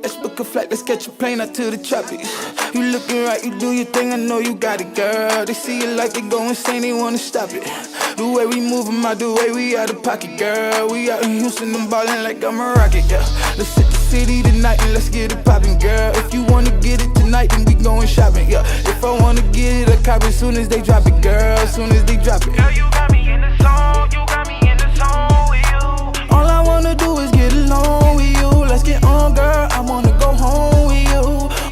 Let's book a flight, let's catch a plane out to the tropics. You looking right, you do your thing, I know you got it, girl. They see it like they go insane, they wanna stop it. The way we move 'em out, the way we out of pocket, girl. We out in Houston, I'm ballin' like I'm a rocket, yeah. Let's hit the city tonight and let's get it poppin', girl. If you wanna get it tonight, then we going shopping, yeah. If I wanna get it, I cop it soon as they drop it, girl. As soon as they drop it. Girl, you got me in the zone, you got me in the zone with you. All I wanna do is get along with you. Let's get on, girl, I wanna go home with you.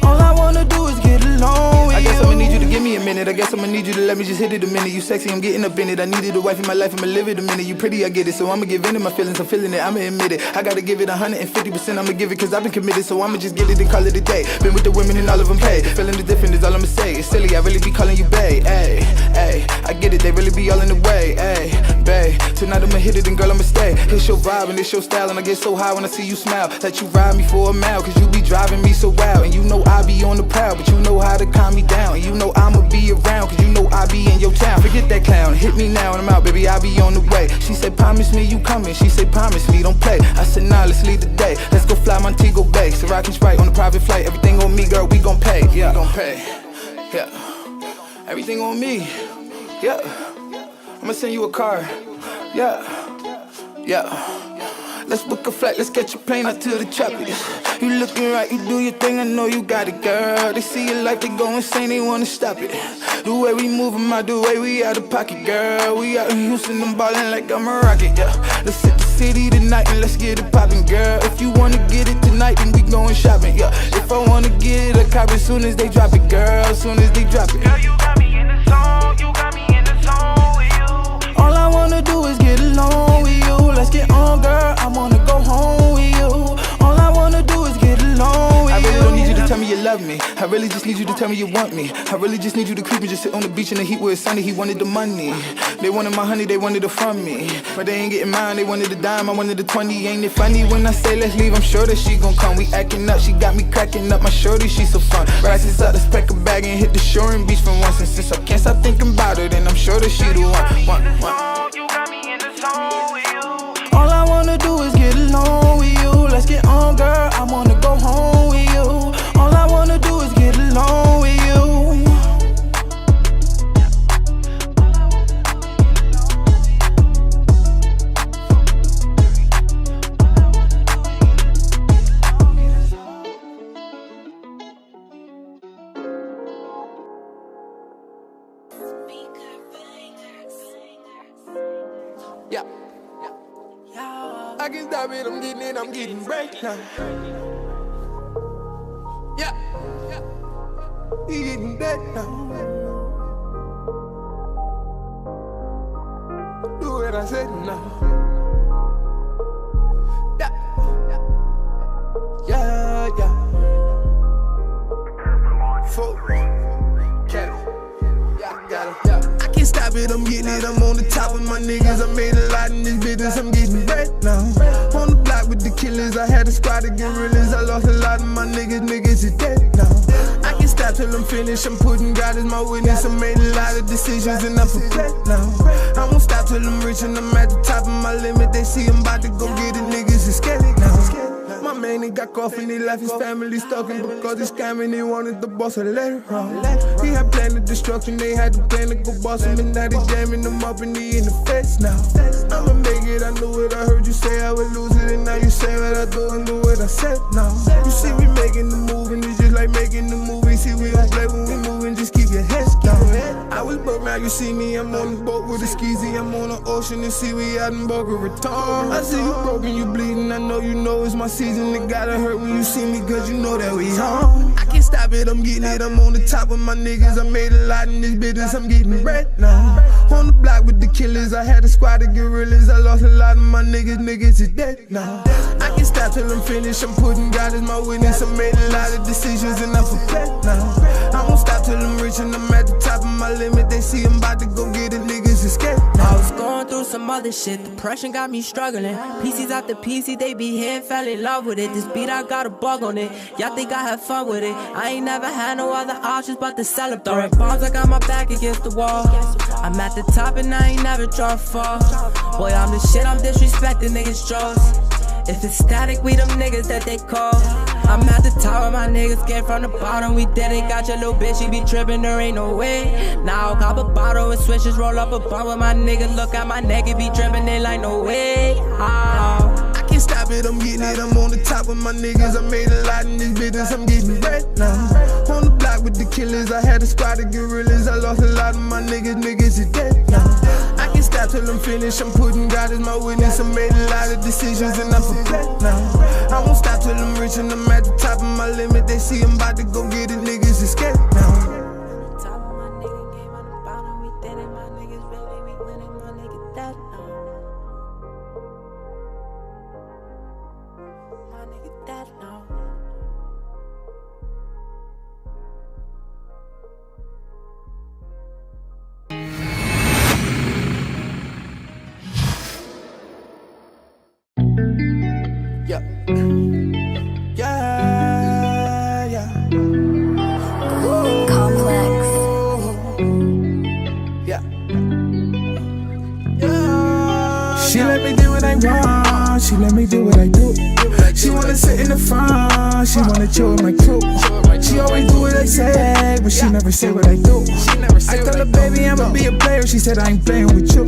All I wanna do is get along with you. I guess I'ma need you to give me a minute. I guess I'ma need you to let me just hit it a minute. You sexy, I'm getting up in it. I needed a wife in my life, I'ma live it a minute. You pretty, I get it, so I'ma give in to my feelings. I'm feeling it, I'ma admit it. I gotta give it 150%, I'ma give it, cause I've been committed. So I'ma just get it and call it a day. Been with the women and all of them pay. Feeling the different is all I'ma say. It's silly, I really be calling you bae. Ayy, ayy, I get it, they really be all in the way. Ayy, bae, tonight I'ma hit it and girl I'ma stay. It's your vibe and it's your style, and I get so high when I see you smile. Let you ride me for a mile, cause you be driving me so wild. And you know I be on the prowl, but you know how to calm me down. And you know I'ma be around, cause you know I be in your town. Forget that clown, hit me now and I'm out, baby, I be on the way. She said promise me you coming, she said promise me don't play. I said nah, let's leave the day. Let's go fly Montego Bay, so I can Sprite on a private flight. Everything on me, girl, we gon' pay. Yeah, we gon' pay. Yeah, everything on me. Yeah, I'ma send you a car. Yeah, yeah. Let's book a flight, let's catch a plane out to the tropics. You looking right, you do your thing, I know you got it, girl. They see it like they go insane, they wanna stop it. The way we move 'em out, the way we out of pocket, girl. We out in Houston, I'm ballin' like I'm a rocket, yeah. Let's hit the city tonight and let's get it poppin', girl. If you wanna get it tonight, then we going shopping, yeah. If I wanna get it, I cop it soon as they drop it, girl. As soon as they drop it. Girl, you got me in the zone, you got me in the zone with you. All I wanna do is get along with you. Let's get on, girl, I wanna go home with you. All I wanna do is get along with you. I really don't need you to tell me you love me. I really just need you to tell me you want me. I really just need you to creep and just sit on the beach in the heat where it's sunny. He wanted the money, they wanted my honey, they wanted it from me. But they ain't getting mine, they wanted the dime, I wanted the 20. Ain't it funny when I say let's leave? I'm sure that she gon' come. We acting up, she got me cracking up. My shorty, she so fun. Rises up, let's pack a bag and hit the shore and beach for once. And since I can't stop thinking about her, then I'm sure that she the one. You got me in the zone with you. All I wanna do is get along with you. Let's get on, girl, I wanna go home with you. All I wanna do is get along with you. Yeah. I can stop it, I'm getting break now. Yeah, he getting dead now. Do what I said now. Yeah, yeah, yeah. Full cat. Yeah, got it. Yeah. I can't stop it, I'm getting it. I'm on the top of my niggas. I made a lot in this business, I'm getting bread now. On the block with the killers, I had a squad of gorillas. I lost a lot of my niggas is dead now. I can't stop till I'm finished, I'm putting God as my witness. I made a lot of decisions and I'm prepared now. I won't stop till I'm rich and I'm at the top of my limit. They see I'm about to go get it, niggas is scared now. My man, he got coffin, he left his family stalking because he's scamming, he wanted the boss to let it run. He had planned the destruction, they had to plan to go boss him, and now they jamming him up and he in the fence now. I'ma make it, I knew it, I heard you say I would lose it, and now you say what I do and do what I said now. You see me making the move, and it's just like making the movie. See, we don't play when we moving, just keep your head down. I was broke, now you see me, I'm on the boat with a skeezy, I'm on the ocean and see we out in Boca Raton. I see you broken, you bleeding, I know you know it's my season. It gotta hurt when you see me, cause you know that we home. I can't stop it, I'm getting it, I'm on the top of my niggas. I made a lot in this business, I'm getting bread now. On the block with the killers, I had a squad of gorillas. I lost a lot of my niggas is dead now. I can't stop till I'm finished, I'm putting God as my witness. I made a lot of decisions and I'm prepared now. I won't stop till I'm rich and I'm at the top of my limit. They see I'm about to go get it, niggas is scared now. I was going through some other shit, depression got me struggling. PCs after PC, they be here, fell in love with it. This beat, I got a bug on it, y'all think I have fun with it. I ain't never had no other options but to celebrate. Throwing bombs, I got my back against the wall. I'm at the top and I ain't never try to fall. Boy, I'm the shit, I'm disrespecting niggas' jaws. If it's static, we them niggas that they call. I'm at the top of my niggas came from the bottom. We didn't got your little bitch, she be trippin', there ain't no way. Now I'll cop a bottle and switches, roll up a bump with my niggas. Look at my neck, it be trippin', they like no way. Oh. I can't stop it, I'm getting it, I'm on the top with my niggas. I made a lot in this business, I'm getting bread now. On the block with the killers, I had a squad of gorillas. I lost a lot of my niggas is dead now. I can't stop till I'm finished, I'm putting God as my witness. I made a lot of decisions and I'm prepared now. I won't stop till I'm rich and I'm at the top of my limit. They see I'm about to go get it, niggas is scared now. She let me do what I want, she let me do what I do. She wanna sit in the front, she wanna chill with my crew. She always do what I say, but she never say what I do. I tell her, baby, I'ma be a player, she said I ain't playing with you.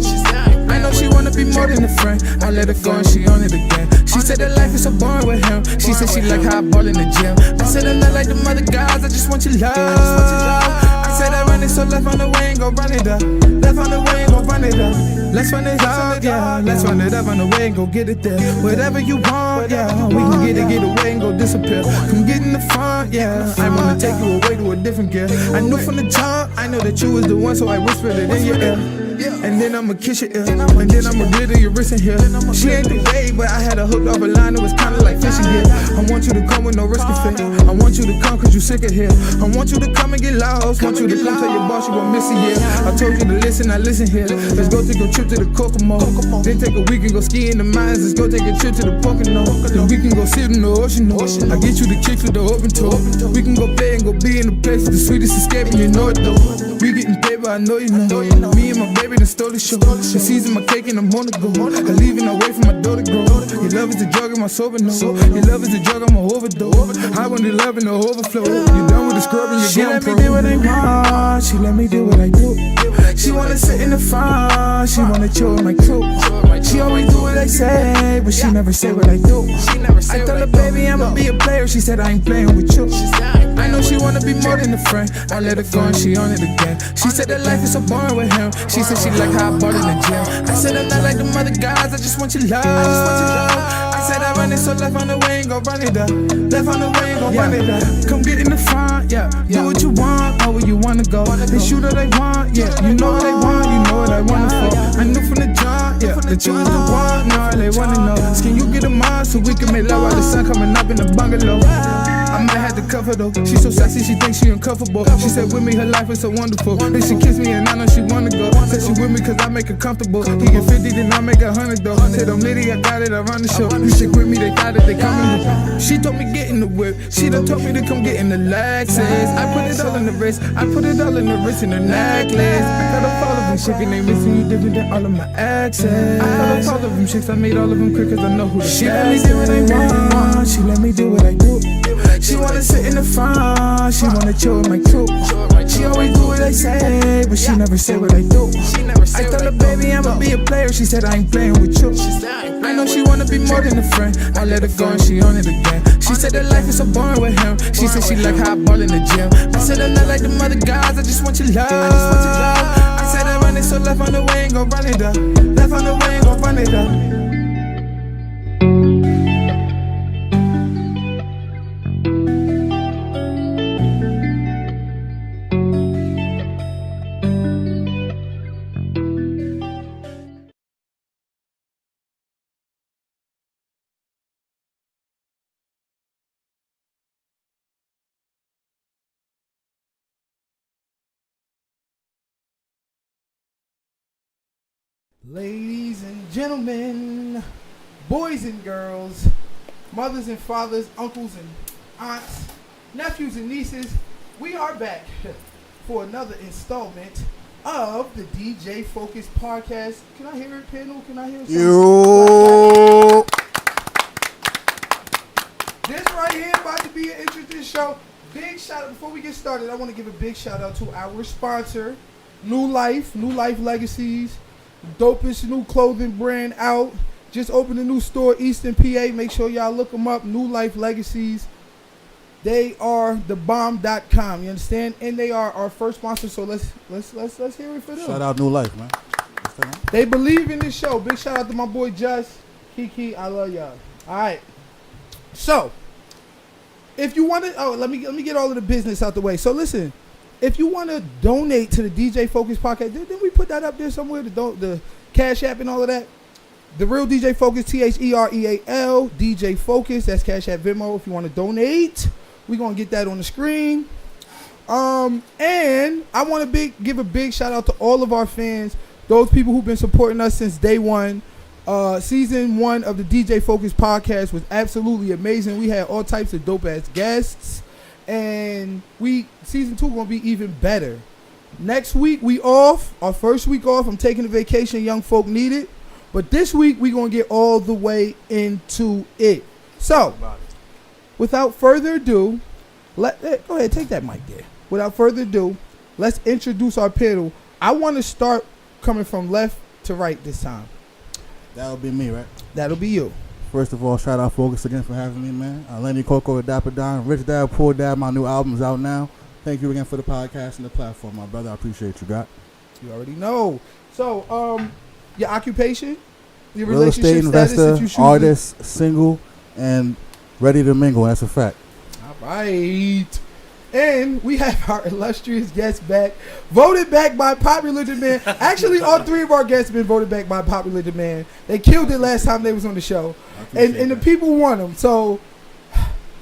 I know she wanna be more than a friend, I let her go and she on it again. She said that life is so boring with him, she said she like how I ball in the gym. I said I'm not like the other guys, I just want your love. I said I run it, so left on the way and go run it up. Left on the way and go run it up. Let's run it up, yeah. Let's run it up on the way and go get it there. Whatever you want, yeah. We can get away and go disappear. Come get in the front, yeah. I wanna take you away to a different gear. I knew from the jump, I know that you was the one, so I whispered it in your ear. And then I'ma kiss your ear, and then I'ma glitter your wrist in here. She ain't the babe, but I had her hooked off a line that was kinda like fishing here. I want you to come with no risk of fit. I want you to come cause you sick of here. I want you to come and get lost. Want you to come tell your boss you gon' miss a year. I told you to listen, I listen here. Let's go take a trip to the Kokomo. Then take a week and go ski in the mines. Let's go take a trip to the Pocono. Then we can go sit in the ocean. I get you the kicks with the open toe. We can go play and go be in the place. The sweetest escape and you know it though. We getting paper, I know you know. Me and my baby done stole the show. The season my cake and I'm on the go. I'm leaving away from my daughter grow. Your love is the drug in my sober no. Your love is the drug I'm a overdose. I want the love in the overflow. You done with the scrub and you're going pro. She let me do what I want. She let me do what I do. She wanna sit in the front. She wanna chill with my crew. She always do what I say, but she never say what I do. I tell her, baby, I'ma be a player. She said I ain't playing with you. I know she wanna be more than a friend. I let her go and she on it again. She said that life is so boring with him. She said she like how I ball in the gym. I said I'm not like the other guys, I just want your love. I said I run it, so left on the way and go run it up. Left on the way and go run it up. Come get in the front, yeah. Do what you want, know where you wanna go. They shoot what they want, yeah. You know what they want, you know what I want it for. I knew from the jump, yeah, that you was the one, now all they wanna know. Can you get a mind so we can make love while the sun coming up in the bungalow? I might have to cover though. She's so sassy, she thinks she uncomfortable. She said with me, her life is so wonderful. Then she kissed me and I know she wanna go. Said she with me cause I make her comfortable. He get 50, then I make 100 though. Said I'm litty, I got it, I run the show. You stick with me, they thought that they coming with. She told me get in the whip. She done told me to come get in the Lexus. I put it all in the wrist. I put it all in the wrist and the necklace. I cut off all of them chicks and they missing you different than all of my exes. I cut off all of them chicks, I made all of them quick cause I know who the She let me do what I want. She let me do what I do. She wanna sit in the front, she wanna chill with my crew. She always do what I say, but she never say what I do. I tell her, baby, I'ma be a player. She said I ain't playing with you. I know she wanna be more than a friend. I let her go and she on it again. She said that life is so boring with him. She said she like how I ball in the gym. I said I'm not like the other guys, I just want your love. I said I run it, so left on the way and go run it up. Left on the way and go run it up. Ladies and gentlemen, boys and girls, mothers and fathers, uncles and aunts, nephews and nieces, we are back for another installment of the DJ Focus Podcast. Can I hear it, panel? Can I hear it? Yo. This right here about to be an interesting show. Big shout out, before we get started, I want to give a big shout out to our sponsor, New Life Legacies, dopest new clothing brand out. Just opened a new store, Eastern PA. Make sure y'all look them up, New Life Legacies. They are thebomb.com, you understand? And they are our first sponsor, so let's hear it for them. Shout out New Life, man. They believe in this show. Big shout out to my boy Just, Kiki, I love y'all. All right. So, if you want to, let me get all of the business out the way. So listen, if you want to donate to the DJ Focus podcast, didn't we put that up there somewhere? The Cash App and all of that. The Real DJ Focus, THEREAL, DJ Focus. That's Cash App, Venmo. If you want to donate, we're gonna get that on the screen. And I want to give a big shout out to all of our fans, those people who've been supporting us since day one. Season 1 of the DJ Focus podcast was absolutely amazing. We had all types of dope ass guests, and season 2 gonna be even better. Next week we off, our first week off. I'm taking a vacation. Young folk need it, but this week we gonna get all the way into it. So, without further ado, go ahead, take that mic there. Without further ado, let's introduce our panel. I want to start coming from left to right this time. That'll be me, right? That'll be you. First of all, shout out Focus again for having me, man. Lenny Coco, Dapper Don, Rich Dad, Poor Dad. My new album's out now. Thank you again for the podcast and the platform, my brother. I appreciate you, God. You already know. So, your occupation, your Real estate relationship status, investor, if you shoot artist, single, and ready to mingle. That's a fact. All right. And we have our illustrious guests back, voted back by popular demand. Actually, all 3 of our guests have been voted back by popular demand. They killed it last time they was on the show, and the people want them. So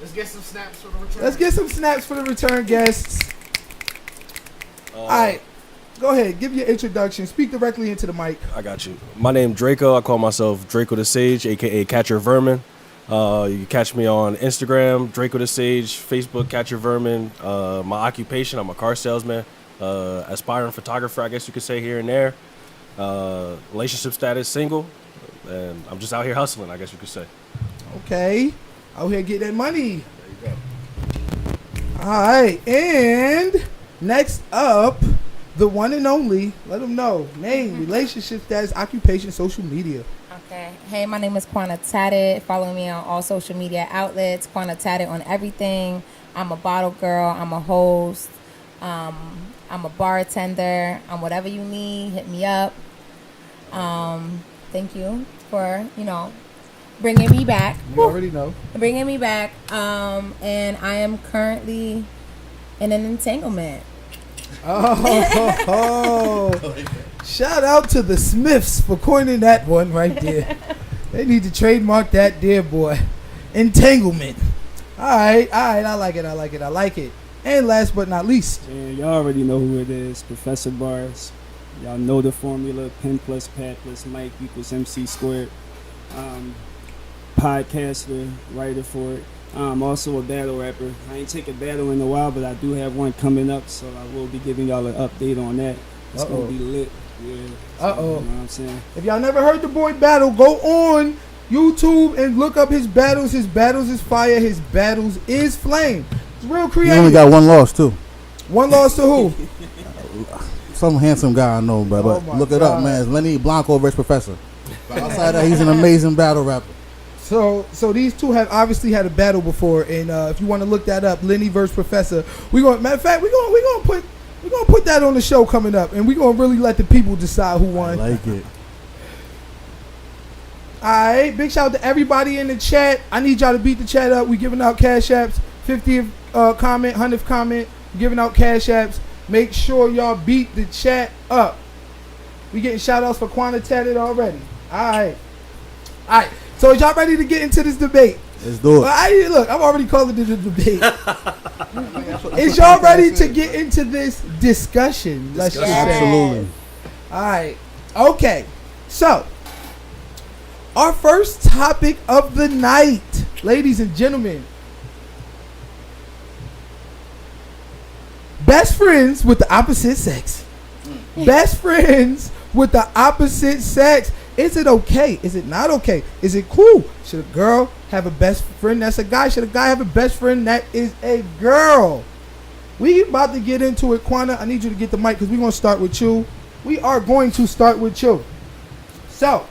let's get some snaps for the return. Let's get some snaps for the return guests. All right, go ahead, give your introduction. Speak directly into the mic. I got you. My name Draco. I call myself Draco the Sage, aka Catcher Vermin. You can catch me on Instagram, Draco the Sage, Facebook, Catcher Vermin. My occupation, I'm a car salesman, aspiring photographer, I guess you could say, here and there. Relationship status, single, and I'm just out here hustling, I guess you could say. Okay, out here getting that money. There you go. All right, and next up, the one and only. Let them know name, relationship status, occupation, social media. Okay. Hey, my name is Quana Tatted. Follow me on all social media outlets. Quana Tatted on everything. I'm a bottle girl. I'm a host. I'm a bartender. I'm whatever you need. Hit me up. Thank you for, bringing me back. You already know. Bringing me back. And I am currently in an entanglement. Oh. Shout out to the Smiths for coining that one right there. They need to trademark that there, boy. Entanglement. All right. I like it. And last but not least. Yeah, y'all already know who it is. Professor Bars. Y'all know the formula. Pen plus pad plus mic equals MC squared. Podcaster, writer for it. I'm also a battle rapper. I ain't take a battle in a while, but I do have one coming up, so I will be giving y'all an update on that. It's going to be lit. Yeah. So, you know what I'm saying? If y'all never heard the boy battle, go on YouTube and look up his battles. His battles is fire. His battles is flame. It's real creative. You only got one loss, too. One loss to who? Some handsome guy I know, but look it up, man. It's Lenny Blanco versus Professor. Outside that, he's an amazing battle rapper. So these two have obviously had a battle before, and if you want to look that up, Lenny versus Professor, matter of fact, we're gonna put that on the show coming up, and we're gonna really let the people decide who won. I like it. All right, big shout out to everybody in the chat. I need y'all to beat the chat up. We giving out cash apps, 50th comment, 100th comment, giving out cash apps. Make sure y'all beat the chat up. We getting shout outs for Quana Tatted already. All right. So is y'all ready to get into this debate? Let's do it. Look, I'm already calling it a debate. Is y'all ready to get into this discussion? Let's just say. Absolutely. All right. Okay. So, our first topic of the night, ladies and gentlemen. Best friends with the opposite sex. Best friends with the opposite sex. Is it okay? Is it not okay? Is it cool? Should a girl have a best friend that's a guy? Should a guy have a best friend that is a girl? We about to get into it. Quanta, I need you to get the mic because we're going to start with you. We are going to start with you. So,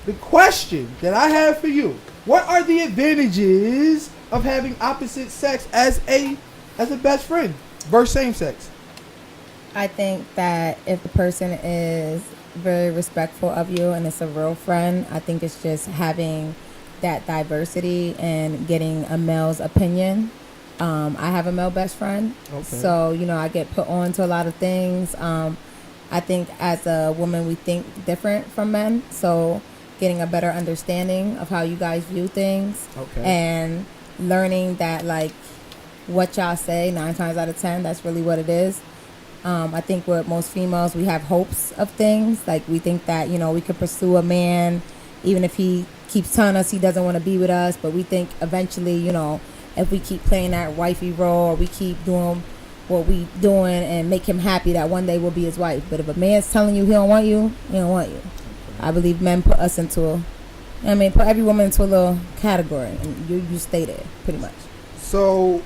the question that I have for you, what are the advantages of having opposite sex as a best friend versus same sex? I think that if the person is very respectful of you and it's a real friend, I think it's just having that diversity and getting a male's opinion. I have a male best friend, so I get put on to a lot of things. I think as a woman we think different from men, so getting a better understanding of how you guys view things, and learning that like what y'all say 9 times out of 10, that's really what it is. I think with most females, we have hopes of things. Like we think that, we could pursue a man even if he keeps telling us he doesn't want to be with us. But we think eventually, if we keep playing that wifey role or we keep doing what we doing and make him happy, that one day we'll be his wife. But if a man's telling you he don't want you, he don't want you. I believe men put us into put every woman into a little category. And you stay there pretty much. So,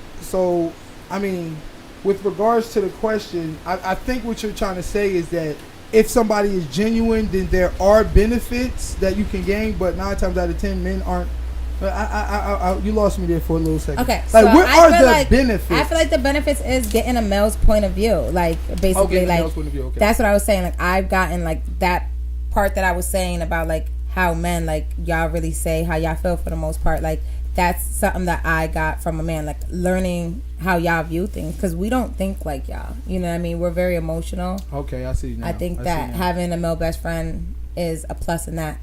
with regards to the question, I think what you're trying to say is that if somebody is genuine, then there are benefits that you can gain, but 9 times out of 10, men aren't. You lost me there for a little second. Okay, like so what are the benefits? I feel like the benefits is getting a male's point of view. Like basically, like that's what I was saying. Like I've gotten like that part that I was saying about like how men like y'all really say how y'all feel for the most part. Like that's something that I got from a man, like learning how y'all view things, because we don't think like y'all. You know what I mean? We're very emotional. Okay, I see now. I think that having a male best friend is a plus in that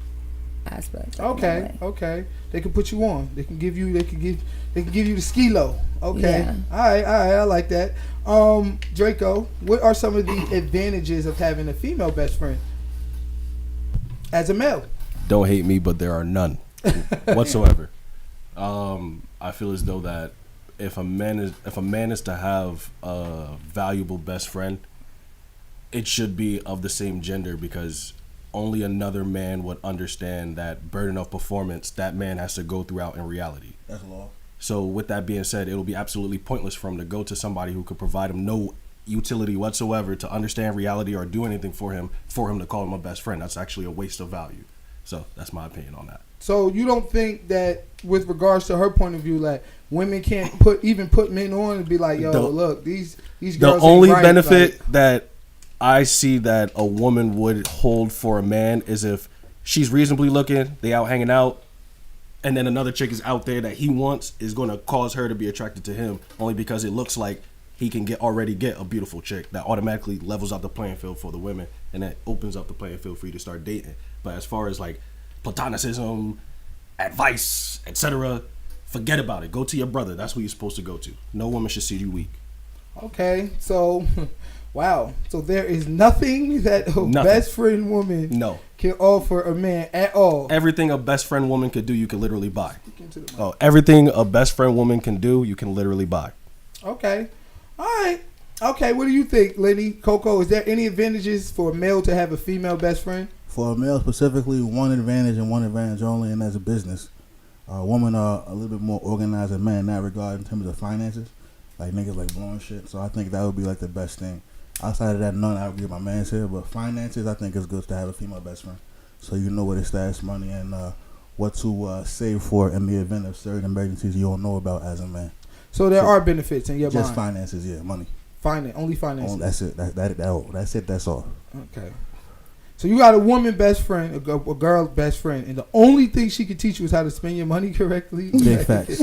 aspect. Okay. They can put you on. They can give you the skilo. Okay. Yeah. All right. I like that. Draco, what are some of the advantages of having a female best friend as a male? Don't hate me, but there are none whatsoever. I feel as though that if a man is to have a valuable best friend, it should be of the same gender, because only another man would understand that burden of performance that man has to go throughout in reality. That's law. So with that being said, it'll be absolutely pointless for him to go to somebody who could provide him no utility whatsoever to understand reality or do anything for him to call him a best friend. That's actually a waste of value. So that's my opinion on that. So you don't think that with regards to her point of view, like women can't put men on and be like, yo, look, these girls. The only benefit that I see that a woman would hold for a man is if she's reasonably looking, they out hanging out, and then another chick is out there that he wants, is going to cause her to be attracted to him only because it looks like he can already get a beautiful chick. That automatically levels out the playing field for the women, and that opens up the playing field for you to start dating. But as far as like platonicism, advice, etc., forget about it. Go to your brother. That's who you're supposed to go to. No woman should see you weak. Okay, so wow. So there is nothing that a best friend woman can offer a man at all. Everything a best friend woman could do, you can literally buy. Everything a best friend woman can do, you can literally buy. Okay. All right. Okay, what do you think, Lenny? Coco, is there any advantages for a male to have a female best friend? For a male specifically, one advantage and one advantage only, and that's a business. Women are a little bit more organized than men in that regard in terms of finances. Like niggas like blowing shit. So I think that would be like the best thing. Outside of that, none I would give my man's here. But finances, I think it's good to have a female best friend. So you know where to stash money and what to save for in the event of certain emergencies you don't know about as a man. So there are benefits in your mind? Just finances, yeah, money. Only finances? That's it. That's all. Okay. So you got a woman best friend, a girl best friend, and the only thing she can teach you is how to spend your money correctly. Big facts.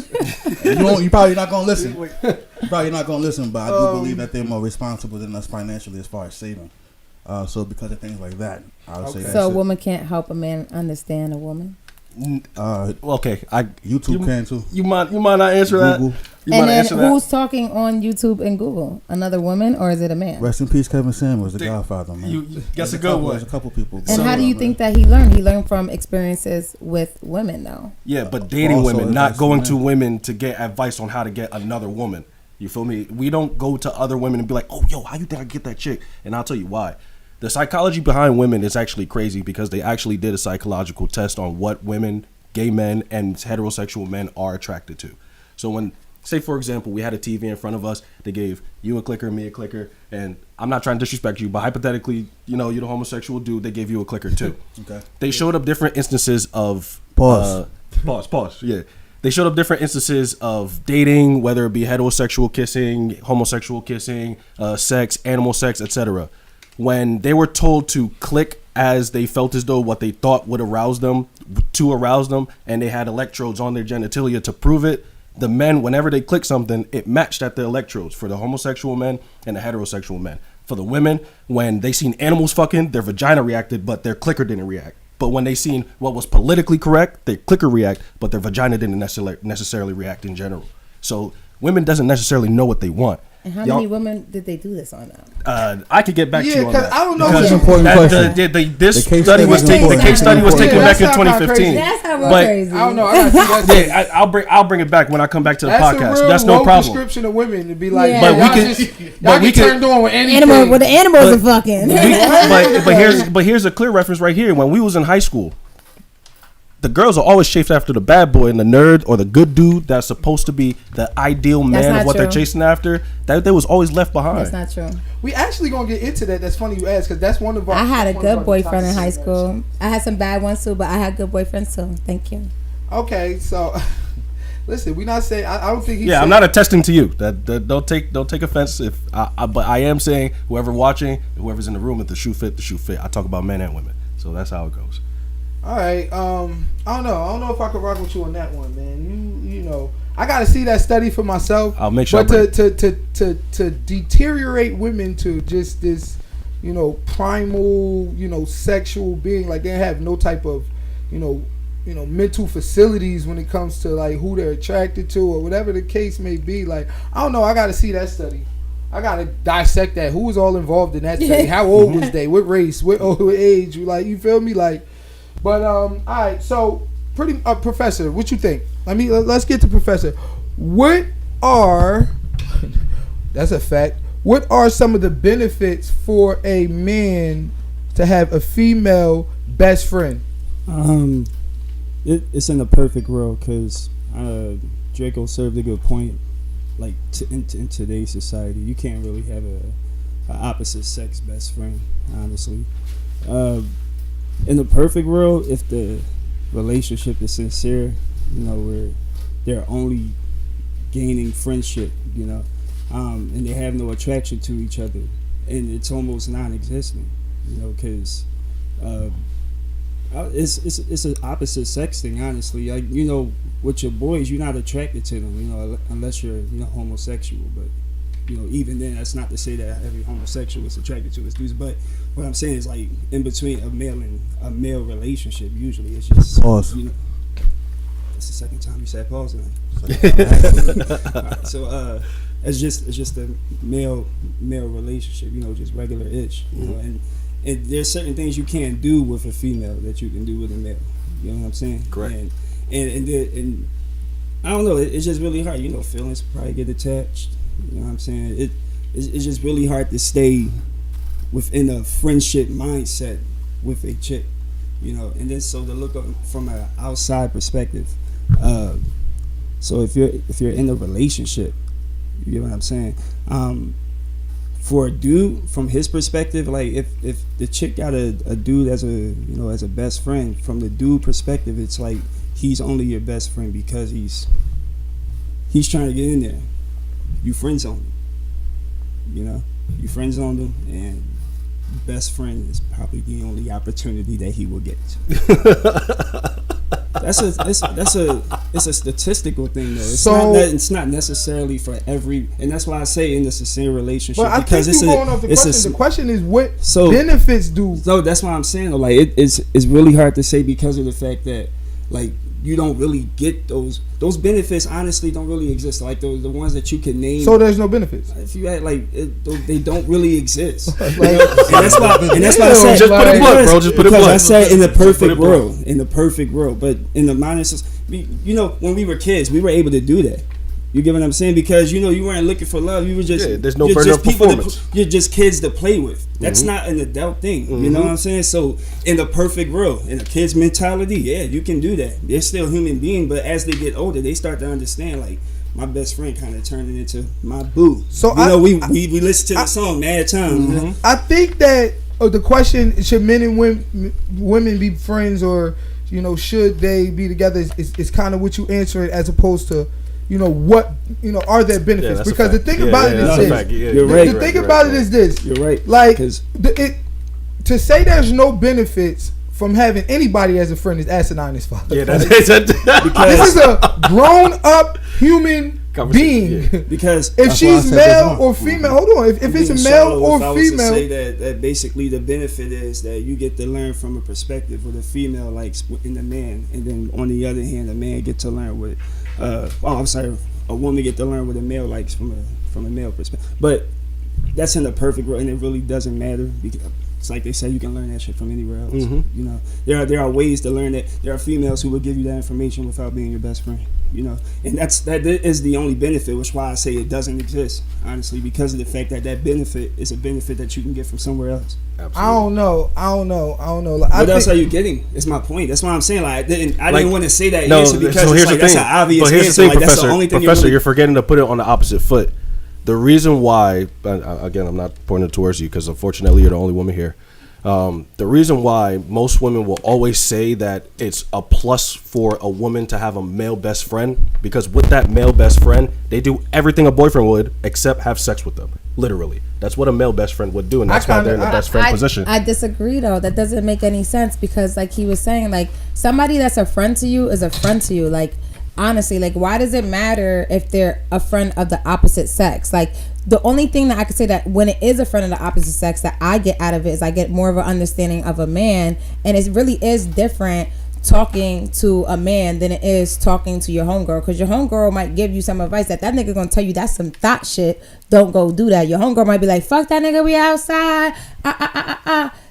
You probably not gonna listen. But I do believe that they're more responsible than us financially as far as saving. So because of things like that, I would say. So a woman can't help a man understand a woman. Okay, YouTube can too. You might not answer Google. that. And then who's talking on YouTube and Google? Another woman, or is it a man? Rest in peace, Kevin Samuels, the Godfather, man. That's a good one. There's a couple people. And how do you think that he learned? He learned from experiences with women, though. Yeah, but dating women, not going to women to get advice on how to get another woman. You feel me? We don't go to other women and be like, oh, yo, how you think I get that chick? And I'll tell you why. The psychology behind women is actually crazy because they actually did a psychological test on what women, gay men, and heterosexual men are attracted to. So when, say for example, we had a TV in front of us, they gave you a clicker, me a clicker, and I'm not trying to disrespect you, but hypothetically, you're the homosexual dude, they gave you a clicker too. Okay. They showed up different instances of Pause. Pause. Yeah. They showed up different instances of dating, whether it be heterosexual kissing, homosexual kissing, sex, animal sex, etc. When they were told to click as they felt as though what they thought would arouse them, and they had electrodes on their genitalia to prove it, the men, whenever they clicked something, it matched at the electrodes for the homosexual men and the heterosexual men. For the women, when they seen animals fucking, their vagina reacted, but their clicker didn't react. But when they seen what was politically correct, their clicker react, but their vagina didn't necessarily react in general. So women doesn't necessarily know what they want. And how many women did they do this on now? I could get back to you on that. I don't know. That's an important question. This study was taken. The case study was taken back in 2015. That's how we're But- crazy. I don't know. I gotta see that. Yeah, I'll bring it back when I come back to the That's podcast. a real That's no woke problem. description of women to be like, Yeah. But we y'all can- just, but y'all we get can- turned on with anything. Animal, well, the animals are fucking. But here's a clear reference right here. When we was in high school, the girls are always chased after the bad boy and the nerd or the good dude that's supposed to be the ideal man not of what they're true. chasing after. That they was always left behind. That's not true. We actually gonna get into that. That's funny you asked because that's one of our. I had a one of our good boyfriend in high topics. school. I had some bad ones too, but I had good boyfriends too. Thank you. Okay, so listen, we not saying. I don't think he. Yeah, said, I'm not attesting to you. That don't take offense if but I am saying whoever watching, whoever's in the room, if the shoe fit, the shoe fit. I talk about men and women, so that's how it goes. All right. I don't know if I can rock with you on that one, man. You know, I got to see that study for myself. I'll make sure. But to deteriorate women to just this, primal, sexual being, like they have no type of, mental facilities when it comes to like who they're attracted to or whatever the case may be. Like, I don't know. I got to see that study. I got to dissect that. Who was all involved in that study? How old was they? What race? What age? Like, you feel me? Like, but all right. So, Professor, what you think? Let's get to Professor. What are that's a fact. What are some of the benefits for a man to have a female best friend? It's in the perfect world because Draco served a good point. Like in today's society, you can't really have a opposite sex best friend. Honestly, in the perfect world, if the relationship is sincere, where they're only gaining friendship, and they have no attraction to each other, and it's almost non-existent, because it's an opposite sex thing, honestly. Like, with your boys, you're not attracted to them, unless you're homosexual. But even then, that's not to say that every homosexual is attracted to his dudes. But what I'm saying is, like, in between a male and a male relationship, usually it's just Pause. It's the second time you said pause now. Right, so it's just a male relationship, just regular itch, and there's certain things you can't do with a female that you can do with a male. You know what I'm saying? Correct. And I don't know. It's just really hard. Feelings probably get attached. You know what I'm saying? It's just really hard to stay within a friendship mindset with a chick. And then so to look from an outside perspective. So if you're in a relationship, you know what I'm saying? For a dude, from his perspective, like if the chick got a dude as a best friend, from the dude perspective, it's like he's only your best friend because he's trying to get in there. You friend zone him. You friend zone him, and best friend is probably the only opportunity that he will get. It's a statistical thing though. It's not necessarily for every, and that's why I say in the sincere relationship. But I because think you're going off the question. The question is what benefits do. So that's why I'm saying though, like it's really hard to say because of the fact that like you don't really get those benefits. Honestly, don't really exist. Like the ones that you can name. So there's no benefits. If you had they don't really exist. And that's why I said just put it blunt, bro. Just put it blunt. I said in the perfect world, but in the minuses, when we were kids, we were able to do that. You get what I'm saying? Because you weren't looking for love. You were just there's no you're burden just of people performance. you're just kids to play with. That's not an adult thing. You know what I'm saying? So in the perfect world, in a kid's mentality, yeah, you can do that. They're still human being, but as they get older, they start to understand like my best friend kind of turned into my boo. So we listen to the song mad times. You know? I think that the question, should men and women be friends, or should they be together, is kind of what you answer it, as opposed to what are there benefits? that's a because the fact. thing about it is this. You're right. The thing about it is this. You're right. Like to say there's no benefits from having anybody as a friend is asinine as fuck. Yeah, Like, that's this is a grown up human being. Because if she's said male that's or female, hold on. If it's a being male shallow or if I was to female, say that basically the benefit is that you get to learn from a perspective what a female likes in a man, and then on the other hand, a man get to learn what a woman get to learn what a male likes from a male perspective. But that's in the perfect world, and it really doesn't matter because it's like they say, you can learn that shit from anywhere else. There are ways to learn that. There are females who will give you that information without being your best friend. And that is the only benefit, which is why I say it doesn't exist, honestly, because of the fact that benefit is a benefit that you can get from somewhere else. Absolutely. I don't know. Like, what else are you getting? That's my point. That's why I'm saying I didn't want to say that answer because so here's it's like the thing. that's an obvious but here's answer. the thing, Like, that's Professor. the only thing Professor, you're forgetting to put it on the opposite foot. The reason why, again, I'm not pointing towards you because unfortunately you're the only woman here. The reason why most women will always say that it's a plus for a woman to have a male best friend, because with that male best friend, they do everything a boyfriend would except have sex with them. Literally. That's what a male best friend would do, and that's why they're in the best friend position. I disagree, though. That doesn't make any sense because, like he was saying, like, somebody that's a friend to you is a friend to you. Like, honestly, like, why does it matter if they're a friend of the opposite sex? Like, the only thing that I could say that when it is a friend of the opposite sex that I get out of it is I get more of an understanding of a man, and it really is different talking to a man than it is talking to your homegirl, because your homegirl might give you some advice that nigga gonna tell you that's some thought shit, don't go do that. Your homegirl might be like, fuck that nigga, we outside,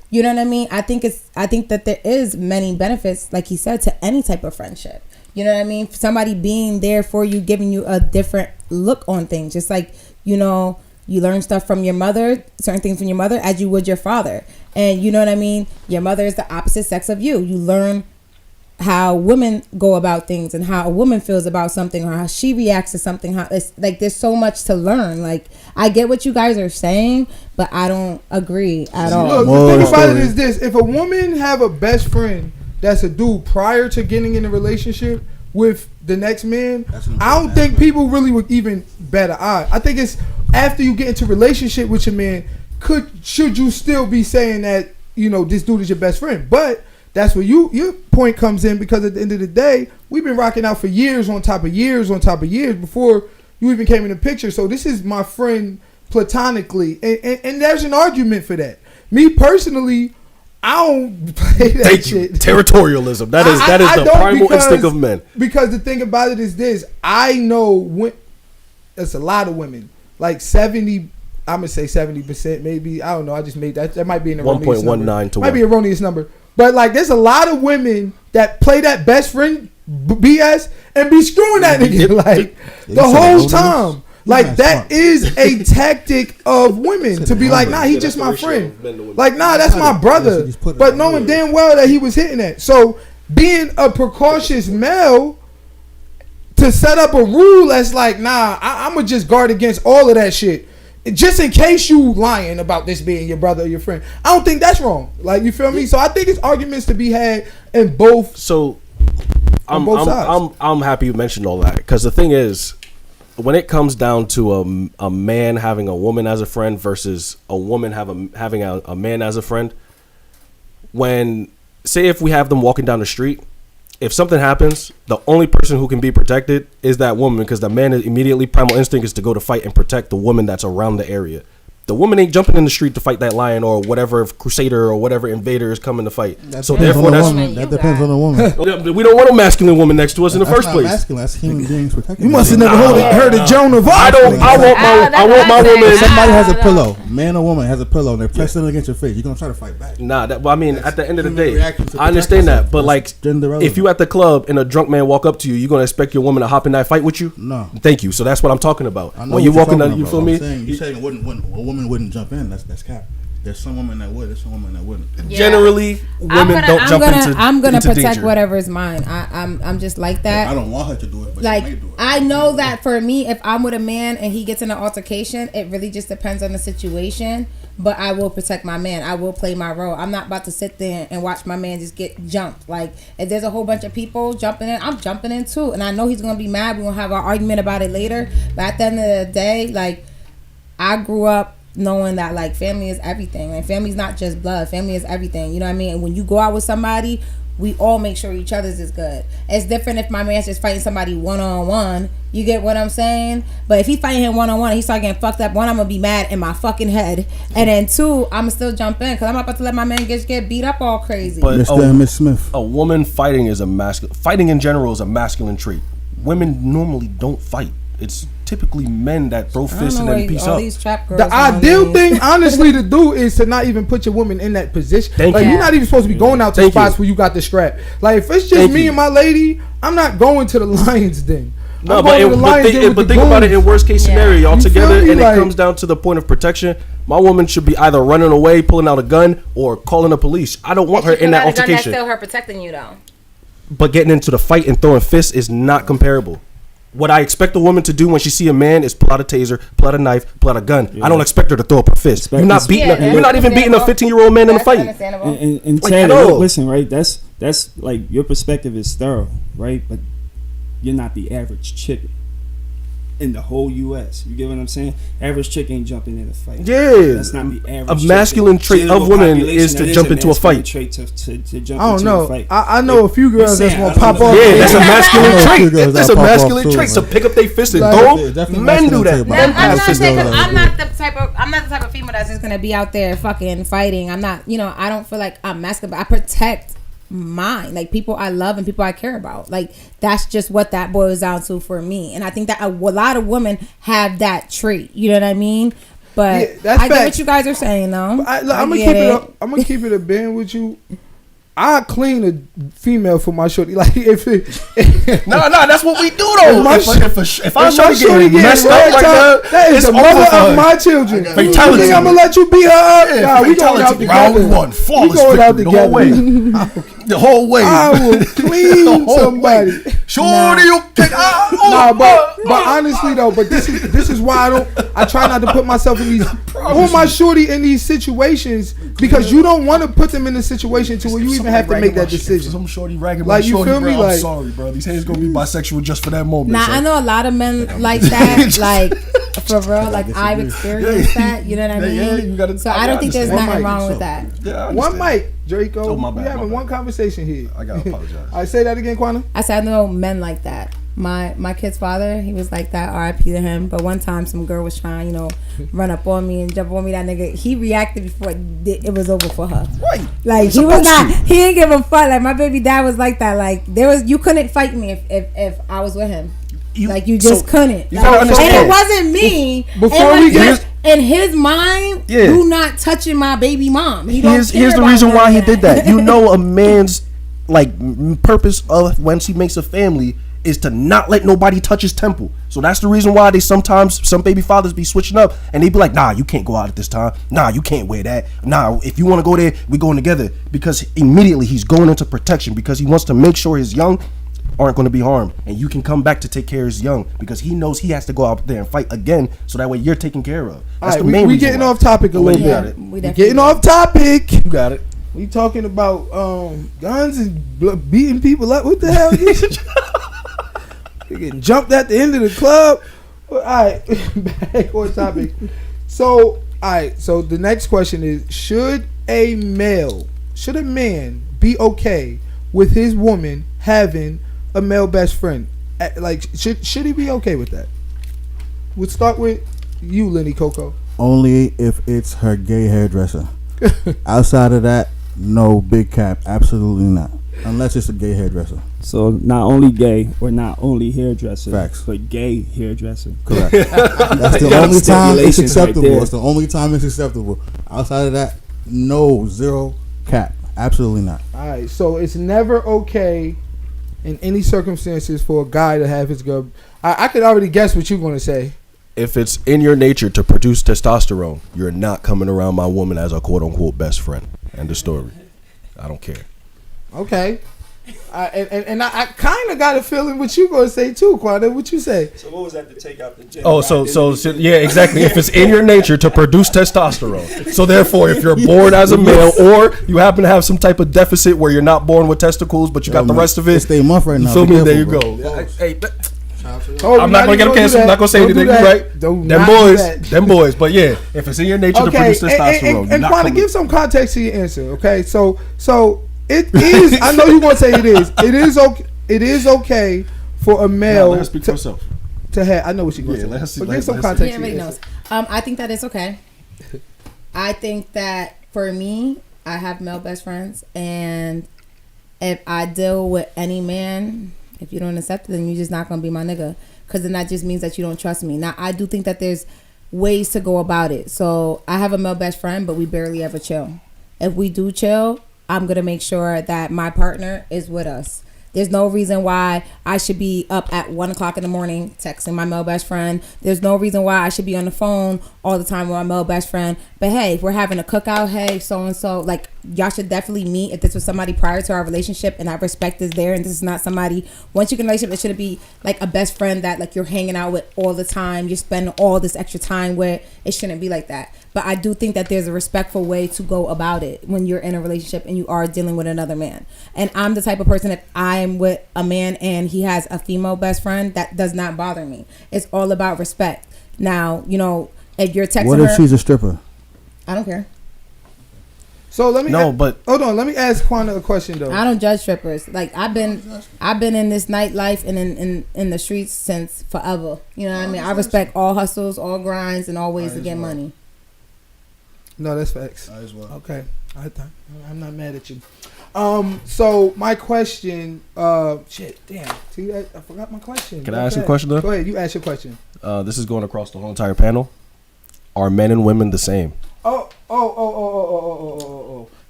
you know what I mean? I think that there is many benefits, like he said, to any type of friendship. You know what I mean? Somebody being there for you, giving you a different look on things, just like, you learn stuff from your mother, certain things from your mother as you would your father. And you know what I mean? Your mother is the opposite sex of you. You learn how women go about things and how a woman feels about something or how she reacts to something. How it's like there's so much to learn. Like, I get what you guys are saying, but I don't agree at all. Look, the thing about it is this: if a woman have a best friend that's a dude prior to getting in a relationship with the next man, I don't think people really would even bat an eye. I think it's after you get into a relationship with your man, should you still be saying that this dude is your best friend? But that's where your point comes in, because at the end of the day, we've been rocking out for years on top of years on top of years before you even came in the picture. So this is my friend platonically, and there's an argument for that. Me personally, I don't play that shit. Territorialism. That is the primal instinct of men. Because the thing about it is this: I know it's a lot of women, like 70. I'm gonna say 70%, maybe. I don't know. I just made that. That might be an erroneous 1.19 to 1. Might be an erroneous number. But like, there's a lot of women that play that best friend BS and be screwing that nigga like the whole time. Like, that is a tactic of women to be like, nah, he just my friend. Like, nah, that's my brother. But knowing damn well that he was hitting that. So being a precautious male to set up a rule that's like, nah, I'm gonna just guard against all of that shit, just in case you lying about this being your brother or your friend. I don't think that's wrong. Like, you feel me? So I think it's arguments to be had in both. So on both sides. I'm happy you mentioned all that, because the thing is, when it comes down to a man having a woman as a friend versus a woman having a man as a friend, say if we have them walking down the street, if something happens, the only person who can be protected is that woman, because the man is immediately primal instinct is to go to fight and protect the woman that's around the area. The woman ain't jumping in the street to fight that lion or whatever crusader or whatever invader is coming to fight. So therefore, that depends on the woman. we don't want a masculine woman next to us in the first Not place. masculine. That's human beings protecting. You must have never heard of Joan of Arc. I want my woman. If somebody has a pillow, man or woman has a pillow, and they're pressing it against your face, you're gonna try to fight back. Nah, I mean, at the end of the human day, reaction to I understand protect that, but like, yourself. Gender relevant. if you at the club and a drunk man walk up to you, you gonna expect your woman to hop in that fight with you? No. Thank you. So that's what I'm talking about. I know When you're what walking talking down, you about. feel I'm me? saying, you saying a woman wouldn't jump in. That's cap. There's some women that would. There's some women that wouldn't. Generally, women don't jump into I'm gonna into protect danger. whatever is mine. I'm just like that. I don't want her to do it, but Like, she may do it. I know that for me, if I'm with a man and he gets in an altercation, it really just depends on the situation. But I will protect my man. I will play my role. I'm not about to sit there and watch my man just get jumped. Like, if there's a whole bunch of people jumping in, I'm jumping in too. And I know he's gonna be mad. We're gonna have our argument about it later. But at the end of the day, like, I grew up knowing that, like, family is everything. Like, family's not just blood. Family is everything. You know what I mean? And when you go out with somebody, we all make sure each other's is good. It's different if my man's just fighting somebody one-on-one. You get what I'm saying? But if he's fighting him one-on-one and he start getting fucked up, one, I'm going to be mad in my fucking head. And then two, I'm going to still jump in because I'm not about to let my man get beat up all crazy. But Mr. and Miss Smith. A woman fighting is a masculine. Fighting in general is a masculine trait. Women normally don't fight. It's typically men that throw fists and then peace all up. these trap girls The ideal thing, honestly, to do is to not even put your woman in that position. Thank Like, you. you're not even supposed to be going out to Thank spots you. where you got the strap. Like, if it's just Thank me you. and my lady, I'm not going to the Lions Den. No, I'm but, going to the Lions Den with the think about it in goons. worst case scenario, y'all You feel together, me? and Like- it comes down to the point of protection. My woman should be either running away, pulling out a gun, or calling the police. I don't want her in that That's altercation. still her protecting you, though. But getting into the fight and throwing fists is not comparable. What I expect a woman to do when she see a man is pull out a taser, pull out a knife, pull out a gun. I don't expect her to throw up a fist. You're not beating. You're not even beating a 15-year-old man in a fight. And Like, Chad, at all. listen, right? That's like your perspective is thorough, right? But you're not the average chick in the whole U.S. You get what I'm saying? Average chick ain't jumping in a fight. Yeah. That's not the average. A chick. masculine trait General of women population, is to that jump into a masculine fight. Trait to jump I don't into know. a fight. I know a few girls that's saying, going I to don't pop know. off. Yeah, that's a masculine Yeah. trait. Girls That's that a pop off masculine too, trait. So man. pick up their fist and Like- throw Yeah, 'em. definitely Men do masculine that. trait, but Men I'm have not fists. saying- I'm not the type of female that's just gonna be out there fucking fighting. I'm not, I don't feel like I'm masculine, but I protect mine, like people I love and people I care about. Like, that's just what that boils down to for me. And I think that a lot of women have that trait. You know what I mean? But Yeah, that's I get what facts. you guys are saying, though. I'm gonna get keep it up. I'm gonna keep it a band with you. I clean a female for my shorty. Like, if it, No, that's what we do though. my If if I'm my shorty getting messed up ragtime, like that, is it's the mother over for of her. my children. Fatality. You think I'm gonna let you beat her up? Nah, we going out together. Round one, flawless We going out victory the whole way. together. The whole way. I will clean somebody. Shorty, you kick. Nah, but honestly though, but this is why I try not to put myself in these or my shorty in these situations, because you don't want to put them in a situation to where you even have to make that decision. Some shorty ragging Like, my you shorty, feel me? bro. I'm Like- sorry, bro. These hands gonna be bisexual just for that moment. Nah, son. I know a lot of men like that. Like, for real, like, I've experienced that. You know what I mean? Yeah, you gotta- so I don't think there's understand. nothing One wrong mic, with that. Yeah, I One understand. mic, Draco. Oh, my We bad, having my one bad. conversation here. I gotta apologize. I say that again, Quana. I said I know men like that. My kid's father, he was like that. R.I.P. to him. But one time, some girl was trying, run up on me and jump on me. That nigga, he reacted before it was over for her. Right. Like, he was not. He didn't give a fuck. Like, my baby dad was like that. Like, you couldn't fight me if I was with him. You just couldn't. You gotta And understand. it wasn't me. Before It we was get- just in his mind, Yeah. you not touching my baby mom. He don't Here's care the about reason none why of he did that. You know, a man's purpose of when he makes a family is to not let nobody touch his temple. So that's the reason why some baby fathers be switching up and they be like, nah, you can't go out at this time. Nah, you can't wear that. Nah, if you want to go there, we going together. Because immediately he's going into protection because he wants to make sure his young aren't going to be harmed, and you can come back to take care of his young because he knows he has to go out there and fight again, so that way you're taken care of. That's the main we reason getting why. off topic a Oh, little you got bit. it. We We definitely getting off topic. You got it. We talking about guns and beating people up. What the hell? You getting jumped at the end of the club. All right, back on topic. So, all right. So the next question is: should a man be okay with his woman having a male best friend? Like, should he be okay with that? We'll start with you, Lenny Coco. only if it's her gay hairdresser. Outside of that, no, big cap, absolutely not. Unless it's a gay hairdresser. So not only gay or not only hairdresser, Facts. but gay hairdresser. Correct. That's the got only time it's stipulations right acceptable. there. It's the only time it's acceptable. Outside of that, no, zero cap, absolutely not. All right, so it's never okay in any circumstances for a guy to have his girl. I could already guess what you're going to say. If it's in your nature to produce testosterone, you're not coming around my woman as a quote unquote best friend. End of story. I don't care. Okay. I kind of got a feeling what you going to say too, Quanda. What you say? So what was that to take out the gender? Oh, so yeah, exactly. If it's in your nature to produce testosterone, so therefore, if you're born as a male or you happen to have some type of deficit where you're not born with testicles, but you got the rest of it, It's their month right you now. feel Be me? There you careful, go. bro. Hey, Oh, I'm not gonna get them canceled. I'm not gonna say anything. You right? Don't Them not do boys, that. them boys. But yeah, if it's in your nature to Okay, produce testosterone, you're and not Quanda, coming. give some context to your answer. Okay, so it is. I know you're going to say it is. It is okay. It is okay for a male Let her speak for herself. to have. I know what she's going Yeah, to let her say. see- But let- give some let her context. He to already your knows. answer. I think that it's okay. I think that for me, I have male best friends, and if I deal with any man, if you don't accept it, then you're just not gonna be my nigga. Because then that just means that you don't trust me. Now, I do think that there's ways to go about it. So I have a male best friend, but we barely ever chill. If we do chill, I'm gonna make sure that my partner is with us. There's no reason why I should be up at 1 o'clock in the morning texting my male best friend. There's no reason why I should be on the phone all the time with my male best friend. But hey, if we're having a cookout, hey, so and so, like, y'all should definitely meet. If this was somebody prior to our relationship and that respect is there, and this is not somebody, once you get in a relationship, it shouldn't be like a best friend that like you're hanging out with all the time, you're spending all this extra time with. It shouldn't be like that. But I do think that there's a respectful way to go about it when you're in a relationship and you are dealing with another man. And I'm the type of person, that I'm with a man and he has a female best friend, that does not bother me. It's all about respect. Now, you know, if you're texting What her, if she's a stripper? I don't care. So let me but hold on. Let me ask Quanda a question though. I don't judge strippers. Like I've been in this nightlife and in the streets since forever. You know what I mean? I respect all hustles, all grinds, and all ways to get money. No, that's facts. As well. Okay, I'm not mad at you. So my question, shit, damn, see, I forgot my question. Can I ask you a question, though? Go ahead, you ask your question. This is going across the whole entire panel. Are men and women the same? Oh.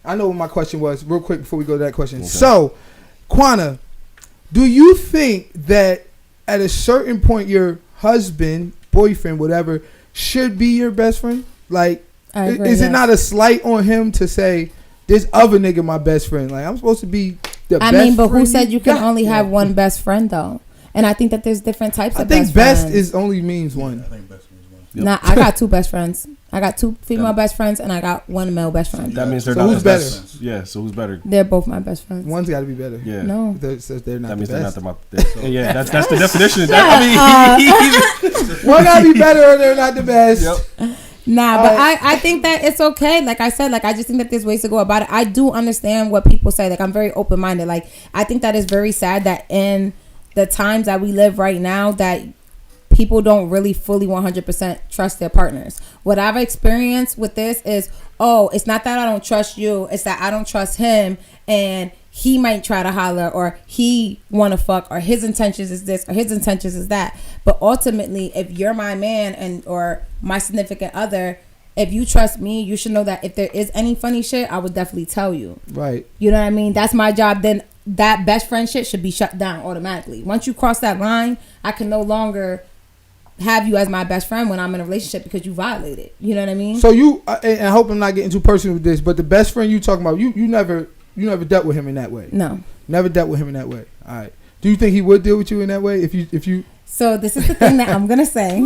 I know what my question was. Real quick before we go to that question. Okay. So, Quanda, do you think that at a certain point your husband, boyfriend, whatever, should be your best friend? Like, is it not a slight on him to say, this other nigga my best friend? Like, I'm supposed to be the best friend? I mean, but who said you can only have one best friend, though? And I think that there's different types of best friends. I think best is only means one. I think best means one. Yep. Nah, I got two best friends. I got two female best friends, and I got one male best friend. That means they're so not who's that's- better? Yeah, so who's better? They're both my best friends. One's got to be better. Yeah. No. They're not That means the they're best. not the yeah, that's the definition. I mean, one got to be better or they're not the best. Yep. Nah, but I think that it's okay. Like I said, like I just think that there's ways to go about it. I do understand what people say. Like I'm very open-minded. Like I think that is very sad that in the times that we live right now that people don't really fully 100% trust their partners. What I've experienced with this is, it's not that I don't trust you. It's that I don't trust him, and he might try to holler, or he want to fuck, or his intentions is this, or his intentions is that. But ultimately, if you're my man and or my significant other, if you trust me, you should know that if there is any funny shit, I would definitely tell you. Right. You know what I mean? That's my job. Then that best friend shit should be shut down automatically. Once you cross that line, I can no longer have you as my best friend when I'm in a relationship because you violated. You know what I mean? So you, and I hope I'm not getting too personal with this, but the best friend you talking about, you never dealt with him in that way. No. Never dealt with him in that way. All right. Do you think he would deal with you in that way if you? So this is the thing that I'm gonna say.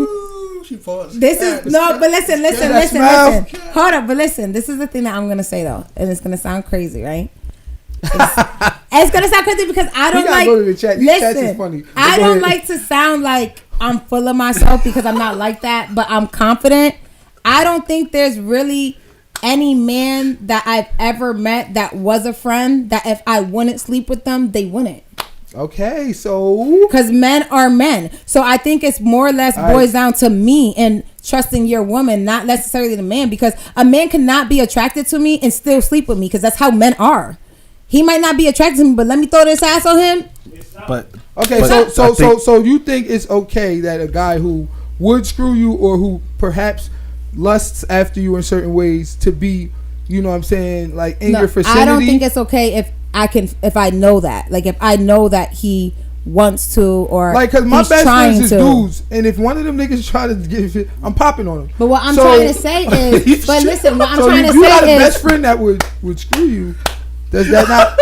She paused. This is no, but listen. Hold up, but listen. This is the thing that I'm gonna say though, and it's gonna sound crazy, right? It's gonna sound crazy because I don't like. Go to the chat. These chats is funny. I don't like to sound like I'm full of myself because I'm not like that, but I'm confident. I don't think there's really any man that I've ever met that was a friend that if I wouldn't sleep with them, they wouldn't. Okay, so because men are men. So I think it's more or less boils down to me and trusting your woman, not necessarily the man, because a man cannot be attracted to me and still sleep with me, because that's how men are. He might not be attracted to me, but let me throw this ass on him. But okay, so you think it's okay that a guy who would screw you or who perhaps lusts after you in certain ways to be, you know what I'm saying, like in your vicinity? I don't think it's okay if I know that. Like if I know that he wants to, or like, cause my best friends is to. dudes, and if one of them niggas try to give it, I'm popping on him. But what I'm trying to say is, but listen, what I'm trying to say is, you got a best friend that would screw you. Does that not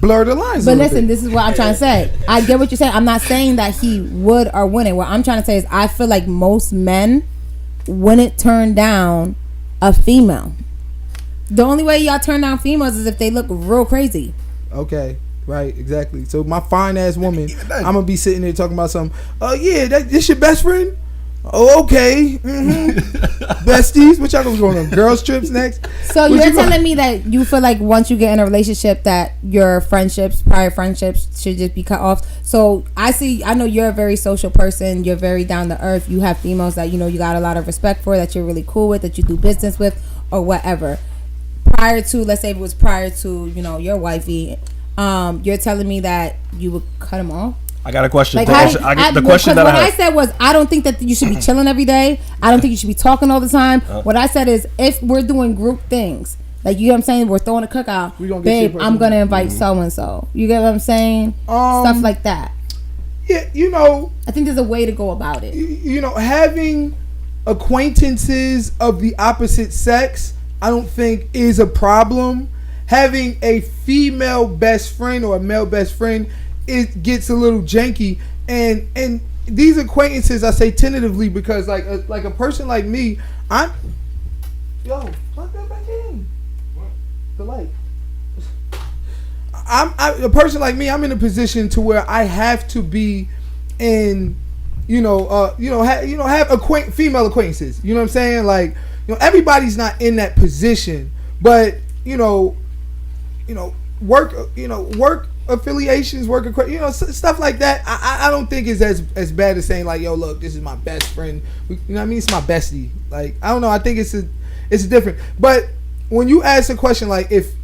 blur the lines? But listen, this is what I'm trying to say. I get what you're saying. I'm not saying that he would or wouldn't. What I'm trying to say is, I feel like most men wouldn't turn down a female. The only way y'all turn down females is if they look real crazy. Okay, right, exactly. So my fine ass woman, I'm gonna be sitting there talking about something. Oh yeah, this your best friend? Oh, okay. Besties, what y'all gonna go on girls trips next? So you're telling me that you feel like once you get in a relationship that your prior friendships should just be cut off. So I know you're a very social person, you're very down to earth, you have females that you got a lot of respect for, that you're really cool with, that you do business with or whatever. Prior to, let's say if it was prior to, your wifey, you're telling me that you would cut him off? I got a question. Like, I said was, I don't think that you should be chilling every day. I don't think you should be talking all the time. What I said is, if we're doing group things, like, you know what I'm saying, we're throwing a cookout, babe, I'm gonna invite so and so. You get what I'm saying? Stuff like that. Yeah, I think there's a way to go about it. Having acquaintances of the opposite sex, I don't think is a problem. Having a female best friend or a male best friend, it gets a little janky, and these acquaintances, I say tentatively, because like a person like me, plug that back in. What? The light. A person like me, I'm in a position to where I have to be in, have female acquaintances. You know what I'm saying? Like, everybody's not in that position, but work affiliations, stuff like that. I don't think is as bad as saying like, yo, look, this is my best friend. You know what I mean? It's my bestie. Like, I don't know. I think it's different. But when you ask a question like, if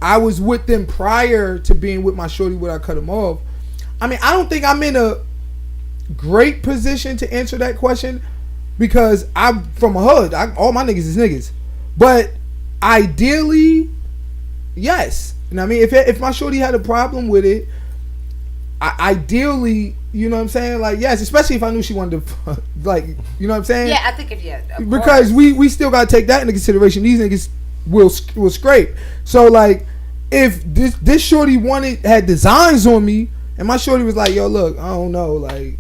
I was with them prior to being with my shorty, would I cut them off? I mean, I don't think I'm in a great position to answer that question, because I'm from a hood. All my niggas is niggas. But ideally, yes. You know what I mean? If my shorty had a problem with it, ideally, you know what I'm saying? Like, yes, especially if I knew she wanted to, like, you know what I'm saying? Yeah, I think because we still got to take that into consideration. These niggas will scrape. So, like, if this shorty had designs on me, and my shorty was like, yo, look, I don't know, like,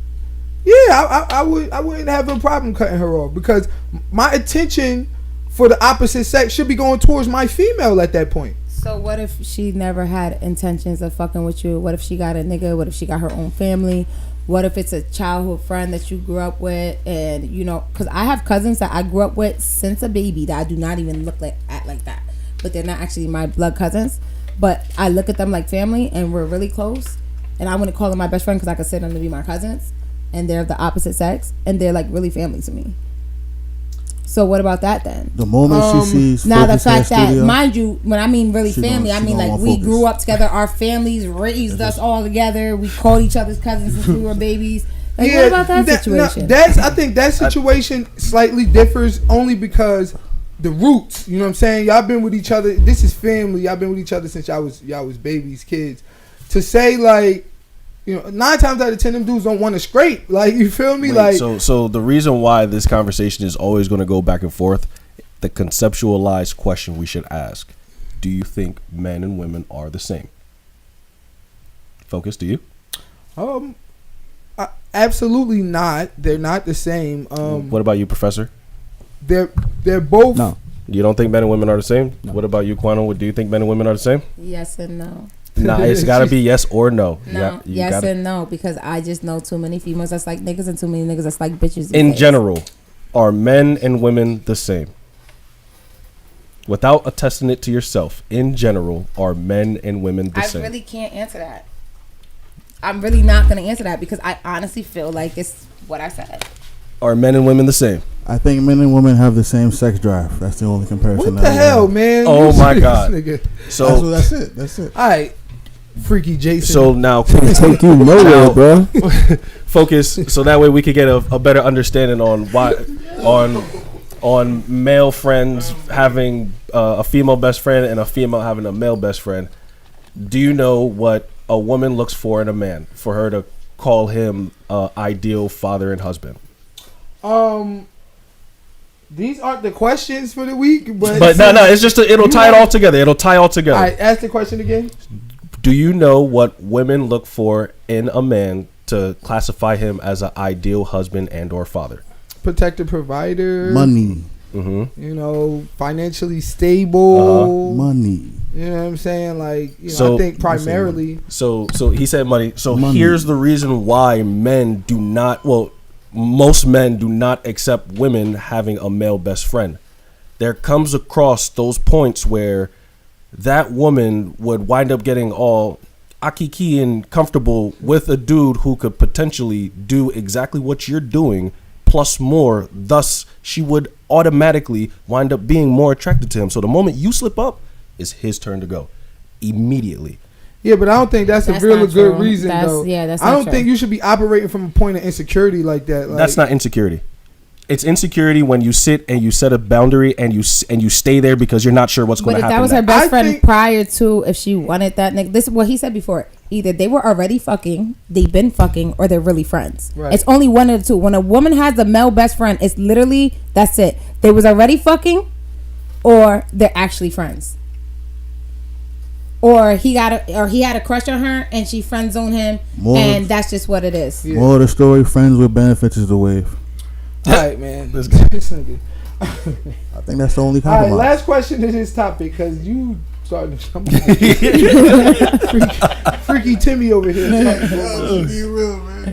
yeah, I wouldn't have a problem cutting her off, because my attention for the opposite sex should be going towards my female at that point. So what if she never had intentions of fucking with you? What if she got a nigga? What if she got her own family? What if it's a childhood friend that you grew up with? And, because I have cousins that I grew up with since a baby that I do not even look like that. But they're not actually my blood cousins. But I look at them like family, and we're really close. And I wouldn't call them my best friend because I consider them to be my cousins. And they're of the opposite sex. And they're like really family to me. So what about that then? The moment she sees now the fact that, mind you, when I mean really family, I mean like we grew up together, our families raised us all together, we called each other's cousins since we were babies. Like, what about that situation? I think that situation slightly differs only because the roots, you know what I'm saying? Y'all been with each other, this is family, y'all been with each other since y'all was babies, kids. To say like, 9 times out of 10 them dudes don't want to scrape. Like, you feel me? Wait, so the reason why this conversation is always going to go back and forth, the conceptualized question we should ask: do you think men and women are the same? Focus, do you? Absolutely not. They're not the same. What about you, Professor? They're both. No. You don't think men and women are the same? No. What about you, Quano? Do you think men and women are the same? Yes and no. Nah, it's gotta be yes or no. No, yes and no, because I just know too many females that's like niggas and too many niggas that's like bitches. In general, are men and women the same? Without attesting it to yourself, in general, are men and women the same? I really can't answer that. I'm really not gonna answer that because I honestly feel like it's what I said. Are men and women the same? I think men and women have the same sex drive. That's the only comparison. What the hell, man? Oh You my serious, God. nigga. So That's it. That's it. All right, freaky Jason. so now Take you nowhere, bro. focus so that way we could get a better understanding on why on male friends having a female best friend and a female having a male best friend. Do you know what a woman looks for in a man for her to call him ideal father and husband? These aren't the questions for the week, but no, it's just it'll tie it all together. It'll tie all together. All right, ask the question again. Do you know what women look for in a man to classify him as an ideal husband and or father? Protector, provider, Money. Mm-hmm. You know, financially stable. Money. You know what I'm saying? Like, you know, So- I think primarily. So he said money. So Money. here's the reason why men do not. Well, most men do not accept women having a male best friend. There comes across those points where that woman would wind up getting all akiki and comfortable with a dude who could potentially do exactly what you're doing plus more. Thus, she would automatically wind up being more attracted to him. So the moment you slip up, it's his turn to go immediately. Yeah, but I don't think that's a That's real not good true. reason, That's- though. yeah, that's I not don't true. think you should be operating from a point of insecurity like that. Like, That's not insecurity. It's insecurity when you sit and you set a boundary and you stay there because you're not sure what's going But to if happen. that was her next. best I friend think- prior to, if she wanted that nigga, this is what he said before. Either they were already fucking, they've been fucking, or they're really friends. Right. It's only one of the two. When a woman has a male best friend, it's literally, that's it. They was already fucking, or they're actually friends. Or he had a crush on her and she friend zoned him, More- and that's just what it is. Yeah. More of the story, friends with benefits is the wave. all right, man. Let's This nigga. I think that's the only All right, compromise. last question to this topic, because you started to freaky Timmy over here.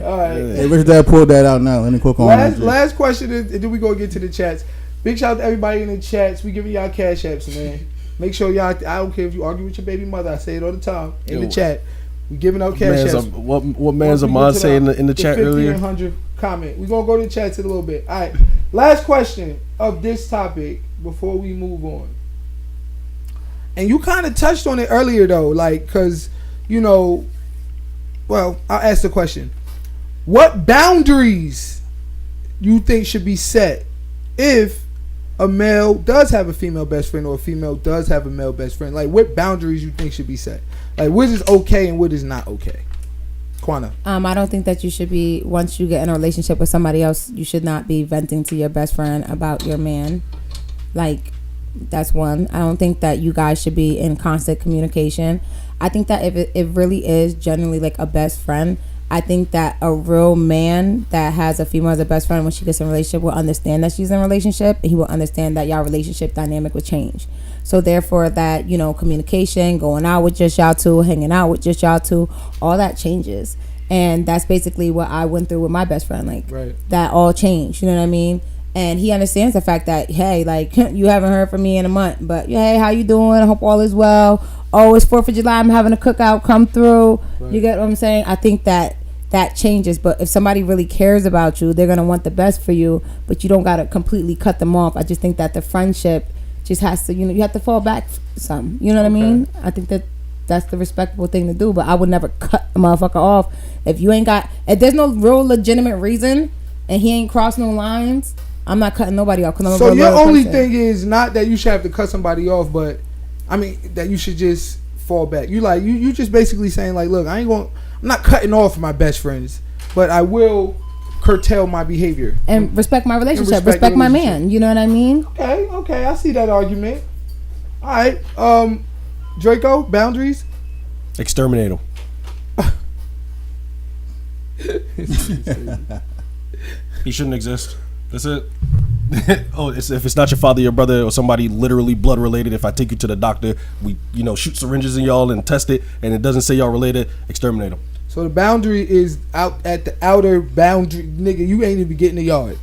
All right. Hey, Rich Dad pulled that out now. Let me click on that. Last question, and then we gonna get to the chats. Big shout out to everybody in the chats. We giving y'all cash apps, man. Make sure y'all. I don't care if you argue with your baby mother. I say it all the time in the chat. We giving out cash apps. What man's Once we Ahmad get to say in the chat 50 earlier? and 100 comment. We're going to go to the chats in a little bit. All right. Last question of this topic before we move on. And you kind of touched on it earlier, though. Like, because, you know, well, I'll ask the question. What boundaries you think should be set if a male does have a female best friend or a female does have a male best friend? Like, what boundaries you think should be set? Like, what is okay and what is not okay? Quana. I don't think that you should be, once you get in a relationship with somebody else, you should not be venting to your best friend about your man. Like, that's one. I don't think that you guys should be in constant communication. I think that if it really is genuinely like a best friend, I think that a real man that has a female as a best friend, when she gets in a relationship, will understand that she's in a relationship, and he will understand that y'all relationship dynamic will change. So therefore, that, you know, communication, going out with just y'all two, hanging out with just y'all two, all that changes. And that's basically what I went through with my best friend. Like, Right. that all changed. You know what I mean? And he understands the fact that, hey, like, you haven't heard from me in a month, but hey, how you doing? I hope all is well. Oh, it's 4th of July. I'm having a cookout. Come through. Right. You get what I'm saying? I think that changes. But if somebody really cares about you, they're gonna want the best for you. But you don't gotta completely cut them off. I just think that the friendship just has to, you know, you have to fall back some. You know what I mean? I think that that's the respectable thing to do. But I would never cut a motherfucker off if you ain't got. If there's no real legitimate reason and he ain't crossed no lines, I'm not cutting nobody off. So your only thing is not that you should have to cut somebody off, but I mean that you should just fall back. You like you just basically saying like, look, I'm not cutting off my best friends, but I will curtail my behavior and respect my relationship. respect Respect the my relationship. man. You know what I mean? Okay, I see that argument. All right, Draco, boundaries. Exterminate him. He shouldn't exist. That's it. If it's not your father, your brother, or somebody literally blood related, if I take you to the doctor, we shoot syringes in y'all and test it, and it doesn't say y'all related, exterminate them. So the boundary is out at the outer boundary, nigga. You ain't even getting the yard.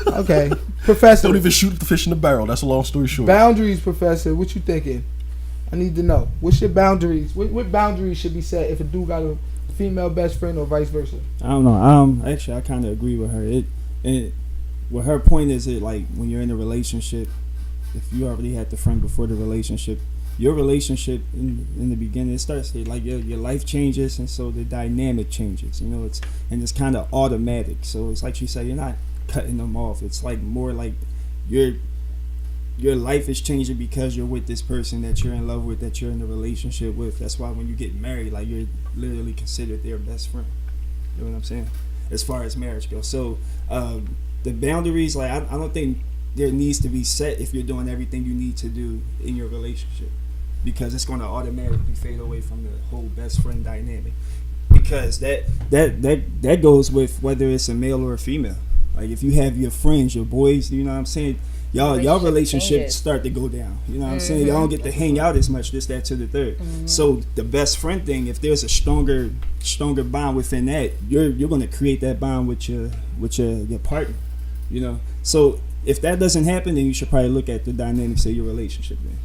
Okay, Professor. Don't even shoot the fish in the barrel. That's a long story short. Boundaries, Professor. What you thinking? I need to know. What's your boundaries? What boundaries should be set if a dude got a female best friend or vice versa? I don't know. Actually, I kind of agree with her. What her point is, it like when you're in a relationship, if you already had the friend before the relationship, your relationship in the beginning, it starts to, like your life changes, and so the dynamic changes. You know, it's kind of automatic. So it's like she said, you're not cutting them off. It's like more like your life is changing because you're with this person that you're in love with, that you're in a relationship with. That's why when you get married, like you're literally considered their best friend. You know what I'm saying? As far as marriage goes. So the boundaries, like I don't think there needs to be set if you're doing everything you need to do in your relationship, because it's going to automatically fade away from the whole best friend dynamic. Because that goes with whether it's a male or a female. Like if you have your friends, your boys, you know what I'm saying? Y'all relationships start to go down. You know what I'm saying? Y'all don't get to hang out as much, this, that, to the third. So the best friend thing, if there's a stronger bond within that, you're gonna create that bond with your partner. You know? So if that doesn't happen, then you should probably look at the dynamics of your relationship then.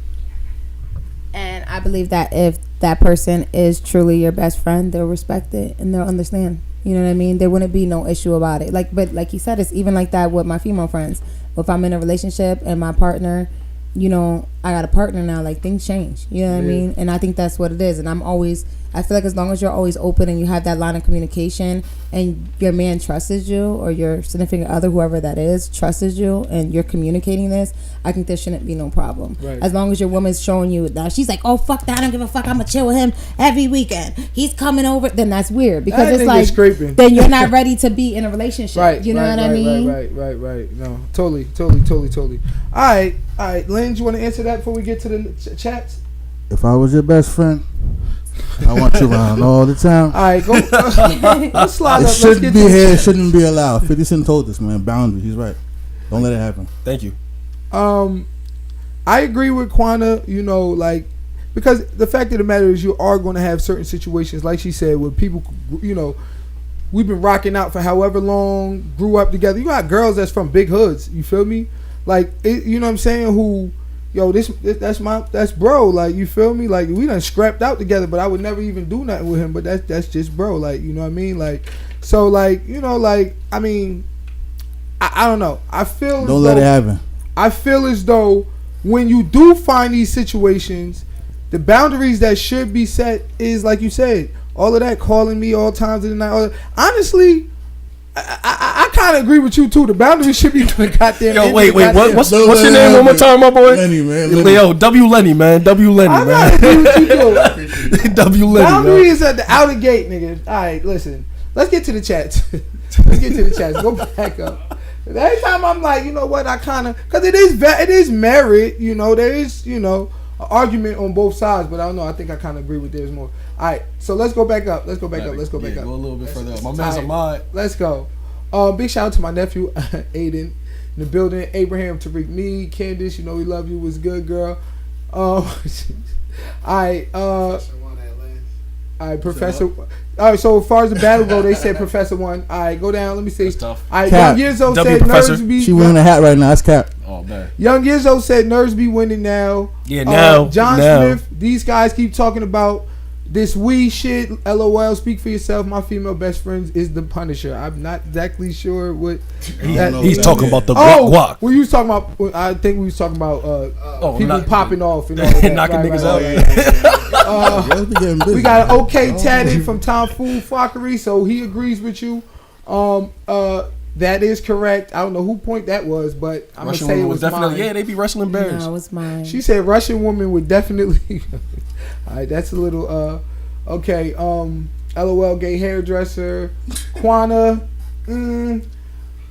And I believe that if that person is truly your best friend, they'll respect it and they'll understand. You know what I mean? There wouldn't be no issue about it. But like you said, it's even like that with my female friends. If I'm in a relationship and my partner, you know, I got a partner now, like things change. You know what I mean? And I think that's what it is. And I feel like as long as you're always open and you have that line of communication and your man trusts you, or your significant other, whoever that is, trusts you, and you're communicating this, I think there shouldn't be no problem. Right. As long as your woman's showing you that she's like, oh, fuck that, I don't give a fuck, I'm gonna chill with him every weekend, he's coming over, then that's weird. Because it's like, then you're not ready to be in a relationship. Right. You know what I mean? Right. No, totally. All right. Lynn, you want to answer that before we get to the chats? If I was your best friend, I want you around all the time. All right, go. Let's slide up. It shouldn't be here. It shouldn't be allowed. 50 Cent told us, man. Boundary. He's right. Don't let it happen. Thank you. I agree with Quana. You know, like, because the fact of the matter is, you are going to have certain situations, like she said, where people, you know, we've been rocking out for however long, grew up together. You got girls that's from big hoods. You feel me? Like, you know what I'm saying? Who, yo, that's bro. Like, you feel me? Like, we done scrapped out together, but I would never even do nothing with him. But that's just bro. Like, you know what I mean? Like, so like, you know, like, I mean, I don't know. I feel don't let it happen. I feel as though when you do find these situations, the boundaries that should be set is, like you said, all of that calling me all times of the night. Honestly, I kind of agree with you too. The boundaries should be the goddamn. Yo, wait. What's your name one more time, my boy? Lenny, man. Yo, W Lenny, man. W Lenny, I man. agree with you too. W Lenny. Boundary is at the outer gate, nigga. All right, listen. Let's get to the chats. Go back up. Every time I'm like, you know what? I kind of, because it is merit. You know, there is, you know, an argument on both sides. But I don't know. I think I kind of agree with theirs more. All right, so let's go back up. Go a little bit further up. My man's a mod. Let's go. Big shout out to my nephew, Aiden, in the building. Abraham, Tariq, me, Candace, you know we love you. Was good, girl. All right, Professor. All right, so as far as the battle go, they said Professor won. All right, go down. Let me see. That's tough. All right, Cap. Young Yizzo W said Professor. Nerdsby. She wearing a hat right now. That's Cap. Oh man. Young Yizzo said Nerdsby winning now. Yeah, now. John now. Smith. These guys keep talking about this we shit. LOL. Speak for yourself. My female best friend is the Punisher. I'm not exactly sure what. He's talking about the guac. We was talking about. I think we was talking about people popping off and all that. Knocking niggas out. We got an OK tatted from Tom Fool Fuckery, so he agrees with you. That is correct. I don't know who point that was, but I'm gonna say it was definitely mine. Yeah, they be wrestling bears. No, it was mine. She said Russian woman would definitely. All right, that's a little okay. LOL gay hairdresser. Quana. You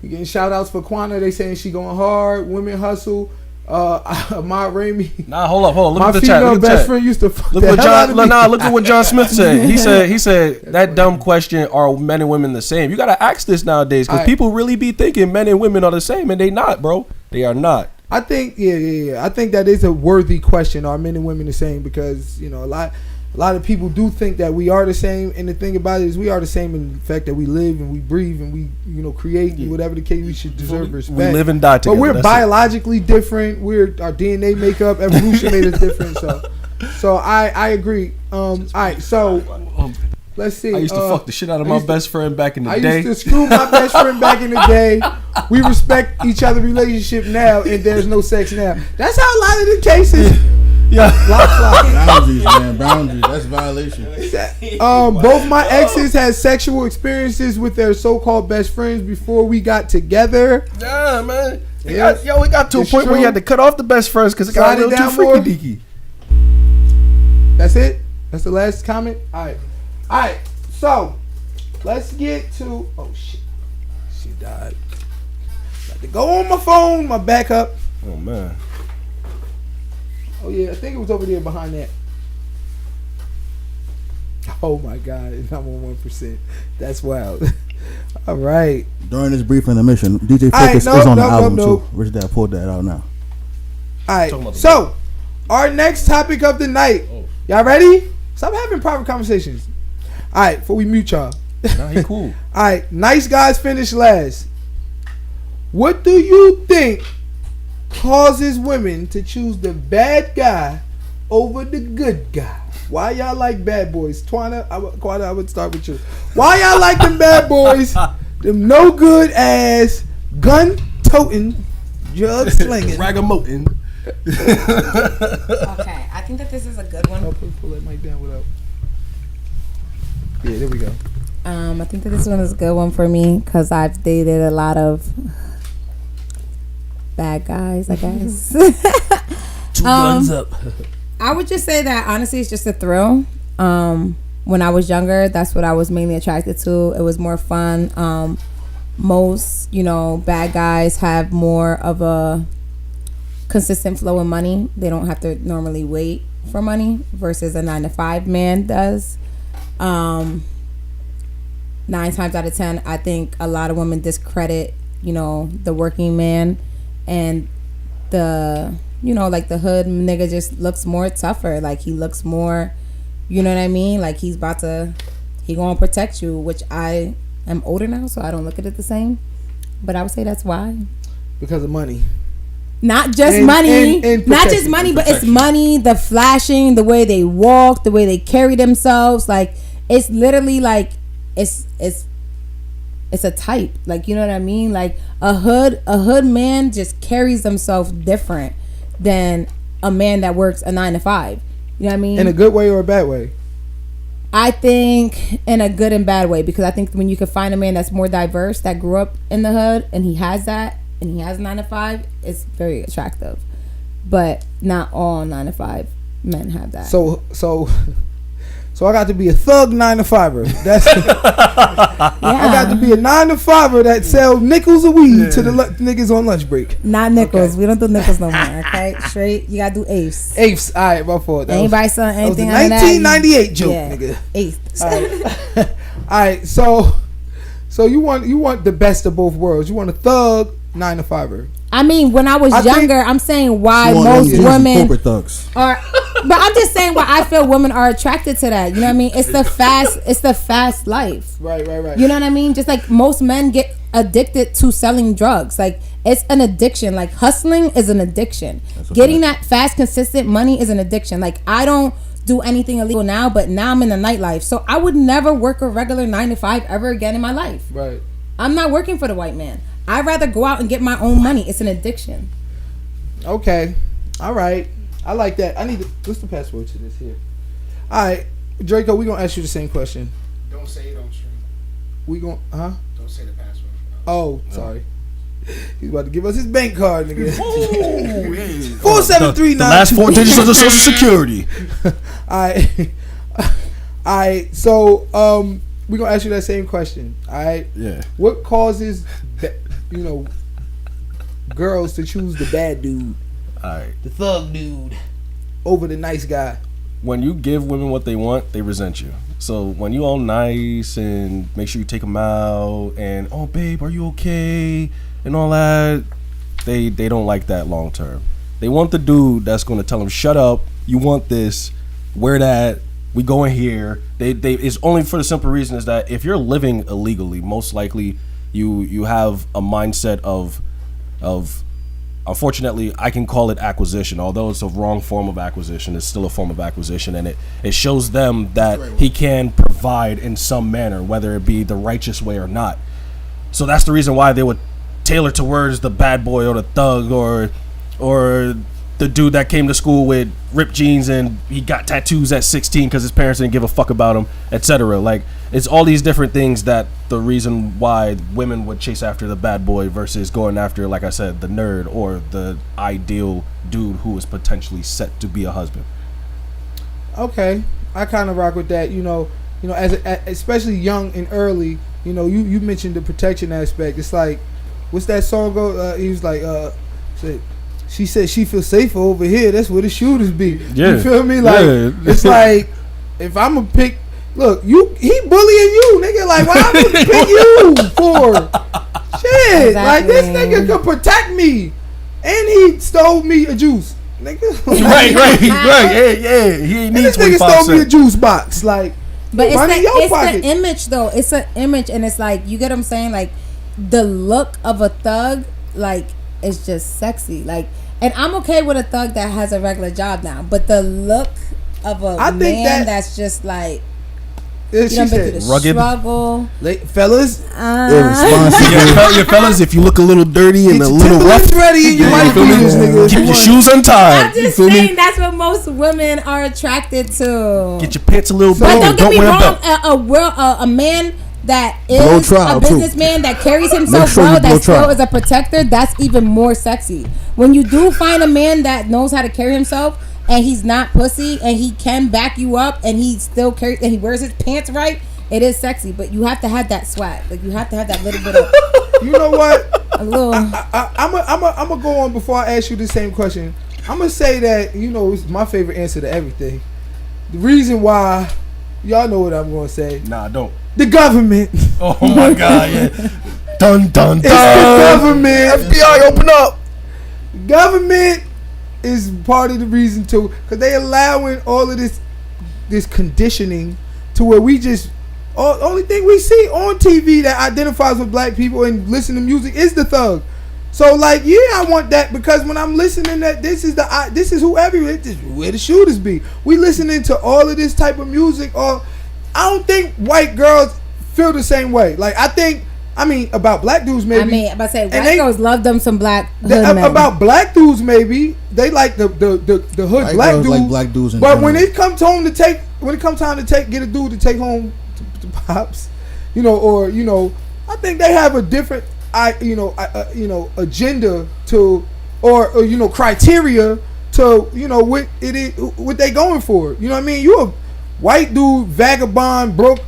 getting shout outs for Quana. They saying she going hard. Women hustle. Ma Raimi. Nah, hold up. Look My at the chat. female Look at best chat. friend used to fuck Look the what hell out of me. look at what John Smith said. He said that dumb question: are men and women the same? You gotta ask this nowadays because people really be thinking men and women are the same, and they not, bro. They are not. I think I think that is a worthy question. Are men and women the same? Because you know a lot of people do think that we are the same, and the thing about it is we are the same in the fact that we live and we breathe and we create and whatever the case, we should deserve respect. We live and die together. But we're biologically different. Our DNA makeup, evolution made us different. So I agree. All right, so Let's see. I used to fuck the shit out of my best friend back in the day. I used to screw my best friend back in the day. We respect each other's relationship now, and there's no sex now. That's how a lot of the cases. Yeah. Boundaries, man. Boundaries. That's violation. Both my exes had sexual experiences with their so-called best friends before we got together. Yeah, man. We Yes. got to a It's point where you true. had to cut off the best friends because it got a Slide it little too down more. freaky deaky. That's it? That's the last comment? Alright. Alright. So, let's get to... Oh, shit. She died. Got to go on my phone, my backup. Oh man. Oh, yeah. I think it was over there behind that. Oh, my God. I'm on 1%. That's wild. All right. During this brief intermission, DJ All right, Focus no, is on no, the no, album no. too. Rich Dad pulled that out now. All right. Talking about the So, our next topic of the night. Y'all ready? Stop having private conversations. All right. Before we mute y'all. Nah, he cool. All right. Nice guys finish last. What do you think causes women to choose the bad guy over the good guy? Why y'all like bad boys? Quana, I would start with you. Why y'all like them bad boys? Them no good ass, gun toting, drug slinging. Ragamuffin. Okay, I think that this is a good one. Oh, pull that mic down without. Yeah, there we go. I think that this one is a good one for me because I've dated a lot of bad guys, I guess. Two guns up. I would just say that honestly, it's just a thrill. When I was younger, that's what I was mainly attracted to. It was more fun. Most, bad guys have more of a consistent flow of money. They don't have to normally wait for money versus a 9-to-5 man does. 9 times out of 10, I think a lot of women discredit, the working man and the, like the hood nigga just looks more tougher. Like he looks more, you know what I mean? Like he gonna protect you, which I am older now, so I don't look at it the same. But I would say that's why. Because of money. Not just And- money, and not just protection. money, but it's money, the flashing, the way they walk, the way they carry themselves. Like it's literally like it's a type. Like, you know what I mean? Like a hood man just carries themselves different than a man that works a 9-to-5. You know what I mean? In a good way or a bad way? I think in a good and bad way, because I think when you can find a man that's more diverse, that grew up in the hood and he has that and he has 9-to-5, it's very attractive. But not all 9-to-5 men have that. So I got to be a thug 9-to-5er. That's I got to be a 9-to-5er that sells nickels of weed to the niggas on lunch break. Not nickels. Okay. We don't do nickels no more. Okay, straight. You gotta do eighths. Eighths. All right, my fault. Anybody selling anything? That was a 1998 joke, nigga. Eighths. All right. So you want the best of both worlds. You want a thug 9-to-5er. I mean, when I was younger, I'm saying why most women corporate thugs are. But I'm just saying why I feel women are attracted to that. You know what I mean? It's the fast life. Right. You know what I mean? Just like most men get addicted to selling drugs. Like it's an addiction. Like hustling is an addiction. Getting that fast, consistent money is an addiction. Like I don't do anything illegal now, but now I'm in the nightlife. So I would never work a regular 9-to-5 ever again in my life. Right. I'm not working for the white man. I'd rather go out and get my own money. It's an addiction. Okay. All right. I like that. What's the password to this here? All right, Draco, we gonna ask you the same question. Don't say it on stream. We gonna, Don't say the password. Oh, sorry. He's about to give us his bank card, nigga. 473. The last 4 digits of the Social Security. All right. So, we gonna ask you that same question. All right. Yeah. What causes, girls to choose the bad dude? All right. The thug dude over the nice guy. When you give women what they want, they resent you. So when you all nice and make sure you take them out and, oh babe, are you okay? And all that, they don't like that long term. They want the dude that's going to tell them, shut up, you want this, wear that, we going here. They it's only for the simple reason is that if you're living illegally, most likely you have a mindset of unfortunately, I can call it acquisition. Although it's a wrong form of acquisition, it's still a form of acquisition, and it shows them that he can provide in some manner, whether it be the righteous way or not. So that's the reason why they would tailor towards the bad boy or the thug or the dude that came to school with ripped jeans and he got tattoos at 16 because his parents didn't give a fuck about him, etc. Like, it's all these different things that the reason why women would chase after the bad boy versus going after, like I said, the nerd or the ideal dude who is potentially set to be a husband. Okay, I kind of rock with that. You know, as especially young and early. You know, you mentioned the protection aspect. It's like, what's that song go? He was like, she said she feels safer over here. That's where the shooters be. Yeah. You feel me? Like, it's like, if I'm a pick, look, he bullying you, nigga. Like, why I'm gonna pick you for? Shit, Exactly. like, this nigga could protect me, and he stole me a juice, nigga. right. Yeah. He ain't And need this nigga 25 stole me a cents. juice box, like. But it's money in your the pocket. image though. It's an image, and it's like, you get what I'm saying. Like, the look of a thug, like, is just sexy. Like, and I'm okay with a thug that has a regular job now, but the look of a I think man that's just like, Yeah, you she done been said, through the rugged. struggle. fellas, Yeah, fellas, if you look a little dirty and get a your little rough, Timberlands ready and you Yeah, might you feel be me? this nigga. if Keep you your want. shoes untied. I'm just You feel me? saying that's what most women are attracted to. Get your pants a little But bit. don't get me wear a wrong, belt. a man that Blow is trial, a too. businessman that carries himself Make sure you well, blow that still trial. is a protector, that's even more sexy. When you do find a man that knows how to carry himself and he's not pussy and he can back you up and he still carries and he wears his pants right, it is sexy. But you have to have that swag. Like, you have to have that little bit of You know what? a little. I'm gonna go on before I ask you the same question. I'm gonna say that, you know, it's my favorite answer to everything. The reason why, y'all know what I'm gonna say. Nah, don't. The government. Oh my God, yeah. Dun dun dun. It's the government. FBI, open up. Government is part of the reason too, because they allowing all of this conditioning to where we just only thing we see on TV that identifies with black people and listen to music is the thug. So like, yeah, I want that, because when I'm listening, that this is who everywhere, this is where the shooters be. We listening to all of this type of music, or I don't think white girls feel the same way. Like, I mean about black dudes maybe. I mean, I'm about to say, And white they- girls love them some black hood men. About black dudes maybe they like the hood White black girls dudes. like black dudes in But when general. it comes time to get a dude to take home to pops, you know, or you know, I think they have a different agenda to, or you know, criteria to, you know, what it is, what they going for. You know what I mean? You a white dude, vagabond, broke,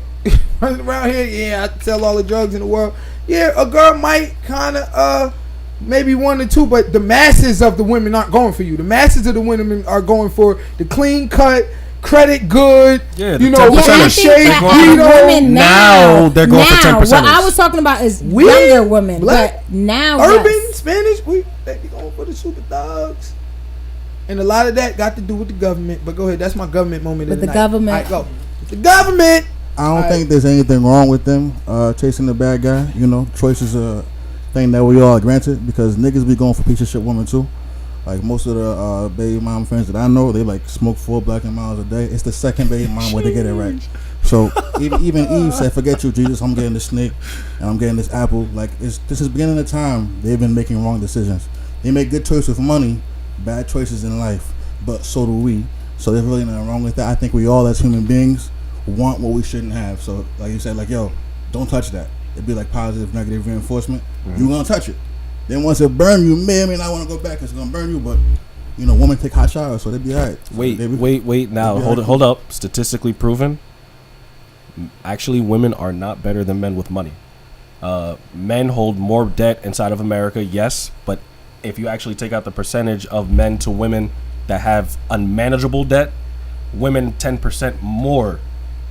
running around here. Yeah, I sell all the drugs in the world. Yeah, a girl might kind of maybe one or two, but the masses of the women aren't going for you. The masses of the women are going for the clean cut, credit good, Yeah, the you know, 10%ers. I clean think shape, that you know, women now they're going for 10%. What I was talking about is We, younger women, black, but now urban, yes. Spanish, they be going for the super thugs. And a lot of that got to do with the government. But go ahead, that's my government moment With of the the night. government. All right, go. The government. I don't Alright. think there's anything wrong with them chasing the bad guy. You know, choice is a thing that we all are granted, because niggas be going for piece of shit women too. Like most of the baby mom friends that I know, they like smoke 4 Black and Miles a day. It's the second baby mom where they get it right. So even Eve said, "Forget you, Jesus. I'm getting this snake and I'm getting this apple." Like, this is beginning of time. They've been making wrong decisions. They make good choices with money, bad choices in life, but so do we. So there's really nothing wrong with that. I think we all as human beings want what we shouldn't have. So like you said, like, yo, don't touch that. It'd be like positive, negative reinforcement. You gonna touch it. Then once it burn you, may or may not want to go back. It's gonna burn you, but you know, women take hot showers, so they be alright. Wait. Now, hold up. Statistically proven, actually, women are not better than men with money. Men hold more debt inside of America, yes, but if you actually take out the percentage of men to women that have unmanageable debt, women 10% more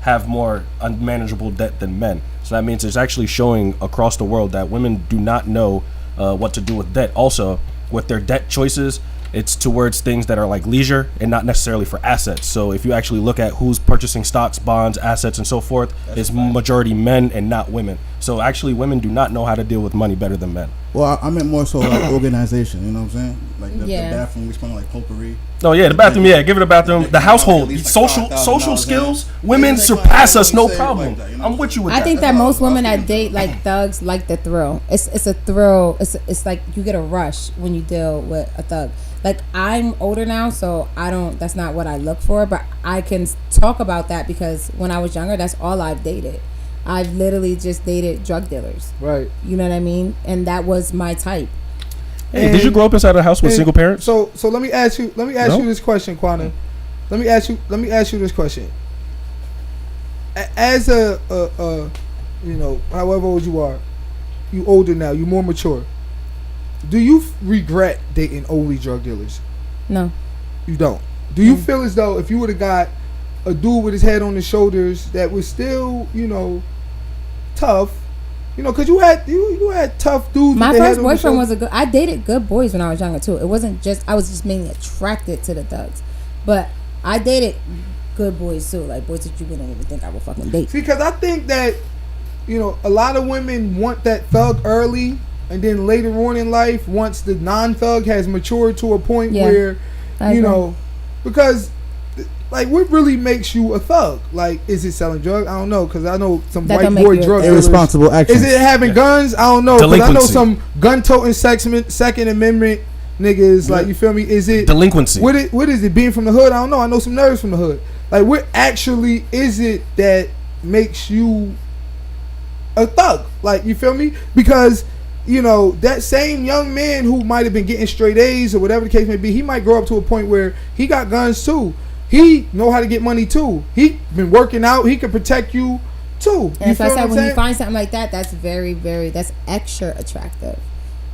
have more unmanageable debt than men. So that means it's actually showing across the world that women do not know what to do with debt. Also, with their debt choices, it's towards things that are like leisure and not necessarily for assets. So if you actually look at who's purchasing stocks, bonds, assets, and so forth, it's majority men and not women. So actually, women do not know how to deal with money better than men. Well, I meant more so like organization. You know what I'm saying? Like the Yeah. bathroom, we spend like potpourri. No, yeah, the bathroom. Yeah, give it a bathroom. Like, The household, at least like social $5,000 skills. in. Women Yeah, surpass like, us, no say it problem. like that, you know? I'm with you with I that. think that That's most all women I that was date like thugs like the thrill. It's a thrill. It's like you get a rush when you deal with a thug. Like I'm older now, so I don't. That's not what I look for. But I can talk about that because when I was younger, that's all I've dated. I've literally just dated drug dealers. Right. You know what I mean? And that was my type. Hey, did you grow up inside a house with and single parents? So let me ask you. No? You this question, Quana. Let me ask you this question. As a you know, however old you are, you older now, you more mature. Do you regret dating only drug dealers? No. You don't. Do you feel as though if you would have got a dude with his head on his shoulders that was still, you know, tough, you know, because you had tough dudes. My with their first head on their boyfriend was shoulders. I dated good boys when I was younger too. It wasn't just I was just mainly attracted to the thugs, but I dated good boys too, like boys that you wouldn't even think I would fucking date. See, because I think that, you know, a lot of women want that thug early, and then later on in life, once the non-thug has matured to a point Yeah, where, I you agree. know, because, like, what really makes you a thug? Like, is it selling drugs? I don't know, because I know some That white don't make boy you a drug thug. dealers. Irresponsible actions. Is it having guns? I don't know, because I know Delinquency. some gun-toting Second Amendment niggas. Like, you feel me? Is it Delinquency. What is it? Being from the hood? I don't know. I know some nerds from the hood. Like, what actually is it that makes you a thug? Like, you feel me? Because, you know, that same young man who might have been getting straight A's or whatever the case may be, he might grow up to a point where he got guns too. He know how to get money too. He been working out. He can protect you too. And if I feel what said I'm when saying? you find something like that, that's very, very that's extra attractive.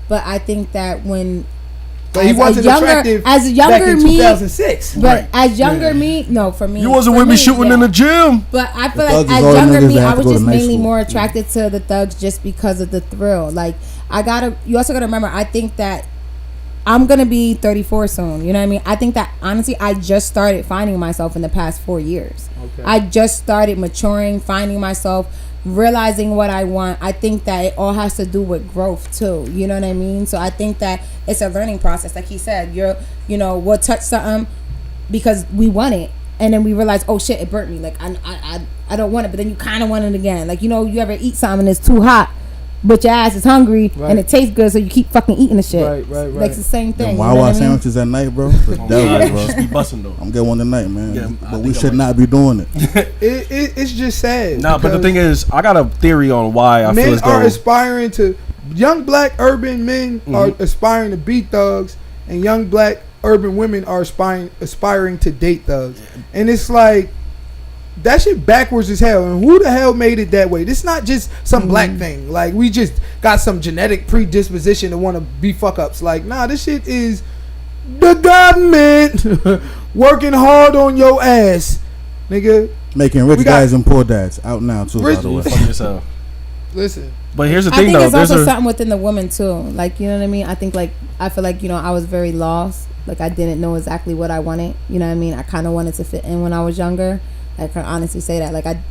But I think that when But he wasn't attractive as a younger back in me, 2006. but as younger me, no, for me, You wasn't for with me shooting in the gym. But I feel The like thugs is as all the younger niggas me, that I have to was go to just night mainly school. more attracted to the thugs just because of the thrill. Like you also gotta remember, I think that I'm gonna be 34 soon. You know what I mean? I think that honestly, I just started finding myself in the past 4 years. Okay. I just started maturing, finding myself, realizing what I want. I think that it all has to do with growth too. You know what I mean? So I think that it's a learning process. Like he said, we'll touch something because we want it, and then we realize, oh shit, it burnt me. Like I don't want it, but then you kind of want it again. Like, you know, you ever eat something and it's too hot, but your ass is hungry Right. and it tastes good, so you keep fucking eating the shit. Right. Like it's the same thing. Them you know Wawa what I mean? sandwiches at night, bro. The devil, bro. Just be busting though. I'm getting one tonight, man. Yeah, I but think we I should might. not be doing it. It's just sad. Nah, but the because thing is, I got a theory on why I feel men as are though aspiring to young black urban men are aspiring to be thugs, and young black urban women are aspiring to date thugs. And it's like that shit backwards as hell. And who the hell made it that way? This not just some black thing. Like, we just got some genetic predisposition to want to be fuck ups. Like, nah, this shit is the government working hard on your ass, nigga. Making rich We got- guys and poor dads out now too. Rich- By the way, fuck yourself. Listen, But here's the I thing think though, it's there's also a something within the woman too. Like, you know what I mean? I think I feel like, you know, I was very lost. Like, I didn't know exactly what I wanted. You know what I mean? I kind of wanted to fit in when I was younger. I can honestly say that. Like, I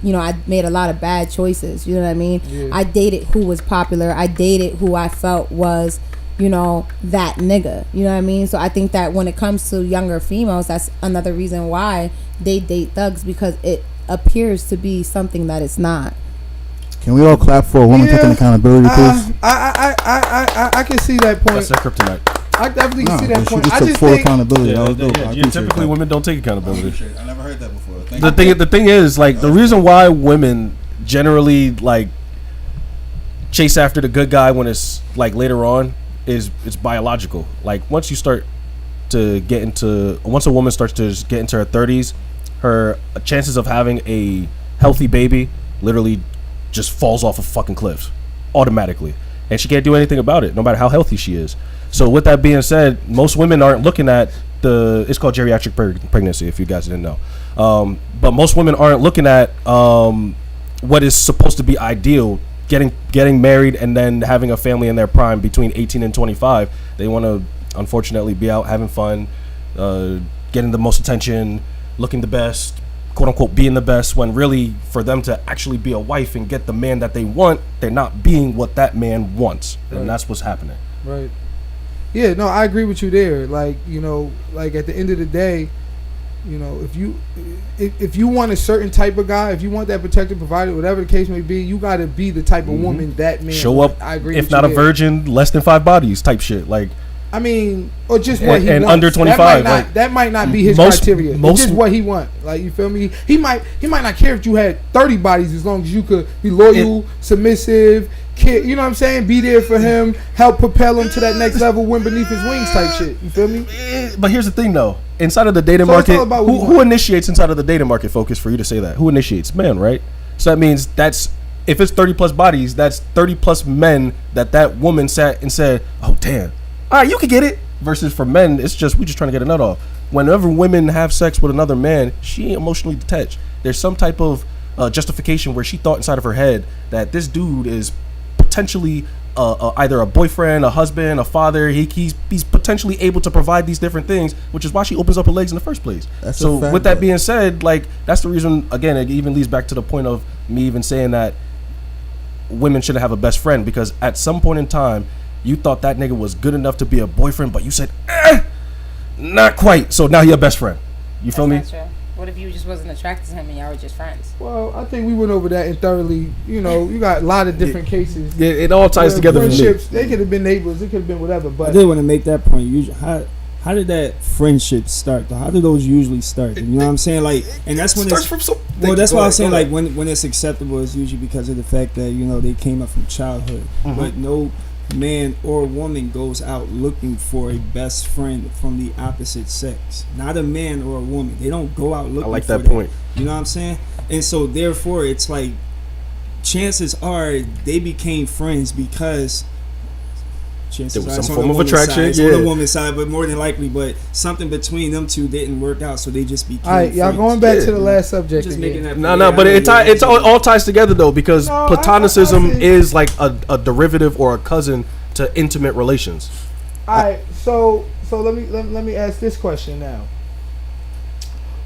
made a lot of bad choices. You know what I mean? Yeah. I dated who was popular. I dated who I felt was, you know, that nigga. You know what I mean? So I think that when it comes to younger females, that's another reason why they date thugs, because it appears to be something that it's not. can we all clap for a woman Yeah. taking accountability, please? I can see that point. that's their kryptonite. I definitely can No, see that she point. just I took just full think accountability. Yeah, that was dope. I appreciate typically that. women don't take accountability. I never heard that before. Thank The thing is, like, the reason why women generally like chase after the good guy when it's like later on is it's biological. Like, once a woman starts to get into her 30s, her chances of having a healthy baby literally just falls off a fucking cliff automatically, and she can't do anything about it no matter how healthy she is. So with that being said, most women aren't looking at it's called geriatric pregnancy, if you guys didn't know. But most women aren't looking at what is supposed to be ideal, getting married and then having a family in their prime between 18 and 25. They want to, unfortunately, be out having fun, getting the most attention, looking the best, quote unquote being the best, when really for them to actually be a wife and get the man that they want, they're not being what that man wants, and that's what's happening. Right. Yeah, no, I agree with you there. Like, you know, like at the end of the day, you know, if you want a certain type of guy, if you want that protected, provided, whatever the case may be, you got to be the type of woman that man show up. I agree. If not a virgin, less than 5 bodies type shit. Like, I mean, or just what he and wants. under 25. That might not be his criteria. It's just what he want. Like, you feel me? He might not care if you had 30 bodies as long as you could be loyal, submissive, you know what I'm saying? Be there for him, help propel him to that next level, win beneath his wings type shit. You feel me? But here's the thing, though. Inside of the dating So it's market, all about what you who want. initiates inside of the dating market? Focus for you to say that. Who initiates? Men, right? So that means that's, if it's 30 plus bodies, that's 30 plus men that woman sat and said, "Oh damn, all right, you can get it." Versus for men, it's just, we just trying to get a nut off. Whenever women have sex with another man, she ain't emotionally detached. There's some type of justification where she thought inside of her head that this dude is potentially either a boyfriend, a husband, a father. He's potentially able to provide these different things, which is why she opens up her legs in the first place. That's so a fact, with that though. being said, like, that's the reason, again, it even leads back to the point of me even saying that women shouldn't have a best friend, because at some point in time you thought that nigga was good enough to be a boyfriend, but you said not quite, so now you're a best friend. You feel me? That's not true. What if you just wasn't attracted to him and y'all were just friends? Well, I think we went over that and thoroughly. You know, you got a lot of different cases. Yeah, it all ties together for me. Friendships, they could have been neighbors, it could have been whatever. I But did want to make that point. How did that friendship start? Though? How do those usually start? You know what I'm saying? Like, and that's when it's that's why I was saying, like, when it's acceptable is usually because of the fact that, you know, they came up from childhood. But no man or woman goes out looking for a best friend from the opposite sex. Not a man or a woman. They don't go out looking for I like that that. point. You know what I'm saying? And so therefore it's like, chances are they became friends because chances There was are some it's on form the of woman's attraction, side. It's yeah. on the woman's side, but more than likely, but something between them two didn't work out, so they just became all right, y'all friends. going back to the last subject. Just again. making that No, but it all ties together though, because No, platonicism I is like a derivative or a cousin to intimate relations. All right, so let me ask this question now.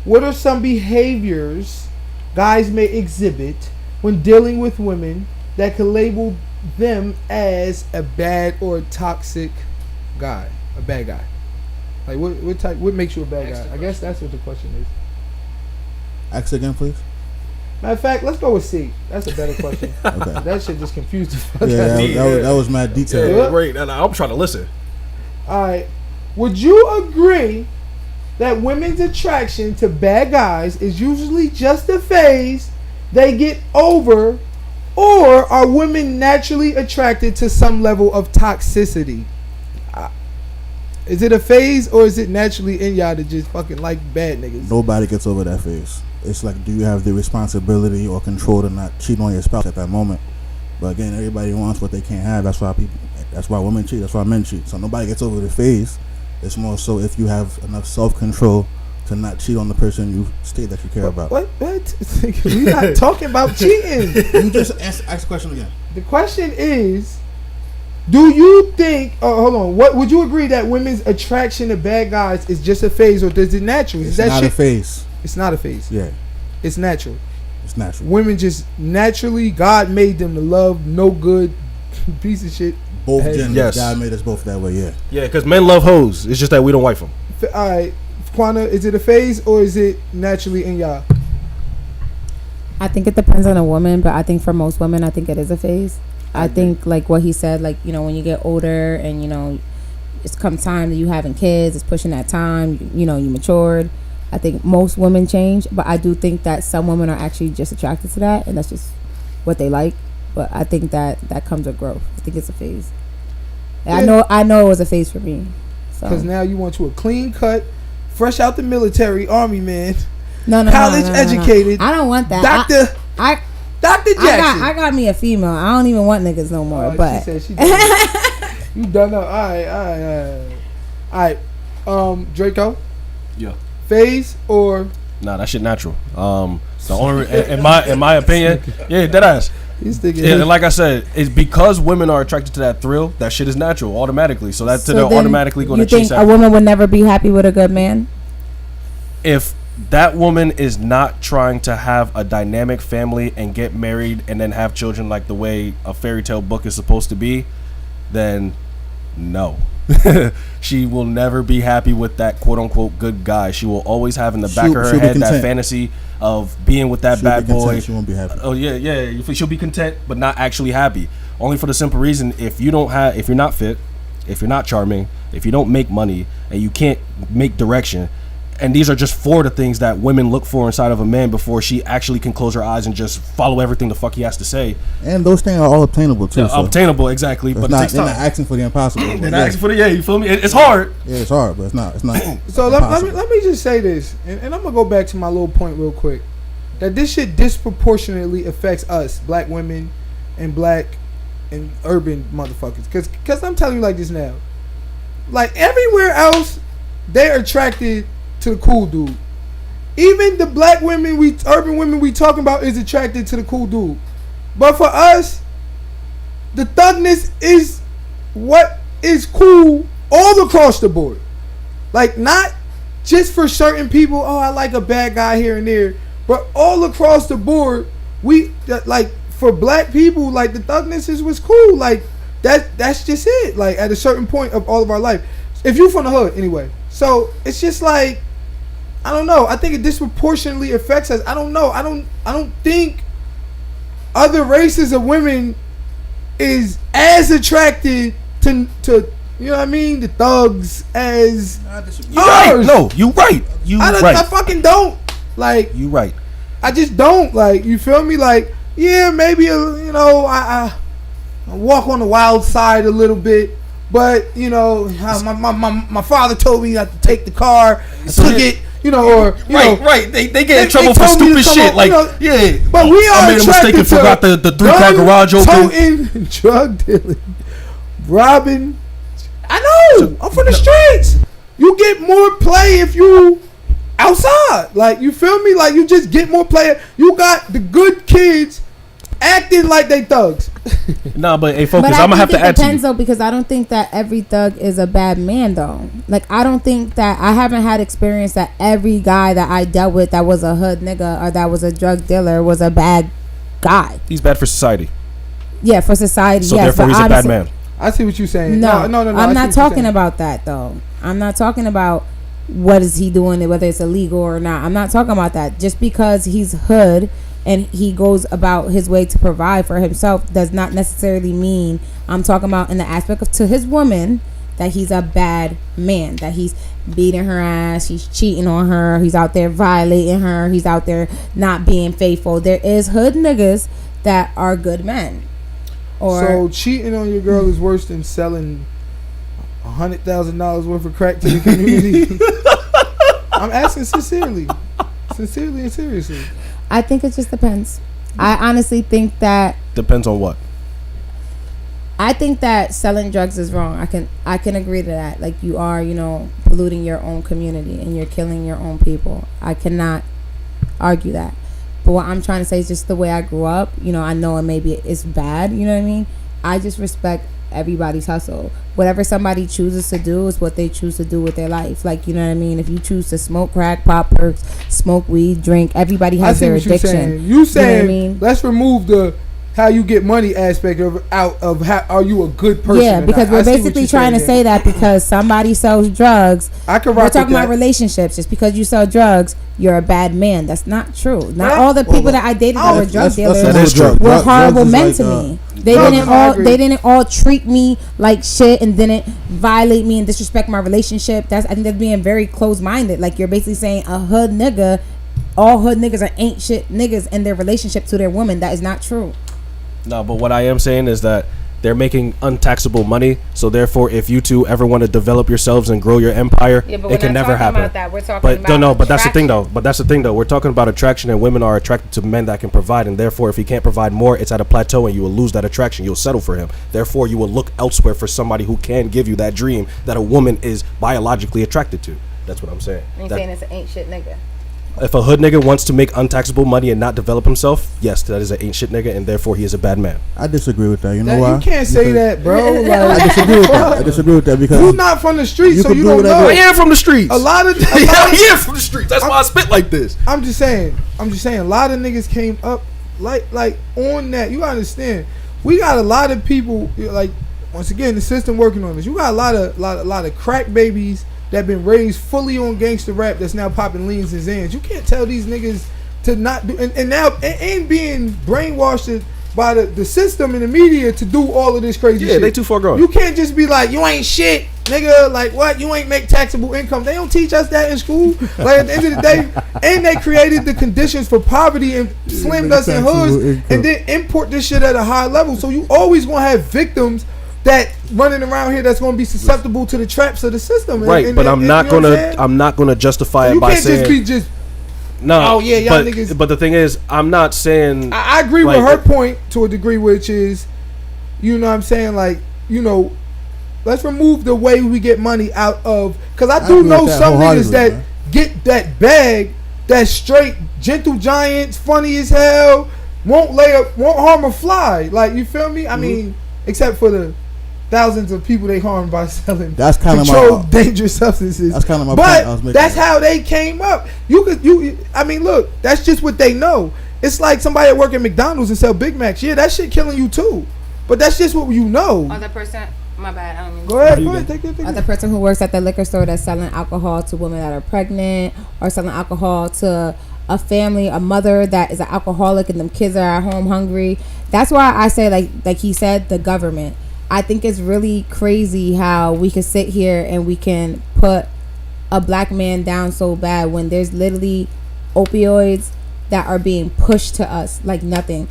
What are some behaviors guys may exhibit when dealing with women that could label them as a bad or toxic guy, a bad guy? Like what makes you a bad guy? I guess that's what the question is. Ask again, please. Matter of fact, let's go with C. That's a better question. Okay. That shit just confused the fuck Yeah, out of me. that was mad detailed. Yeah. Great, and I'm trying to listen. All right. Would you agree that women's attraction to bad guys is usually just a phase they get over, or are women naturally attracted to some level of toxicity? Is it a phase, or is it naturally in y'all to just fucking like bad niggas? Nobody gets over that phase. It's like, do you have the responsibility or control to not cheat on your spouse at that moment? But again, everybody wants what they can't have. That's why women cheat. That's why men cheat. So nobody gets over the phase. It's more so if you have enough self-control to not cheat on the person you state that you care about. What? We're not talking about cheating. You just ask the question again. The question is, do you think? Hold on. What would you agree that women's attraction to bad guys is just a phase, or does it natural? It's not a phase. It's not a phase. Yeah, It's natural. it's natural. Women just naturally, God made them to love no good piece of shit. Both Hey. genders. Yes. God made us both that way. Yeah. Yeah, because men love hoes. It's just that we don't wife them. All right, Quana, is it a phase or is it naturally in y'all? I think it depends on a woman, but I think for most women, I think it is a phase. I think like what he said, like, you know, when you get older and, you know, it's come time that you having kids, it's pushing that time, you know, you matured. I think most women change, but I do think that some women are actually just attracted to that, and that's just what they like. But I think that comes with growth. I think it's a phase. And Yeah. I know it was a phase for me. Because So now you want you a clean cut, fresh out the military, army man, no, college educated, I don't want that. Dr. Dr. Jackson. I got me a female. I don't even want niggas no more. But she said she done. You done up. All right. Draco. Yeah. Phase or Nah, that shit natural. The only in my opinion, yeah, dead ass. he's thinking. Yeah, and like I said, it's because women are attracted to that thrill. That shit is natural, automatically. So that's so they're then automatically going you to chase think a after. woman would never be happy with a good man? If that woman is not trying to have a dynamic family and get married and then have children like the way a fairy tale book is supposed to be, then no. She will never be happy with that quote unquote good guy. She will always have in the back of her head that fantasy of being with that bad boy. She won't be happy. Oh yeah. She'll be content, but not actually happy. Only for the simple reason, if you're not fit, if you're not charming, if you don't make money, and you can't make direction, and these are just 4 of the things that women look for inside of a man before she actually can close her eyes and just follow everything the fuck he has to say. And those things are all obtainable too. So obtainable, exactly. But they're it takes time. not asking for the impossible. They're not asking for the you feel me? It's hard. Yeah, it's hard, but it's not. So let me just say this, and I'm gonna go back to my little point real quick. That this shit disproportionately affects us, black women, and black and urban motherfuckers. Cause I'm telling you like this now. Like everywhere else, they're attracted to the cool dude. Even the black women, urban women we talking about is attracted to the cool dude. But for us, the thugness is what is cool all across the board. Like not just for certain people, oh I like a bad guy here and there, but all across the board, like for black people, like the thugness is what's cool. Like that's just it. Like at a certain point of all of our life. If you from the hood anyway. So it's just like I don't know. I think it disproportionately affects us. I don't know. I don't think other races of women is as attracted to you know what I mean, the thugs as you right. No, you right. I fucking don't. Like you right. I just don't. Like you feel me? Like yeah, maybe I walk on the wild side a little bit. But you know, my father told me not to take the car. I took it, you know, or you know, right. They get in trouble for stupid shit, like yeah. But we are I made a mistake and forgot the 3-car garage open. Drug dealing, robbing. I know. I'm from the streets. You get more play if you outside. Like you feel me? Like you just get more play. You got the good kids acting like they thugs. Nah, but hey, focus. But I'm gonna have to add to you. It depends though, because I don't think that every thug is a bad man though. Like I don't think that I haven't had experience that every guy that I dealt with that was a hood nigga or that was a drug dealer was a bad guy. He's bad for society. Yeah, for society. So yes, therefore, he's a bad man. I see what you're saying. No. No. I'm not talking about that though. I'm not talking about what is he doing, whether it's illegal or not. I'm not talking about that. Just because he's hood and he goes about his way to provide for himself does not necessarily mean I'm talking about in the aspect of to his woman that he's a bad man, that he's beating her ass, he's cheating on her, he's out there violating her, he's out there not being faithful. There is hood niggas that are good men. Or so cheating on your girl is worse than selling $100,000 worth of crack to the community. I'm asking sincerely and seriously. I think it just depends. I honestly think that depends on what. I think that selling drugs is wrong. I can agree to that. Like you are, polluting your own community and you're killing your own people. I cannot argue that. But what I'm trying to say is just the way I grew up. I know it maybe it's bad. You know what I mean? I just respect everybody's hustle. Whatever somebody chooses to do is what they choose to do with their life. Like, you know what I mean? If you choose to smoke crack, pop perks, smoke weed, drink, everybody has their addiction. You saying, know what I mean? Let's remove the how you get money aspect out of how are you a good person? Yeah, because we're basically trying to say that because somebody sells drugs, we're talking about relationships. Just because you sell drugs, you're a bad man. That's not true. Not all the people that I dated that were drug dealers were horrible men to me. They didn't all treat me like shit and didn't violate me and disrespect my relationship. I think that's being very close-minded. Like you're basically saying a hood nigga, all hood niggas are ain't shit niggas in their relationship to their woman. That is not true. No, but what I am saying is that they're making untaxable money, so therefore, if you two ever want to develop yourselves and grow your empire, it can never happen. About that. We're talking but that's the thing though. We're talking about attraction, and women are attracted to men that can provide, and therefore, if he can't provide more, it's at a plateau, and you will lose that attraction. You'll settle for him. Therefore, you will look elsewhere for somebody who can give you that dream that a woman is biologically attracted to. That's what I'm saying. And you're saying it's an ain't shit nigga. If a hood nigga wants to make untaxable money and not develop himself, yes, that is an ain't shit nigga, and therefore he is a bad man. I disagree with that. You know That- why? you can't say that, bro. Like, I disagree with that. I disagree with that because you're not from the streets, You so can you do don't whatever- know. I am from the streets. A lot of I am from the streets. That's why I spit like this. I'm just saying. A lot of niggas came up like on that. You gotta understand. We got a lot of people like once again the system working on this. You got a lot of crack babies that been raised fully on gangster rap that's now popping leans and zans. You can't tell these niggas to not do and now and being brainwashed by the system and the media to do all of this crazy shit. Yeah, they too far gone. You can't just be like, you ain't shit, nigga. Like, what? You ain't make taxable income. They don't teach us that in school. Like, at the end of the day, and they created the conditions for poverty and slammed us in hoods and then import this shit at a high level. So you always gonna have victims that running around here that's gonna be susceptible to the traps of the system. Right, but I'm not gonna justify it you by can't saying just be just. no. Oh yeah, y'all but, niggas. But the thing is, I'm not saying. I agree like, with her point to a degree, which is, you know what I'm saying, like, you know, let's remove the way we get money out of, because I do agree know with that some niggas wholeheartedly, that man. get that bag, that's straight gentle giants, funny as hell, won't harm a fly. Like, you feel me? I mean, except for the thousands of people they harm by selling That's kinda controlled my- dangerous substances. That's kinda my point I was But making. that's how they came up. I mean, look, that's just what they know. It's like somebody that work at McDonald's and sell Big Macs. Yeah, that shit killing you too. But that's just what you know. Other person, my bad. I don't mean. Go ahead, take it. Other person who works at the liquor store that's selling alcohol to women that are pregnant, or selling alcohol to a family, a mother that is an alcoholic and them kids are at home hungry. That's why I say, like he said, the government. I think it's really crazy how we can sit here and we can put a black man down so bad when there's literally opioids that are being pushed to us like nothing.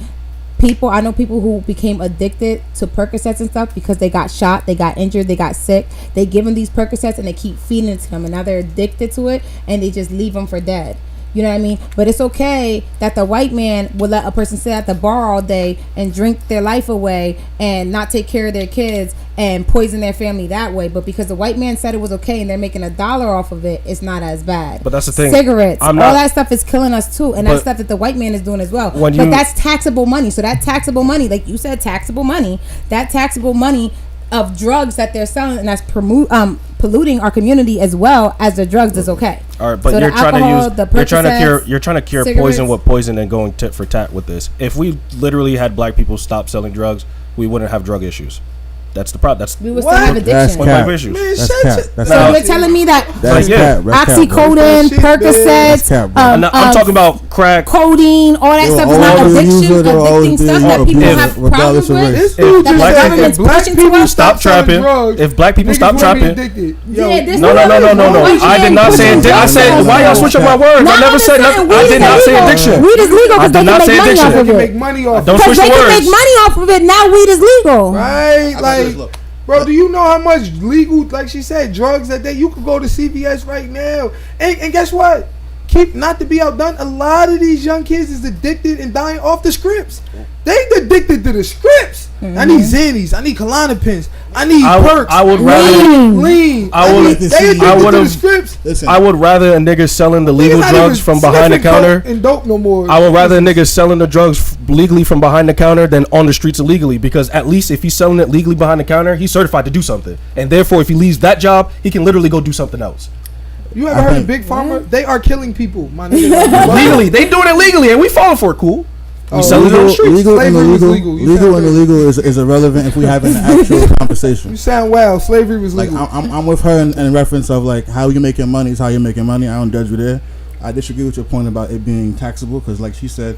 I know people who became addicted to Percocets and stuff because they got shot, they got injured, they got sick. They give them these Percocets and they keep feeding it to them, and now they're addicted to it and they just leave them for dead. You know what I mean? But it's okay that the white man will let a person sit at the bar all day and drink their life away and not take care of their kids and poison their family that way. But because the white man said it was okay and they're making $1 off of it, it's not as bad. But that's the thing. Cigarettes, all that stuff is killing us too, and that's stuff that the white man is doing as well. But that's taxable money. So that taxable money, like you said, taxable money. That taxable money of drugs that they're selling and that's polluting our community as well as the drugs is okay. All right, but So you're the trying alcohol, to the use you're trying to cure cigarettes. poison with poison and going tit for tat with this. If we literally had black people stop selling drugs, we wouldn't have drug issues. That's the problem. That's We would still have That's addiction. cap. issues. Man, That's shut cap. your- That's So cap. you're telling me that That's Yeah. cap. That's cap, bro. oxycodone, Shit, man. That's Percocets, cap, bro. I'm talking about crack. codeine, all that They will stuff is not always use addiction, it, they'll always addicting be stuff a that people abuser, have regardless problems of with. race. This If dude just black said government's if black pushing to people us, stop selling trapping. drugs, If black people niggas stop wouldn't be trapping. addicted. Yeah, this No. I did not say addiction. I said why y'all switching my words. I never said nothing. I did not say addiction. Weed is legal I because they did not can say make money addiction. off They of can it. make money off Don't of Because switch they the can words. make money off of it. Now weed is legal. Right, like, Look. bro, do you know how much legal, like she said, drugs that you could go to CVS right now, and guess what? Not to be outdone, a lot of these young kids is addicted and dying off the scripts. They addicted to the scripts. I need Xannies. I need Klonopins. I need perks. I would rather. lean. I would- They addicted I to the would've- scripts. Listen, I would rather a nigga selling the legal Niggas not drugs even from behind the sniffing counter. coke and dope no more. I would rather a nigga selling the drugs legally from behind the counter than on the streets illegally, because at least if he's selling it legally behind the counter, he's certified to do something, and therefore if he leaves that job, he can literally go do something else You ever I heard of think- Big Pharma? They are killing people, my nigga. legally. They doing it legally, and we falling for it. Cool. We selling it on the streets. legal and Slavery was illegal, legal. You legal sound and illegal is irrelevant if we having an actual conversation. You sound wild. Slavery was Like legal. I'm with her in reference of like how you making money is how you're making money. I don't judge you there. I disagree with your point about it being taxable because, like she said,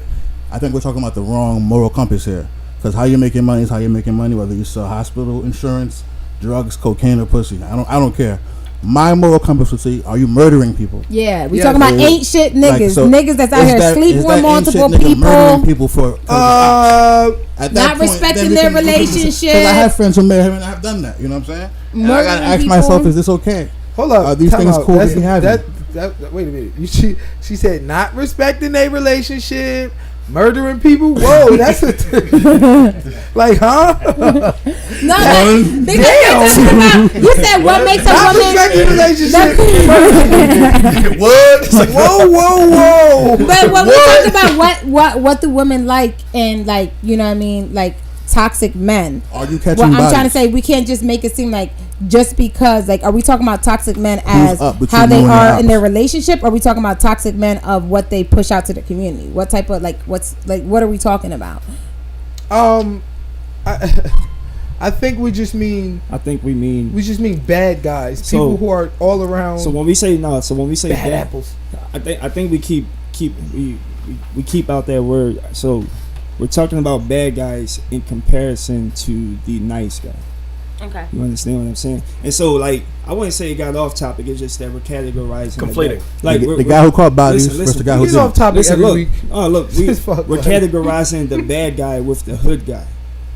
I think we're talking about the wrong moral compass here. Because how you're making money is how you're making money, whether you sell hospital insurance, drugs, cocaine, or pussy. I don't care. My moral compass would say, are you murdering people? Yeah, we Yeah, talking about so- ain't shit niggas. Like, so Niggas that's out is here that- sleeping is with that multiple ain't shit nigga murdering people. people for at that Not point, respecting then their we can- relationship. 'cause I have friends who may have done that. You know what I'm saying? And I gotta Murdering ask people. myself, is this okay? Hold up. Are these time things out. cool to be having? Wait a minute. She said not respecting their relationship, Murdering people? Whoa, that's a like, huh? No, because you said what makes a woman. What? Whoa. But when we talk about what do women like and like, you know what I mean, like toxic men. Are you catching? Well, I'm bodies? trying to say we can't just make it seem like just because, like, are we talking about toxic men as up between how they you and are the in their relationship? Or are we talking about toxic men of what they push out to the community? What type of what are we talking about? I think we just mean bad guys, people who are all around. So when we say bad apples, I think we keep out that word. So we're talking about bad guys in comparison to the nice guy. Okay. You understand what I'm saying? And so, like, I wouldn't say it got off topic. It's just that we're categorizing, conflating. Like the guy who called bodies versus the guy who he's didn't. off topic every look, week. Oh, look, we're categorizing the bad guy with the hood guy,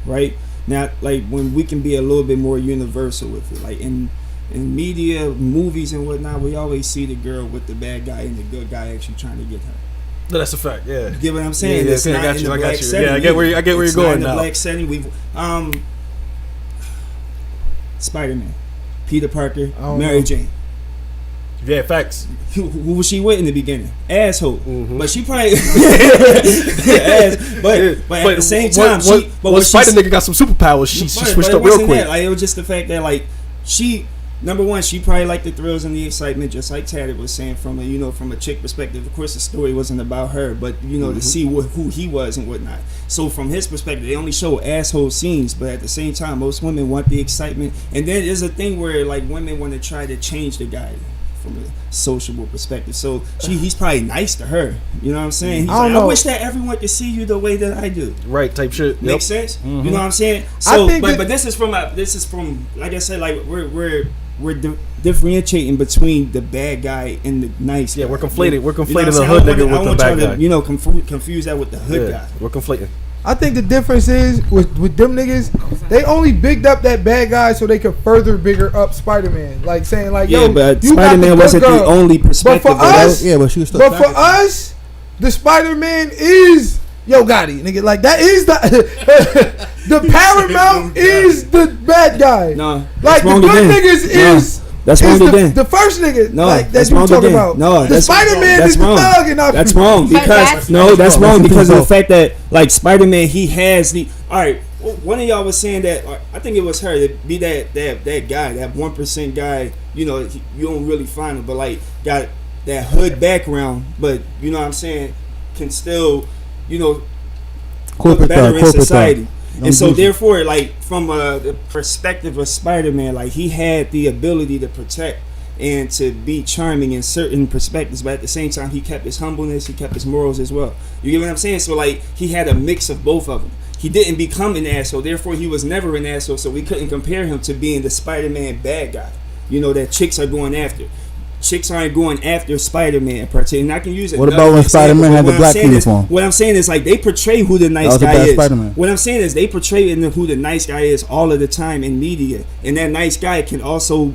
right? Now, like, when we can be a little bit more universal with it, like in media, movies, and whatnot, we always see the girl with the bad guy and the good guy actually trying to get her. No, that's a fact. Yeah. You get what I'm saying? Yeah, It's not I got in you. the I black got you. setting Yeah, I get where either. you're It's going not in now. the black setting. We've Spider-Man, Peter Parker, Mary Jane. Yeah, facts. Who was she with in the beginning? Asshole. Mm-hmm. But she probably but at the same time, Spider nigga got some superpowers. She switched up real quick. Like, it was just the fact that, like, she, number one, she probably liked the thrills and the excitement, just like Taddy was saying, from a chick perspective. Of course, the story wasn't about her, but to see who he was and whatnot. So from his perspective, they only show asshole scenes, but at the same time, most women want the excitement. And then there's a thing where, like, women want to try to change the guy from a sociable perspective. So he's probably nice to her. You know what I'm saying? He's I wish that everyone could see you the way that I do. Right, type shit. Makes sense. You know what I'm saying? So, but this is from like I said, like we're differentiating between the bad guy and the nice guy. Yeah, we're conflating. We're conflating You know what I'm the saying? hood I nigga with the want bad y'all guy. to, confuse that with the hood guy. We're conflating. I think the difference is with them niggas, they only bigged up that bad guy so they could further bigger up Spider-Man. Like saying like, yo, but you Spider-Man wasn't the only perspective. But for us, but she was still. But for us, the Spider-Man is Yo Gotti, nigga. Like that is the the Paramount is the bad guy. No, like the good niggas is. That's wrong again. The first nigga, no, like, that's that you wrong talking again. about. No, the Spider-Man is the thug, and that's wrong because that's wrong because of the fact that like Spider-Man, he has the all right. One of y'all was saying that I think it was her that be that guy, that 1% guy. You know, you don't really find him, but like got that hood background, but you know what I'm saying, can still look better in society. And so therefore, like from the perspective of Spider-Man, like he had the ability to protect and to be charming in certain perspectives, but at the same time he kept his humbleness, he kept his morals as well. You get what I'm saying? So like he had a mix of both of them. He didn't become an asshole, therefore he was never an asshole, so we couldn't compare him to being the Spider-Man bad guy, that chicks are going after. Chicks aren't going after Spider-Man per se, and I can use it. What about when Spider-Man had the black uniform? What I'm saying is like they portray who the nice guy is. Spider-Man. What I'm saying is they portray who the nice guy is all of the time in media, and that nice guy can also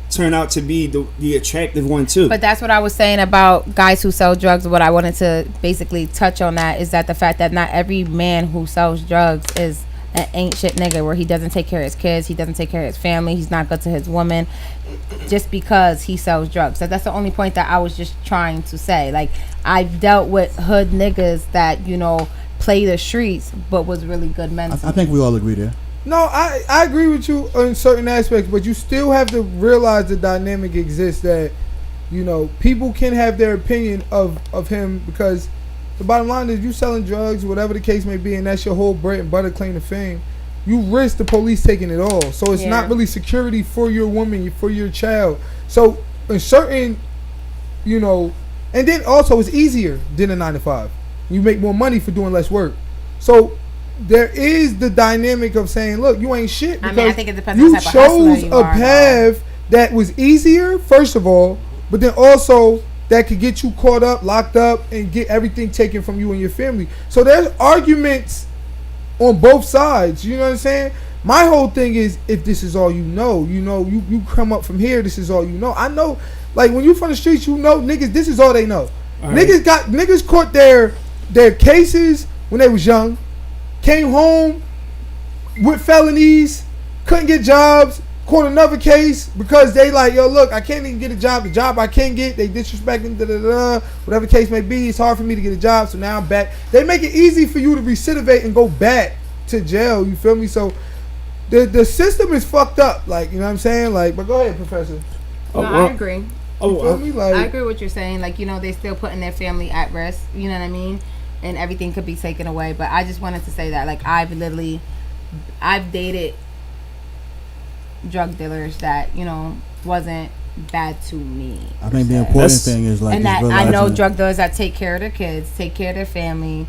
turn out to be the attractive one too. But that's what I was saying about guys who sell drugs. What I wanted to basically touch on that is that the fact that not every man who sells drugs is an ain't shit nigga where he doesn't take care of his kids, he doesn't take care of his family, he's not good to his woman just because he sells drugs. So that's the only point that I was just trying to say. Like I've dealt with hood niggas that play the streets but was really good men. I think we all agree there. No, I agree with you in certain aspects, but you still have to realize the dynamic exists that people can have their opinion of him, because the bottom line is you selling drugs, whatever the case may be, and that's your whole bread and butter claim to fame. You risk the police taking it all. So it's not really security for your woman, for your child. So in certain, and then also it's easier than a 9-to-5. You make more money for doing less work. So there is the dynamic of saying, look, you ain't shit. Because I think it depends on the type of hustler you chose a path that was easier, first of all, but then also that could get you caught up, locked up, and get everything taken from you and your family. So there's arguments on both sides. You know what I'm saying? My whole thing is, if this is all you come up from here, this is all you know. I know, like when you from the streets, niggas, this is all they know. Niggas caught their their cases when they was young, came home with felonies, couldn't get jobs, caught another case because they like, yo, look, I can't even get a job. The job I can get, they disrespecting, whatever case may be. It's hard for me to get a job, so now I'm back. They make it easy for you to recidivate and go back to jail. You feel me? So the system is fucked up. Like, you know what I'm saying? Like, but go ahead, Professor. No, I agree. You feel me? Like, I agree with what you're saying. Like, you know, they still putting their family at risk. You know what I mean? And everything could be taken away. But I just wanted to say that, like, I've dated drug dealers that, you know, wasn't bad to me. I think the important thing is like, and that I know drug dealers that take care of their kids, take care of their family.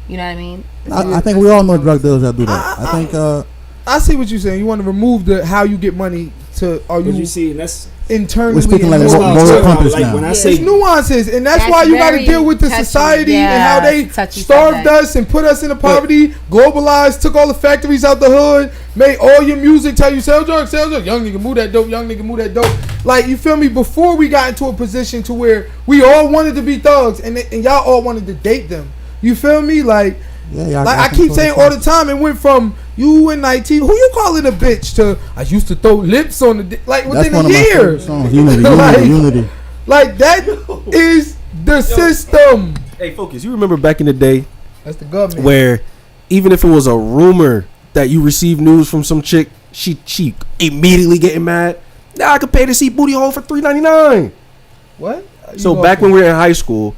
You know what I mean? I think we all know drug dealers that do that. I think. I see what you're saying. You want to remove the how you get money to. Are you see? That's internally. We're speaking like moral compass now. When I say it's nuances, and that's why you got to deal with the society and how they starved us and put us into poverty, globalized, took all the factories out the hood, made all your music tell you sell drugs, young nigga move that dope, young nigga move that dope. Like, you feel me? Before we got into a position to where we all wanted to be thugs and y'all all wanted to date them. You feel me? Like, I keep saying all the time, it went from you and 19, who you calling a bitch, to I used to throw lips on the like within a year. Unity. Like, that is the system. Hey, focus. You remember back in the day? That's the government. Where even if it was a rumor that you received news from some chick, she immediately getting mad. Now I could pay to see booty hole for $3.99. What? So back when we were in high school,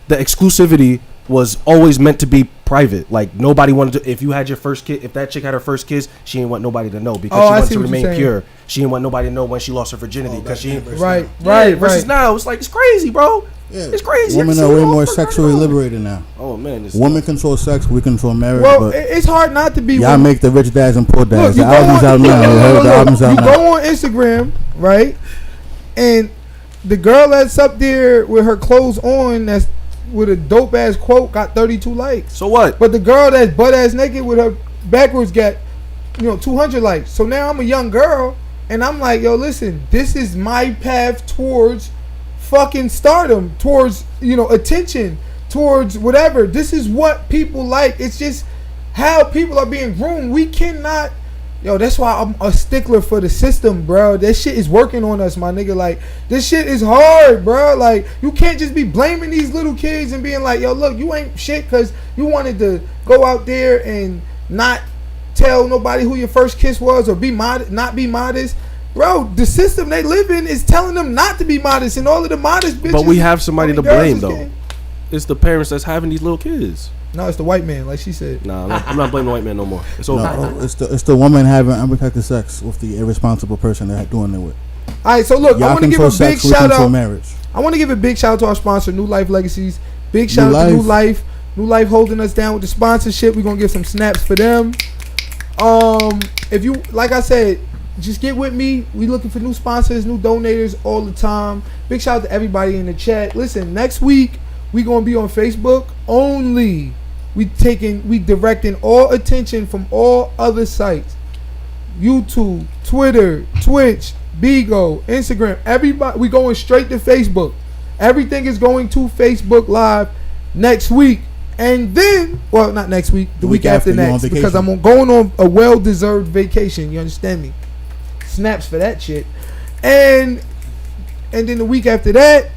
the exclusivity was always meant to be private. Like, nobody wanted to. If you had your first kid, if that chick had her first kiss, she didn't want nobody to know because she wanted to remain pure. She didn't want nobody to know when she lost her virginity because she right. Versus now, it's like, it's crazy, bro. Yeah. It's crazy. Women are way more sexually liberated now. Oh man, women control sex, we control marriage. Well, it's hard not to be. Y'all make the rich dads and poor dads. Look, the album's out now. The album's out now. You go on Instagram, right, and the girl that's up there with her clothes on, that's with a dope ass quote, got 32 likes. So what? But the girl that's butt ass naked with her backwards got, 200 likes. So now I'm a young girl and I'm like, yo, listen, this is my path towards fucking stardom, towards, attention, towards whatever. This is what people like. It's just how people are being groomed. We cannot. Yo, that's why I'm a stickler for the system, bro. That shit is working on us, my nigga. Like, this shit is hard, bro. Like, you can't just be blaming these little kids and being like, yo, look, you ain't shit because you wanted to go out there and not tell nobody who your first kiss was or be not be modest. Bro, the system they live in is telling them not to be modest, and all of the modest bitches. But we have somebody to blame, though. It's the parents that's having these little kids. No, it's the white man, like she said. Nah, I'm not blaming the white man no more. It's over. No, it's the woman having unprotected sex with the irresponsible person they're doing it with. All right, so look, I want to give a big shout out. Marriage. I want to give a big shout out to our sponsor, New Life Legacies. Big shout out to New Life. New Life holding us down with the sponsorship. We're gonna give some snaps for them. If you, like I said, just get with me. We looking for new sponsors, new donators all the time. Big shout out to everybody in the chat. Listen, next week we gonna be on Facebook only. We directing all attention from all other sites. YouTube, Twitter, Twitch, Bigo, Instagram, everybody. We going straight to Facebook. Everything is going to Facebook Live next week. And then, well, not next week, the week after next, because I'm going on a well-deserved vacation. You understand me? Snaps for that shit. And then the week after that,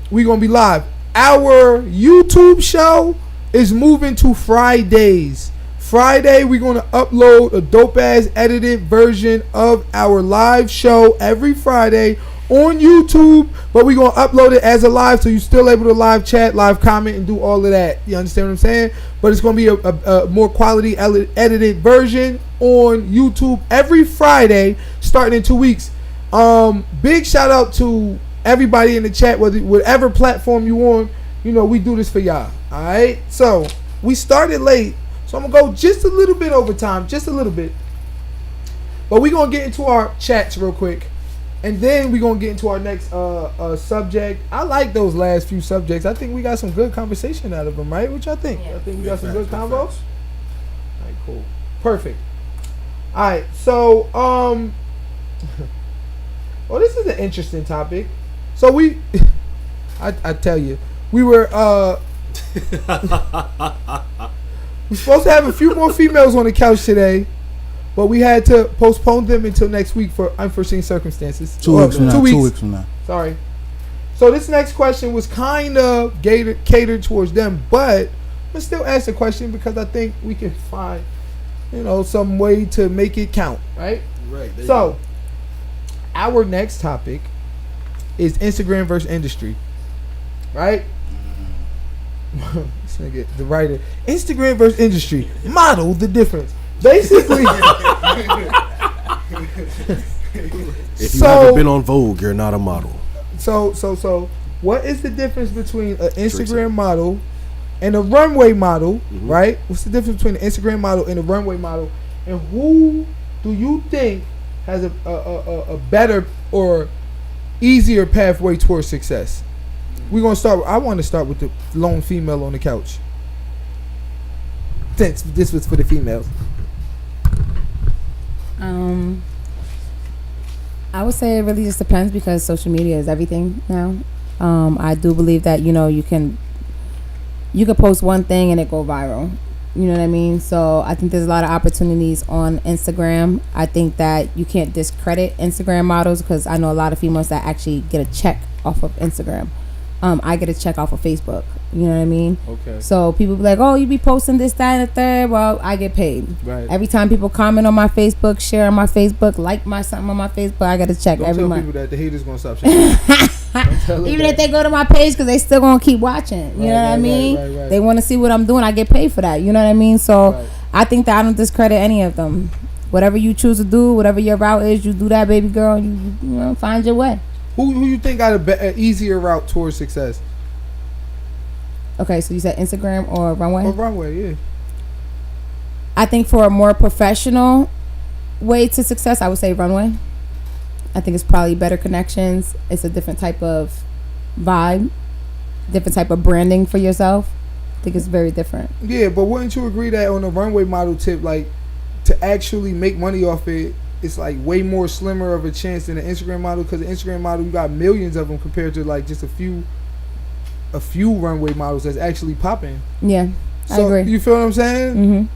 we gonna be live. Our YouTube show is moving to Fridays. Friday, we're going to upload a dope-ass edited version of our live show every Friday on YouTube, but we're going to upload it as a live, so you're still able to live chat, live comment, and do all of that. You understand what I'm saying? But it's going to be a more quality edited version on YouTube every Friday, starting in 2 weeks. Big shout out to everybody in the chat, whatever platform you on. We do this for y'all. All right, so we started late, so I'm gonna go just a little bit over time, just a little bit. But we're gonna get into our chats real quick, and then we're gonna get into our next subject. I like those last few subjects. I think we got some good conversation out of them, right? What y'all think? I think we got some good combos. All right, cool, perfect. All right, so well, this is an interesting topic. So I tell you. We were We're supposed to have a few more females on the couch today, but we had to postpone them until next week for unforeseen circumstances. 2 weeks from now. 2 weeks from now. Sorry. So this next question was kind of catered towards them, but let's still ask the question because I think we can find, some way to make it count, right? Right. So, our next topic is Instagram versus industry, right? This nigga, the writer. Instagram versus industry. Model the difference. Basically. If you haven't been on Vogue, you're not a model. So, what is the difference between an Instagram model and a runway model, right? What's the difference between an Instagram model and a runway model? And who do you think has a better or easier pathway towards success? We're gonna start. I want to start with the lone female on the couch. Since this was for the females. I would say it really just depends because social media is everything now. I do believe that you can post one thing and it go viral. You know what I mean? So I think there's a lot of opportunities on Instagram. I think that you can't discredit Instagram models because I know a lot of females that actually get a check off of Instagram. I get a check off of Facebook. You know what I mean? Okay. So people be like, oh, you be posting this, that, and the third. Well, I get paid. Right. Every time people comment on my Facebook, share on my Facebook, like something on my Facebook, I get a check every month. Don't tell people that the haters gonna stop sharing. Even if they go to my page because they still gonna keep watching. You know what I mean? Right. They want to see what I'm doing. I get paid for that. You know what I mean? So I think that I don't discredit any of them. Whatever you choose to do, whatever your route is, you do that, baby girl. You find your way. Who you think got an easier route towards success? Okay, so you said Instagram or runway? Or runway, yeah. I think for a more professional way to success, I would say runway. I think it's probably better connections. It's a different type of vibe, different type of branding for yourself. I think it's very different. Yeah, but wouldn't you agree that on the runway model tip, like to actually make money off it, it's like way more slimmer of a chance than an Instagram model? Because the Instagram model, you got millions of them compared to like just a few runway models that's actually popping. Yeah, so, I agree. You feel what I'm saying? Mm-hmm.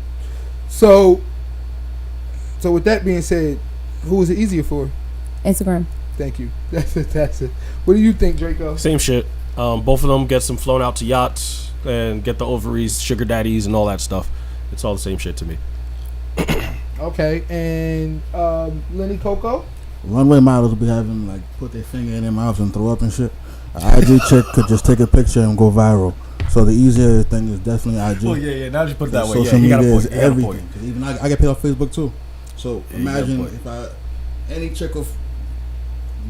So with that being said, who is it easier for? Instagram. Thank you. That's it. What do you think, Draco? Same shit. Both of them get some flown out to yachts and get the ovaries, sugar daddies, and all that stuff. It's all the same shit to me. Okay, and Lenny Coco? Runway models be having like put their finger in their mouths and throw up and shit. An IG chick could just take a picture and go viral. So the easier thing is definitely IG. Oh yeah. Now that you put it that way, social yeah, media is everything. Because even I get paid off Facebook too. So Yeah, imagine if any chick with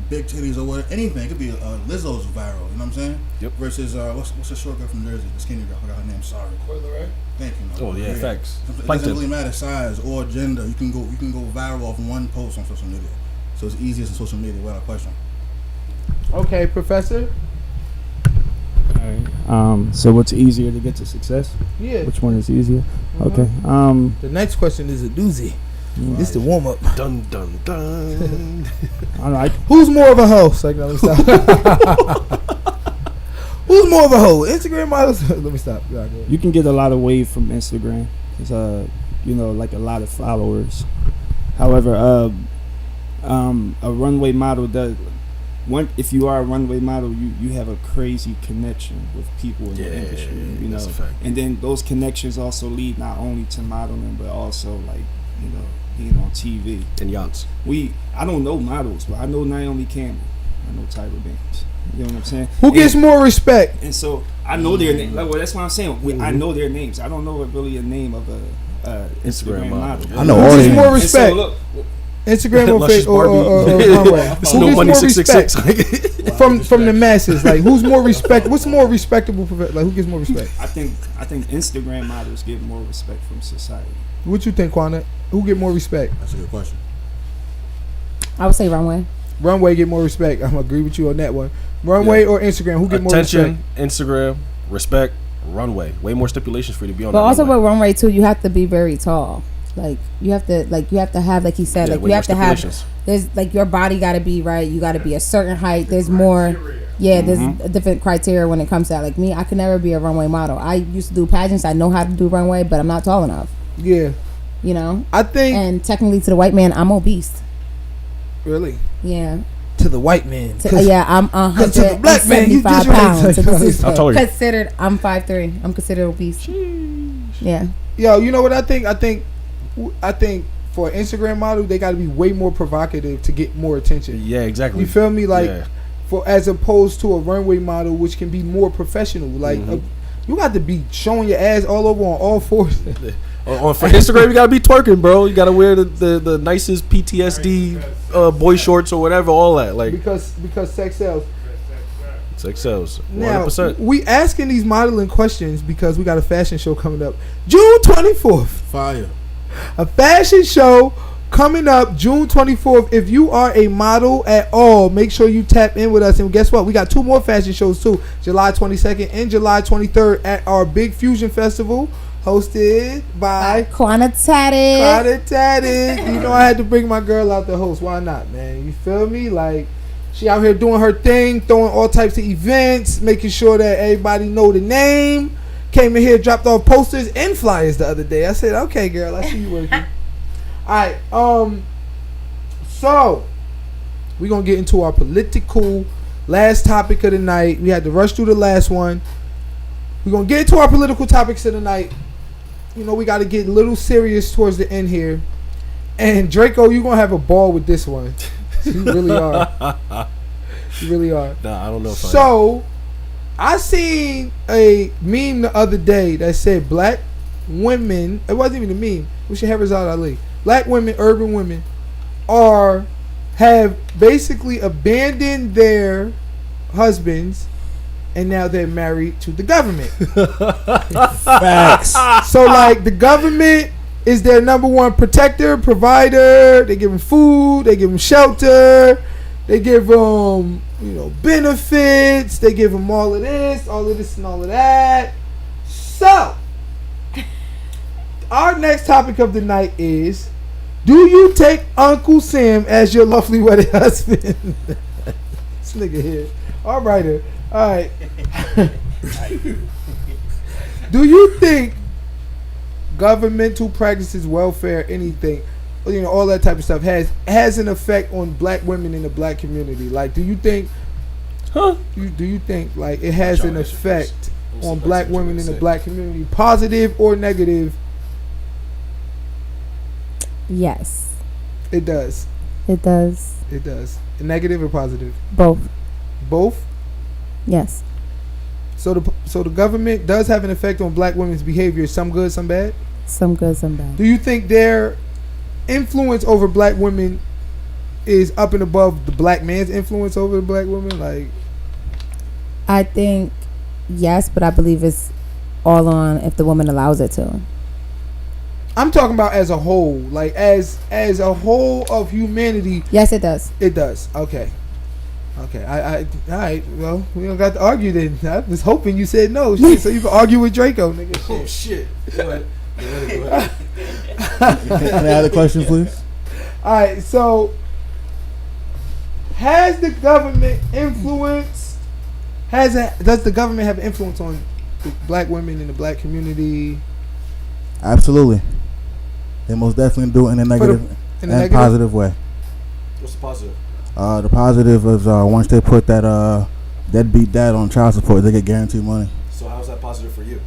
big titties or whatever, anything, it could be Lizzo's viral. You know what I'm saying? Yep. Versus what's the short girl from Jersey, the skinny girl? I forgot her name. Sorry. Coiler, right? Thank you. Oh yeah, facts. It doesn't Plankton. really matter size or gender. You can go viral off one post on social media. So it's easiest in social media without question. Okay, Professor? Alright. So what's easier to get to success? Yeah. Which one is easier? Okay. The next question is a doozy. This the warm up. Dun dun dun. All right. Who's more of a hoe? Like, no, let me stop. Who's more of a hoe? Instagram models? Let me stop. Go ahead. You can get a lot of wave from Instagram. It's like a lot of followers. However, a runway model does. If you are a runway model, you have a crazy connection with people in the industry. You know, that's a fact. and then those connections also lead not only to modeling, but also being on TV and yachts. I don't know models, but I know Naomi Campbell. I know Tyra Banks. You know what I'm saying? Who gets more respect? And so I know their name. Well, that's what I'm saying. I know their names. I don't know really a name of a Instagram model. I know Who all gets their more names. respect? So look, Lascious Barbie. runway? Snow Who gets Money more 666. from the masses? Like, who's more respect? What's more respectable? Like, who gets more respect? I think Instagram models get more respect from society. What you think, Quana? Who get more respect? That's a good question. I would say runway. Runway get more respect. I'm agree with you on that one. Runway or Instagram? Who get more respect? Attention, Instagram, respect, runway. Way more stipulations for you to be on. But that also runway. with runway too, you have to be very tall. Like you have to have, like he said, Yeah, like way you more have to have. stipulations. There's like your body got to be right. You got to be a certain height. There's more. Yeah, there's a different criteria when it comes to that. Like me, I could never be a runway model. I used to do pageants. I know how to do runway, but I'm not tall enough. Yeah. You know? I think... And technically to the white man, I'm obese. Really? Yeah. To the white man. Yeah, I'm 175 pounds. So this is considered, I'm 5'3". I'm considered obese. Yeah. Yo, you know what I think? I think for an Instagram model, they got to be way more provocative to get more attention. Yeah, exactly. You feel me? Like, for as opposed to a runway model, which can be more professional. Like, you got to be showing your ass all over on all fours. For Instagram, you gotta be twerking, bro. You gotta wear the nicest PTSD boy shorts or whatever, all that. Like because sex sells. Sex sells. 100%. Now we asking these modeling questions because we got a fashion show coming up June 24th. Fire. A fashion show coming up June 24th. If you are a model at all, make sure you tap in with us. And guess what? We got 2 more fashion shows too. July 22nd and July 23rd at our Big Fusion Festival, hosted by Quanta Tatted. You know I had to bring my girl out to host. Why not, man? You feel me? Like, she out here doing her thing, throwing all types of events, making sure that everybody know the name. Came in here, dropped off posters and flyers the other day. I said, okay, girl, I see you working. Alright, so we're gonna get into our political last topic of the night. We had to rush through the last one. We're gonna get into our political topics of the night. You know, we gotta get a little serious towards the end here. And Draco, you're gonna have a ball with this one. You really are. You really are. Nah, I don't know if So I seen a meme the other day that said black women, it wasn't even a meme, we should have Rizal Ali. Black women, urban women, have basically abandoned their husbands and now they're married to the government. Facts. So like the government is their number one protector, provider. They give them food, they give them shelter, they give them, benefits, they give them all of this and all of that. So our next topic of the night is, do you take Uncle Sam as your lovely wedded husband? This nigga here. All right. All right. Do you think governmental practices, welfare, anything, all that type of stuff has an effect on black women in the black community? Like, do you think do you think like it has an effect on black women in the black community, positive or negative? Yes. It does. It does. It does. Negative or positive? Both. Both? Yes. So the government does have an effect on black women's behavior, some good, some bad? Some good, some bad. Do you think their influence over black women is up and above the black man's influence over the black woman? Like, I think yes, but I believe it's all on if the woman allows it to. I'm talking about as a whole, like as a whole of humanity. Yes, it does. It does. Okay. All right. Well, we don't got to argue then. I was hoping you said no, shit, so you can argue with Draco, nigga. Shit. Oh shit. Go ahead. Can I add a question, please? All right. So, has the government influence? Does the government have influence on the black women in the black community? Absolutely. They most definitely do it in a negative and positive way. What's the positive? The positive is once they put that deadbeat dad on child support, they get guaranteed money. So how's that positive for you?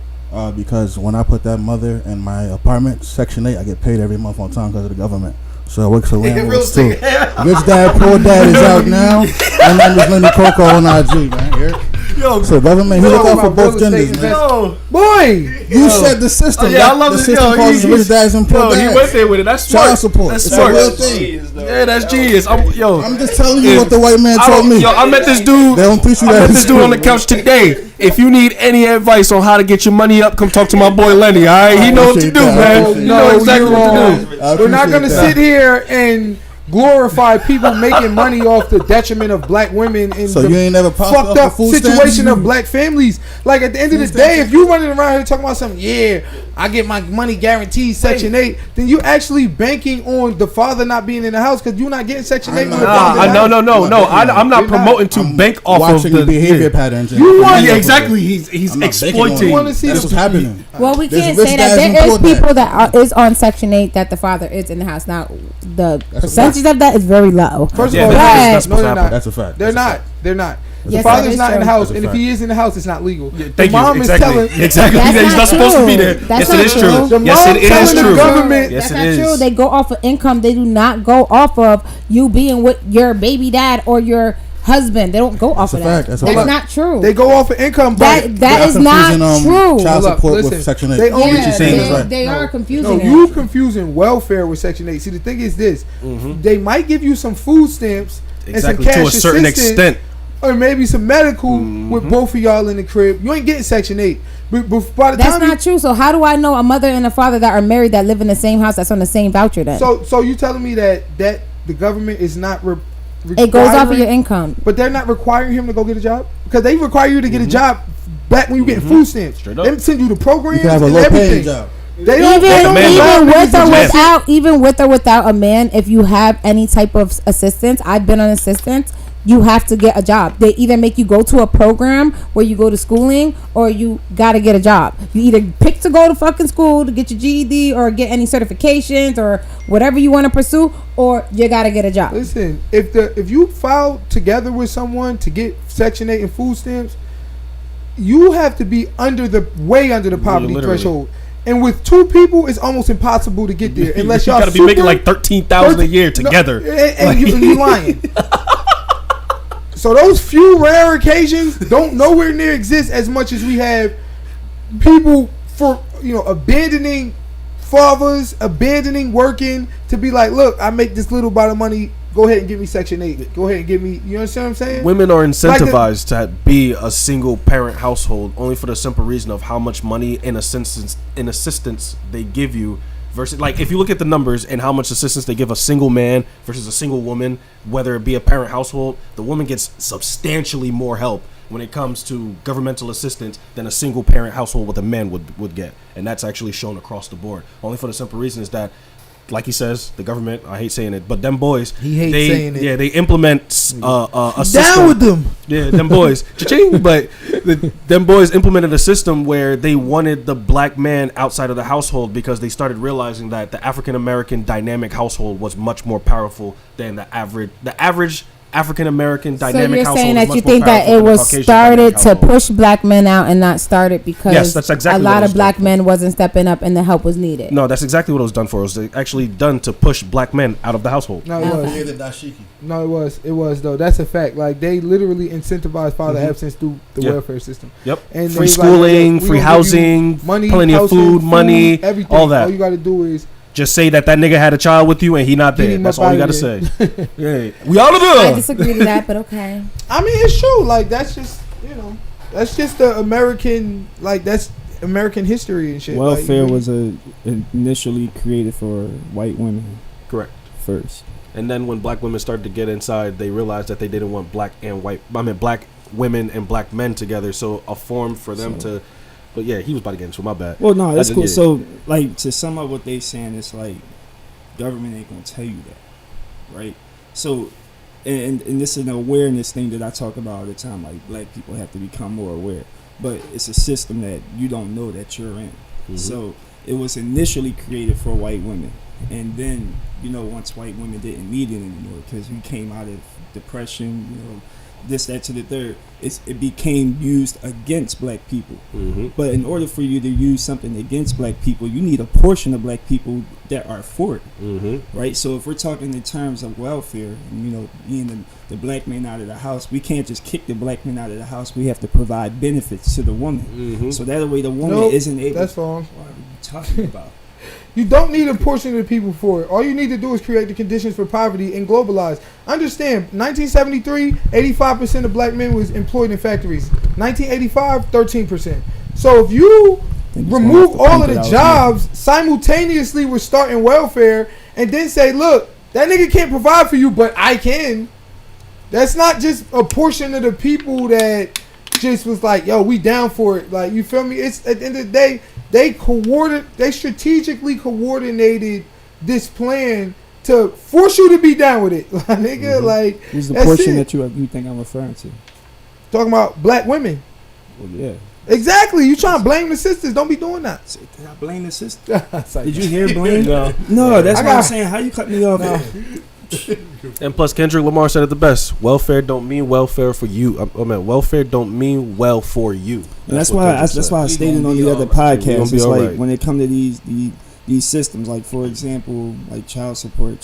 Because when I put that mother in my apartment, Section 8, I get paid every month on time because of the government. So it works for landlords too. Rich Dad, Poor Dad is out now. And then there's Lenny Coco on IG, man. Here. Yo, so government, he look out for both genders, man. Yo, boy, you said the system. Yeah, I love the it. system calls rich dads and poor dads. He went there with it. That's smart. Child support. That's it's smart. a real thing. Yeah, that's genius. I'm just telling you what the white man told me. Yo, I met this dude. They don't teach you that. I met this dude on the couch today. If you need any advice on how to get your money up, come talk to my boy Lenny. All right, he knows what to do, man. No, exactly what to do. We're not gonna sit here and glorify people making money off the detriment of black women and So the you ain't never popped fucked off up the food situation stamps? of black families. Like at the end of the day, if you running around here talking about something, yeah, I get my money guaranteed Section 8, then you actually banking on the father not being in the house because you're not getting Section 8. I'm when not- the father's in the house. No. I'm not You're promoting to I'm bank off of watching the the behavior yeah. patterns. and- You want- Yeah, exactly. He's I'm not banking on exploiting. it. wanna see That's the- what's happening. Well, we There's can't rich say that dads who there is pulled that. people that is on Section 8 that the father is in the house. Now, the That's a percentage of that is very low. First Yeah, of all, that's no, what's they're happening. not. That's a fact. They're That's a not. fact. They're not. The Yes, father's that is not in the true. house, That's a and if fact. he is in the house, it's not legal. Yeah, The thank you. mom is Exactly. telling. Exactly. That's He's not not supposed to be true. there. That's Yes, it not is true. true. The Yes, mom it is telling the true. government- Yes, That's it not is. true. They go off of income. They do not go off of you being with your baby dad or your husband. They don't go off of a that. fact. That's a That's fact. not true. They go off of income, but that is not true. Child Hold up, support listen. with Section 8. They only- What you're saying is they, right. they are no, confusing you it. confusing welfare with Section 8. See, the thing is this: Mm-hmm. they might give you some food stamps Exactly, and some to cash a certain assistance, extent. or maybe some medical Mm-hmm. with both of y'all in the crib. You ain't getting Section 8. But by the That's time not true. So how do I know a mother and a father that are married that live in the same house that's on the same voucher then? so you telling me that the government is not it goes off of requiring- your income. But they're not requiring him to go get a job because they require you to get a job back when you getting food stamps. Straight up. They send you the programs You can have a and low everything. paying job. They don't. They don't man. allow Even niggas with to or just- without, even with or without a man, if you have any type of assistance, I've been on assistance. You have to get a job. They either make you go to a program where you go to schooling, or you gotta get a job. You either pick to go to fucking school to get your GED or get any certifications or whatever you want to pursue, or you gotta get a job. Listen, if you file together with someone to get Section 8 and food stamps, you have to be way under the poverty literally. threshold. And with two people, it's almost impossible to get there unless you y'all gotta be making like 13,000 a year together. and you lying. So those few rare occasions don't nowhere near exist as much as we have people for abandoning fathers, abandoning working to be like, look, I make this little amount of money. Go ahead and give me Section 8. Go ahead and give me. You understand what I'm saying? Women are incentivized to be a single parent household only for the simple reason of how much money in assistance they give you versus, like, if you look at the numbers and how much assistance they give a single man versus a single woman, whether it be a parent household, the woman gets substantially more help when it comes to governmental assistance than a single parent household with a man would get. And that's actually shown across the board. Only for the simple reason is that, like he says, the government, I hate saying it, but them boys, He hates saying it. Yeah, they implement a system. Down with them. Yeah, them boys. Cha-ching. But them boys implemented a system where they wanted the black man outside of the household because they started realizing that the African American dynamic household was much more powerful than the average African American So dynamic you're household. saying is that much you more think that powerful it than the was Caucasian started dynamic to household. push black men out and not started because Yes, that's exactly a what lot it of was black done. men wasn't stepping up and the help was needed. No, that's exactly what it was done for. It was actually done to push black men out of the household. No, it was. Created dashiki. No, it was. It was though. That's a fact. Like they literally incentivized father Mhm. absence through the Yep. welfare system. Yep. And Free they schooling, like, we free gonna give you housing, money, plenty of housing, food, money, everything. all that. All you got to do is Just say that nigga had a child with you and he not Get there. him That's up all you outta got to there. say. Yeah, we out of I there. disagree to that, but okay. I mean, it's true. Like that's just that's just the American that's American history and shit. Welfare like, was initially created for white women Correct. first. And then when black women started to get inside, they realized that they didn't want black women and black men together. So a form for them to. But yeah, he was about to get into it, my bad. Well, no, that's I cool. didn't So, like, to sum up what they saying, it's like government ain't gonna tell you that, right? So, and this is an awareness thing that I talk about all the time. Like, black people have to become more aware, but it's a system that you don't know that you're in. Mhm. So, it was initially created for white women, and then once white women didn't need it anymore because we came out of depression, this, that, to the third, it became used against black people. Mm-hmm. But in order for you to use something against black people, you need a portion of black people that are for it, Mm-hmm. right? So if we're talking in terms of welfare, being the black man out of the house, we can't just kick the black man out of the house. We have to provide benefits to the woman. Mm-hmm. So that way the woman Nope, isn't able. that's wrong. What are you talking about? You don't need a portion of the people for it. All you need to do is create the conditions for poverty and globalize. Understand, 1973, 85% of black men was employed in factories. 1985, 13%. So if you Then you remove have to all pump of it the out jobs simultaneously with starting welfare and then say, look, That nigga can't provide for you, but I can. That's not just a portion of the people that just was like, yo, we down for it. Like, you feel me? It's at the end of the day, they strategically coordinated this plan to force you to be down with it. Like, nigga, like, Who's the that's portion it. that you think I'm referring to? Talking about black women. Well, yeah. Exactly. You trying to blame the sisters. Don't be doing that. Did I blame the sister? It's like- Did you hear blame? No. No, that's I what I'm got- saying. How you cut me off? And plus, Kendrick Lamar said it the best. Welfare don't mean welfare for you. I mean, welfare don't mean well for you. And that's what why Kendrick that's said. why I We stated gonna on be the other all right. We gonna podcast. be It's all like right. when it come to these systems, like for example, like child support,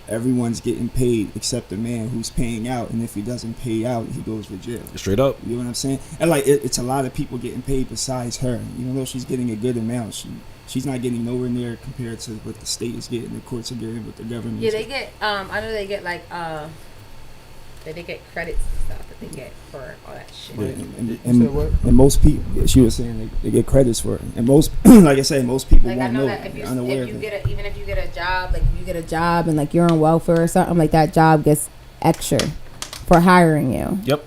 everyone's getting paid except the man who's paying out, and if he doesn't pay out, he goes to jail. Straight up. You know what I'm saying? And like it's a lot of people getting paid besides her. Even though she's getting a good amount, she's not getting nowhere near compared to what the state is getting, the courts are getting, what the government. Yeah, they get. I know they get like. They get credits and stuff that they get for all that shit. Yeah, You said what? and most people, she was saying they get credits for it, and most, like I said, most people Like I won't know know. that if you unaware if you of it. get a even if you get a job, like You get a job and like you're on welfare or something, like that job gets extra for hiring you. Yep.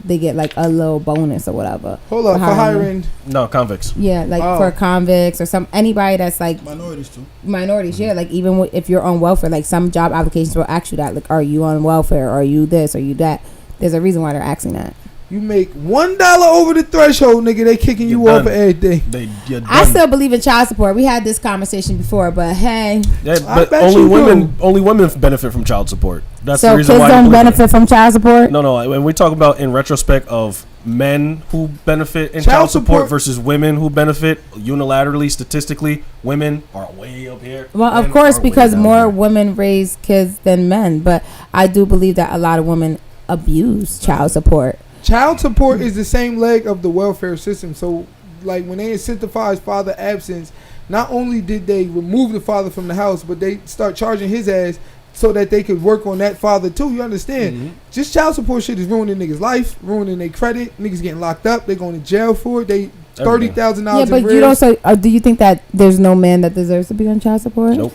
They get like a little bonus or whatever. Hold up. For hiring. No, convicts. Yeah, like Oh. for convicts or anybody that's like Minorities too. minorities. Yeah, like even if you're on welfare, like some job applications will ask you that. Like, are you on welfare? Are you this? Are you that? There's a reason why they're asking that. You make $1 over the threshold, nigga. They kicking you You're off done. of everything. You're done. I still believe in child support. We had this conversation before, but hey, Yeah, I but bet only you women benefit from child support. That's so the kids reason why I don't believe it. benefit from child support. No. When we talk about in retrospect of men who benefit in Child child support support- versus women who benefit unilaterally, statistically, women are way up here. Well, men of course, are way because down more here. women raise kids than men. But I do believe that a lot of women abuse child support. Child support is the same leg of the welfare system. So, like, when they incentivize father absence, not only did they remove the father from the house, but they start charging his ass so that they could work on that father too. You understand? Mm-hmm. Just child support shit is ruining niggas' life, ruining their credit. Niggas getting locked up. They going to jail for it. They $30,000. Yeah, but you don't say. Do you think that there's no man that deserves to be on child support? Nope.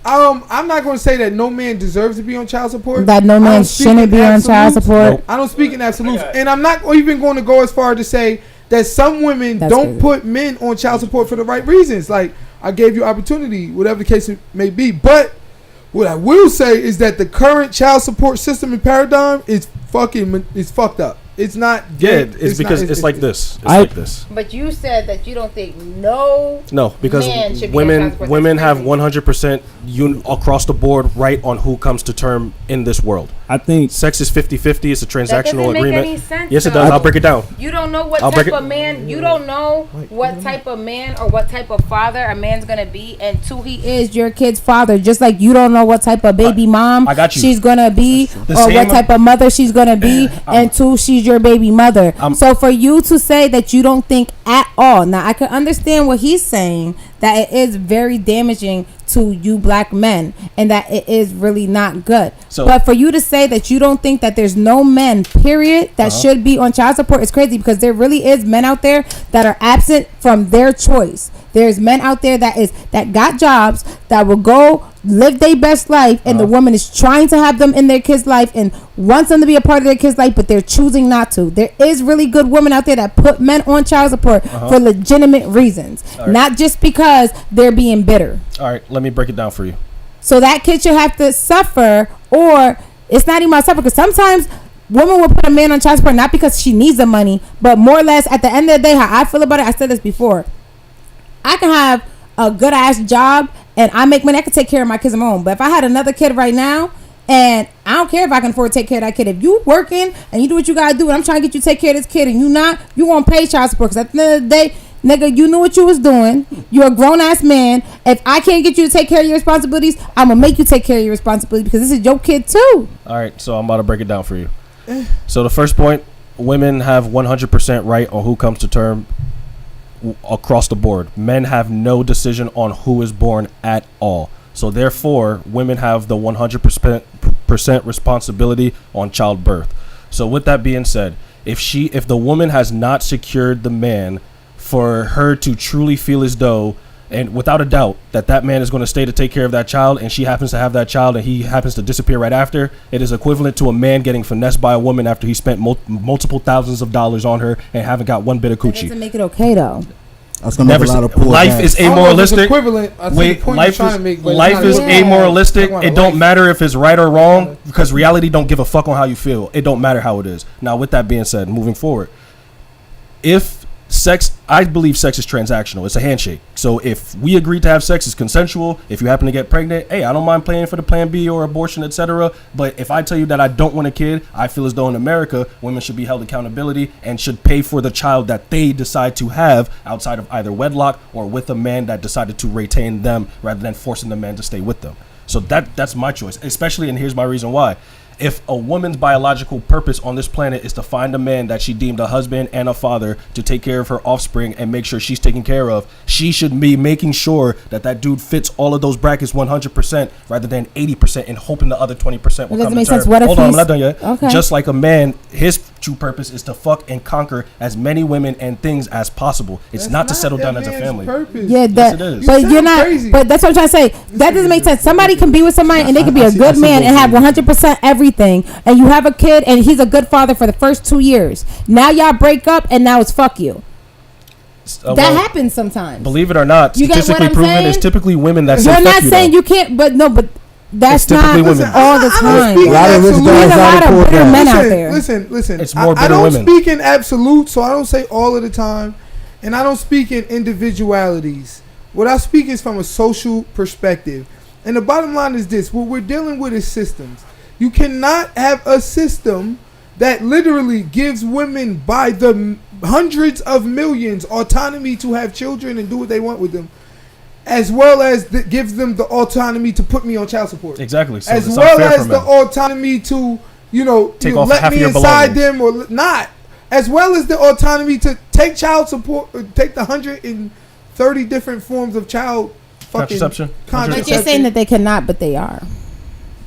I'm not going to say that no man deserves to be on child support. That no I man don't speak shouldn't in be on child absolutes. support. Nope. I don't speak in absolutes, and I'm not even going to go as far to say that some women That's don't crazy. put men on child support for the right reasons. Like, I gave you opportunity, whatever the case it may be. But what I will say is that the current child support system and paradigm is fucked up. It's not. Yeah, good. it's because not- it's like this. It's I- like this. But you said that you don't think no. No, because Man should be on child support. women That's have crazy. 100% across the board right on who comes to term in this world. I think Sex is 50-50. It's a That transactional doesn't make agreement. any sense. Yes, it though. does. I'll break it down. You don't know what I'll type break it- of man. You don't know what type of man or what type of father a man's gonna be, and two he is. Is your kid's father, just like you don't know what type of baby mom I got you. she's gonna be, The or same- what type of mother she's gonna be, and two, she's your baby mother. So for you to say that you don't think at all, now I can understand what he's saying, that it is very damaging to you black men, and that it is really not good. So- but for you to say that you don't think that there's no men, period, that should be on child support is crazy, because there really is men out there that are absent from their choice. There's men out there that got jobs, that will go live their best life, and the woman is trying to have them in their kids' life and wants them to be a part of their kids' life, but they're choosing not to. There is really good women out there that put men on child support for legitimate reasons, not just because they're being bitter. All right, let me break it down for you. So that kid should have to suffer, or it's not even about suffer, because sometimes women will put a man on child support not because she needs the money, but more or less at the end of the day, how I feel about it, I said this before, I can have a good ass job and I make money, I can take care of my kids on my own. But if I had another kid right now, and I don't care if I can afford to take care of that kid, if you working and you do what you gotta do, and I'm trying to get you to take care of this kid, and you not, you gonna pay child support, because at the end of the day, nigga, you knew what you was doing. You're a grown ass man. If I can't get you to take care of your responsibilities, I'm gonna make you take care of your responsibilities, because this is your kid too. All right, so I'm about to break it down for you. So the first point, women have 100% right on who comes to term across the board. Men have no decision on who is born at all. So therefore, women have the 100% responsibility on childbirth. So with that being said, if the woman has not secured the man for her to truly feel as though and without a doubt that man is going to stay to take care of that child, and she happens to have that child and he happens to disappear right after, it is equivalent to a man getting finessed by a woman after he spent multiple thousands of dollars on her and haven't got one bit of That coochie. doesn't make it okay though. That's gonna make a lot of poor life guys. is I don't know if it's amoralistic. equivalent. I think Wait, the point life you're trying is to make, but it's life not is equivalent. amoralistic. Talking about It don't life. matter if it's right or wrong because reality don't give a fuck on how you feel. It don't matter how it is. Now, with that being said, moving forward, if sex, I believe sex is transactional. It's a handshake. So if we agree to have sex, it's consensual. If you happen to get pregnant, hey, I don't mind paying for the plan B or abortion, etc. But if I tell you that I don't want a kid, I feel as though in America, women should be held accountability and should pay for the child that they decide to have outside of either wedlock or with a man that decided to retain them rather than forcing the man to stay with them. So that's my choice, especially, and here's my reason why. If a woman's biological purpose on this planet is to find a man that she deemed a husband and a father to take care of her offspring and make sure she's taken care of, she should be making sure that dude fits all of those brackets 100% rather than 80% and hoping the other 20% will Well, come doesn't make to term. sense. What if Hold on, I'm he's- not done yet. Okay. Just like a man, his true purpose is to fuck and conquer as many women and things as possible. It's That's not to settle that down as a man's family. purpose. Yeah, Yes, that. it is. But You you're sound not. crazy. But that's what I'm trying to say. That doesn't make sense. Somebody can be with somebody and they can be a good man and have 100% everything, and you have a kid and he's a good father for the first 2 years. Now y'all break up and now it's fuck you. That Well, happens sometimes. believe it or not, You get what statistically I'm proven, saying? it's typically women that say We're fuck not you, saying though. you can't, but no, but that's It's typically not women. all the I don't time. speak A lot of rich absolute. There's guys a out lot of of poor bitter guys. men out Listen, there. listen. It's more I bitter don't women. speak in absolute, so I don't say all of the time, and I don't speak in individualities. What I speak is from a social perspective, and the bottom line is this: what we're dealing with is systems. You cannot have a system that literally gives women by the hundreds of millions autonomy to have children and do what they want with them, as well as gives them the autonomy to put me on child support. Exactly. So As it's well unfair as for the men. autonomy to, Take off let half of me your inside belongings. them or not. As well as the autonomy to take child support, take the 130 different forms of child fucking Contraception. But you're saying that they cannot, but they are.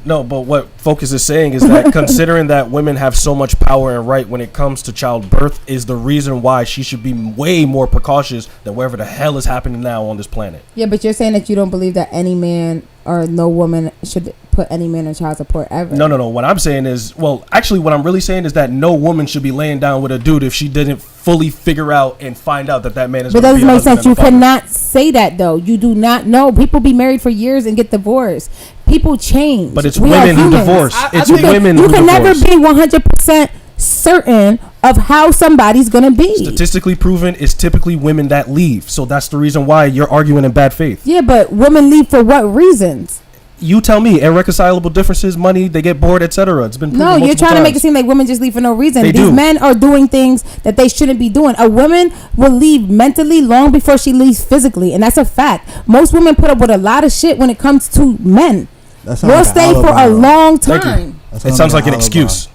No, but what Focus is saying is that considering that women have so much power and right when it comes to childbirth is the reason why she should be way more precautious than whatever the hell is happening now on this planet. Yeah, but you're saying that you don't believe that any man or no woman should put any man on child support ever. No. What I'm saying is, well, actually, what I'm really saying is that no woman should be laying down with a dude if she didn't fully figure out and find out that man is. But gonna doesn't be a make husband sense. and a You father. cannot say that though. You do not know. People be married for years and get divorced. People change. But it's We are women who humans. divorce. It's you women you who can never divorce. be 100% certain of how somebody's gonna be. Statistically proven, it's typically women that leave. So that's the reason why you're arguing in bad faith. Yeah, but women leave for what reasons? You tell me. Irreconcilable differences, money, they get bored, etc. It's been proven No, you're multiple trying to make it times. seem like women just leave for no reason. They These do. men are doing things that they shouldn't be doing. A woman will leave mentally long before she leaves physically, and that's a fact. Most women put up with a lot of shit when it comes to men. That sounds We'll like stay an for a alibi. long Thank you. time. It sounds like an excuse.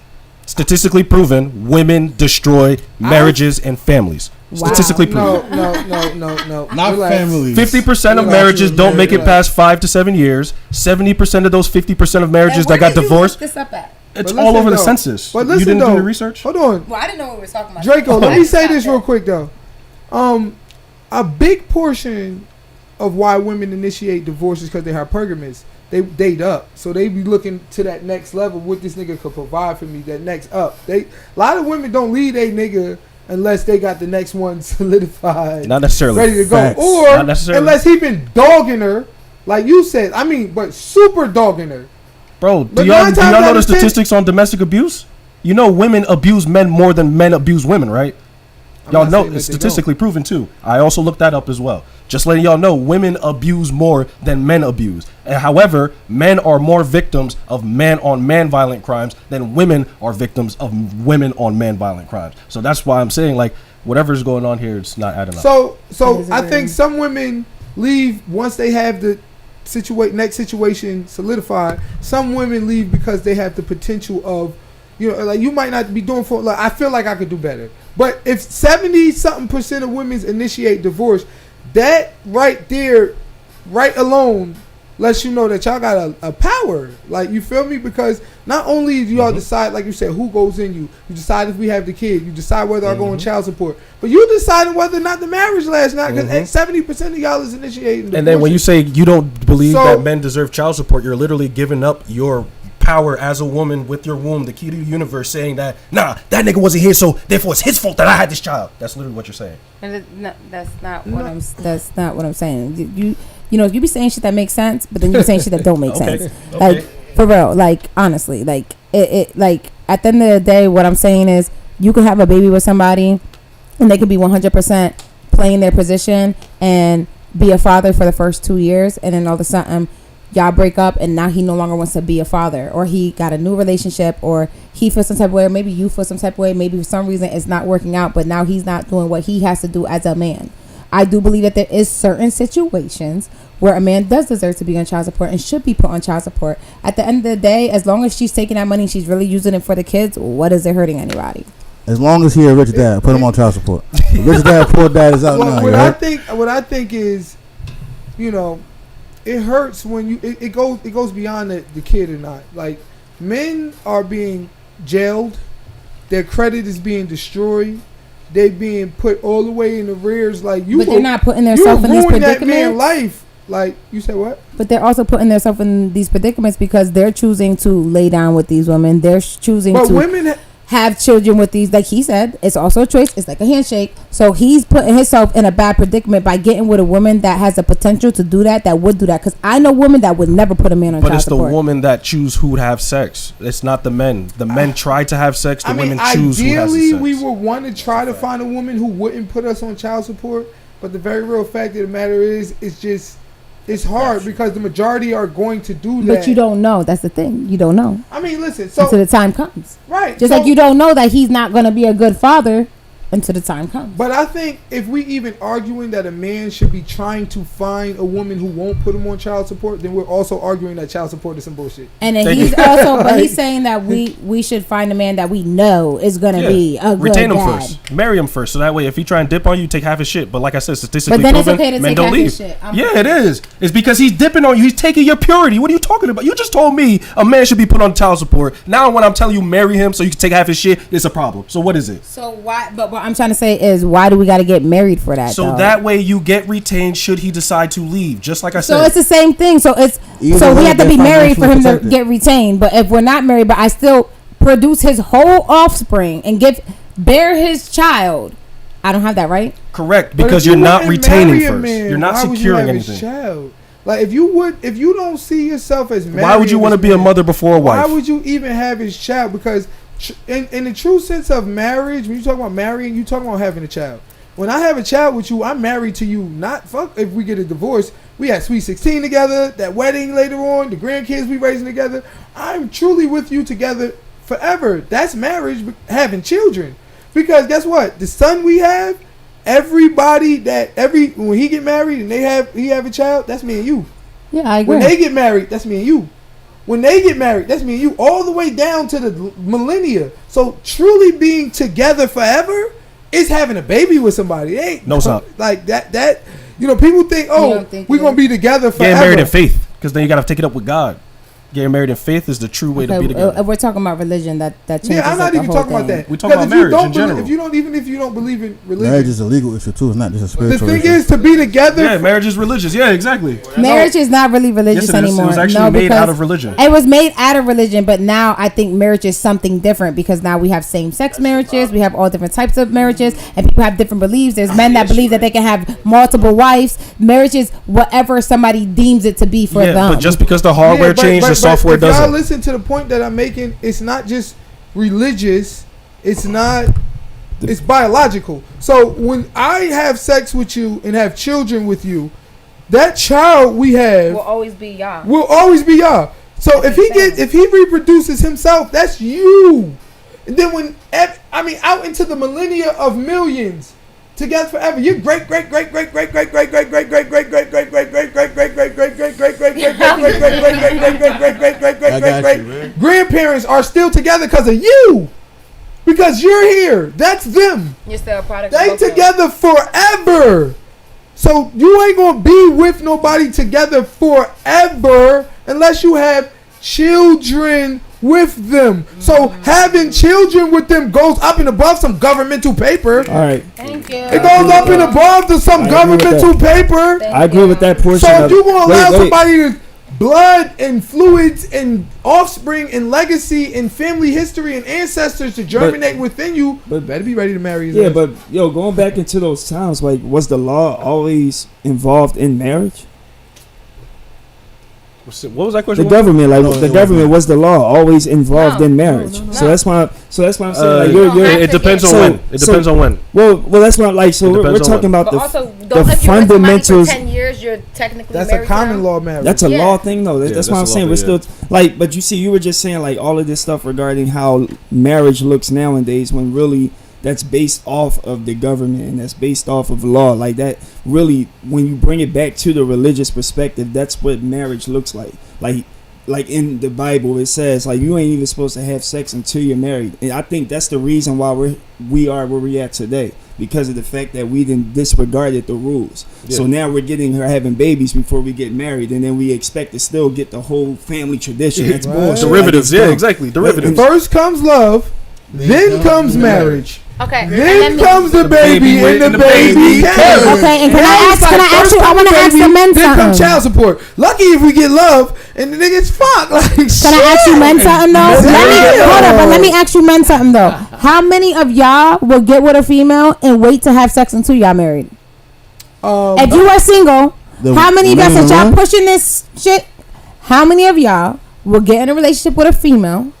Statistically proven, women destroy marriages and families. Wow. Statistically proven. No. Not Relax. families. 50% of Relax, marriages don't make it relax. past 5 to 7 years. 70% of those 50% of marriages that got divorced, This up at? it's But all listen, over the though. census. But You listen, didn't do though. the research? Hold on. Well, I didn't know what we were talking about. Draco, let me say this real quick though. A big portion of why women initiate divorce is because they're hypergamous. They date up, so they be looking to that next level. What this nigga could provide for me, that next up. A lot of women don't leave a nigga unless they got the next one solidified, Not necessarily. ready to go, Facts. or Not necessarily. unless he been dogging her, like you said. I mean, but super dogging her. Bro, do But y'all 9 know times out the of 10 statistics on domestic abuse? You know women abuse men more than men abuse women, right? I'm Y'all not know saying that it's they statistically proven too. I also looked that up as well. Just letting y'all know, women abuse more than men abuse. And however, men are more victims of man-on-man violent crimes than women are victims of women-on-man violent crimes. So that's why I'm saying, like, whatever's going on here, it's not adding up. So That is I very- think some women leave once they have the next situation solidified. Some women leave because they have the potential of, like you might not be doing for. Like I feel like I could do better. But if 70-something% of women initiate divorce, that right there, right alone, lets you know that y'all got a power. Like, you feel me? Because not only do y'all decide, like you said, who goes in you. You decide if we have the kid. You decide whether I go on child support. But you deciding whether or not the marriage lasts now. Because 70% of y'all is initiating. And then when you say you don't believe that men deserve child support, you're literally giving up your power as a woman with your womb, the key to the universe, saying that, nah, that nigga wasn't here, so therefore it's his fault that I had this child. That's literally what you're saying. That's not what I'm saying. You know, you be saying shit that makes sense, but then you be saying shit that don't make sense. Like, for real, like, honestly, like, it like, at the end of the day, what I'm saying is, you could have a baby with somebody, and they could be 100% playing their position, and be a father for the first 2 years, and then all of a sudden, y'all break up, and now he no longer wants to be a father, or he got a new relationship, or he feels some type of way, or maybe you feel some type of way, maybe for some reason it's not working out, but now he's not doing what he has to do as a man. I do believe that there is certain situations where a man does deserve to be on child support and should be put on child support. At the end of the day, as long as she's taking that money, she's really using it for the kids, what is it hurting anybody? As long as he a rich dad, put him on child support. Rich dad, poor dad is out now. What I think is, you know, it hurts when you it goes beyond the kid or not. Like, men are being jailed, their credit is being destroyed, they being put all the way in the rears. Like, you, but they're not putting themselves in these predicaments. That man's life. Like, you said what? But they're also putting themselves in these predicaments because they're choosing to lay down with these women. They're choosing to have children with these. Like he said, it's also a choice. It's like a handshake. So he's putting himself in a bad predicament by getting with a woman that has the potential to do that, that would do that. Because I know women that would never put a man on child support. But it's the woman that choose who would have sex. It's not the men. The men try to have sex. The women choose who has the sex. We would want to try to find a woman who wouldn't put us on child support. But the very real fact of the matter is, it's hard because the majority are going to do that. But you don't know. That's the thing. You don't know. I mean, listen. So until the time comes, right? Just like you don't know that he's not going to be a good father until the time comes. But I think if we even arguing that a man should be trying to find a woman who won't put him on child support, then we're also arguing that child support is some bullshit. And then he's also, but he's saying that we should find a man that we know is going to be a good retain him dad. first, marry him first, so that way if he try and dip on you, take half his shit. But like I said, statistically proven, it's okay men don't leave. Yeah, it is. It's because he's dipping on you. He's taking your purity. What are you talking about? You just told me a man should be put on child support. Now when I'm telling you marry him so you can take half his shit, it's a problem. So what is it? So why? But what I'm trying to say is, why do we got to get married for that? So that way you get retained should he decide to leave. Just like I said. So it's the same thing. So it's we have to be married for him to get retained. But if we're not married, but I still produce his whole offspring and bear his child, I don't have that right. Correct, because you're not retaining first. You're not securing anything. Child? Like if you don't see yourself as married, why would you want to be a mother before a wife? Why would you even have his child? Because in the true sense of marriage, when you talk about marrying, you talking about having a child. When I have a child with you, I'm married to you. Not fuck if we get a divorce. We had Sweet 16 together, that wedding later on, the grandkids we raising together. I'm truly with you together forever. That's marriage, having children. Because guess what? The son we have, when he get married and he have a child, that's me and you. Yeah, I agree. When they get married, that's me and you. When they get married, that's me and you, all the way down to the millennia. So truly being together forever is having a baby with somebody. It ain't no, it's not. Like that. You know, people think, we're gonna be together forever. Getting married in faith, because then you gotta take it up with God. Getting married in faith is the true way to be together. We're talking about religion. That changes. Yeah, I'm not even talking about that. We're talking about marriage in general. If you don't believe in religion, marriage is a legal issue too. It's not just a spiritual. The thing issue. is to be together. Yeah, marriage is religious. Yeah, exactly. Marriage is not really religious anymore. It was actually made out of religion. It was made out of religion, but now I think marriage is something different because now we have same-sex marriages. We have all different types of marriages, and people have different beliefs. There's men that believe that they can have multiple wives. Marriage is whatever somebody deems it to be for them. But just because the hardware changed, the software doesn't. Listen to the point that I'm making. It's not just religious. It's biological. So when I have sex with you and have children with you, that child we have will always be y'all. So if he reproduces himself, that's you. And then out into the millennia of millions. Together forever. Your great grandparents are still together because of you. Because you're here. That's them. You're still a product. They together forever. So So you ain't gonna be with nobody together forever unless you have children with them. So having children with them goes up and above some governmental paper. All right. Thank you. It goes up and above to some I agree with governmental paper. I agree with that portion. So if you gonna allow wait. somebody to blood and fluids and offspring and legacy and family history and ancestors to germinate within you, but better be ready to marry. Yeah, but yo, going back into those times, like, was the law always involved in marriage? What was that question? The government, like No, the it government, was the law always involved No, in marriage? no. So that's why I'm saying, like, you're It depends on So- when. It so- depends on when. well, that's what I'm like. So It we're depends on talking what. about But the also, the don't if you're with somebody fundamentals. for 10 years, you're technically that's a married common now. law marriage. That's a Yeah. law thing, though. That's that's what a I'm law saying. We're thing, still like, but you see, you were just saying like all of this stuff regarding how marriage looks nowadays, when really that's based off of the government and that's based off of law. Like that, really, when you bring it back to the religious perspective, that's what marriage looks like. Like in the Bible, it says like you ain't even supposed to have sex until you're married, and I think that's the reason why we are where we at today, because of the fact that we didn't disregarded the rules. Yeah. So now we're getting her having babies before we get married, and then we expect to still get the whole family tradition. That's Right. bullshit. Derivatives, Like, it's yeah, dumb. exactly. Derivatives. First comes love, then comes marriage, Okay. and then let me- comes the baby baby and the baby carriage. Okay, and can Now I it's ask? Can I like ask first you? I come want to the ask baby, the men then come something. child support. Lucky if we get love and the niggas fuck. Like, Can I ask you men something though? Let me hold up, but let me ask you men something though. How many of y'all will get with a female and wait to have sex until y'all married? If you are single, how many of y'all, since y'all pushing this shit, how many of y'all will get in a relationship with a female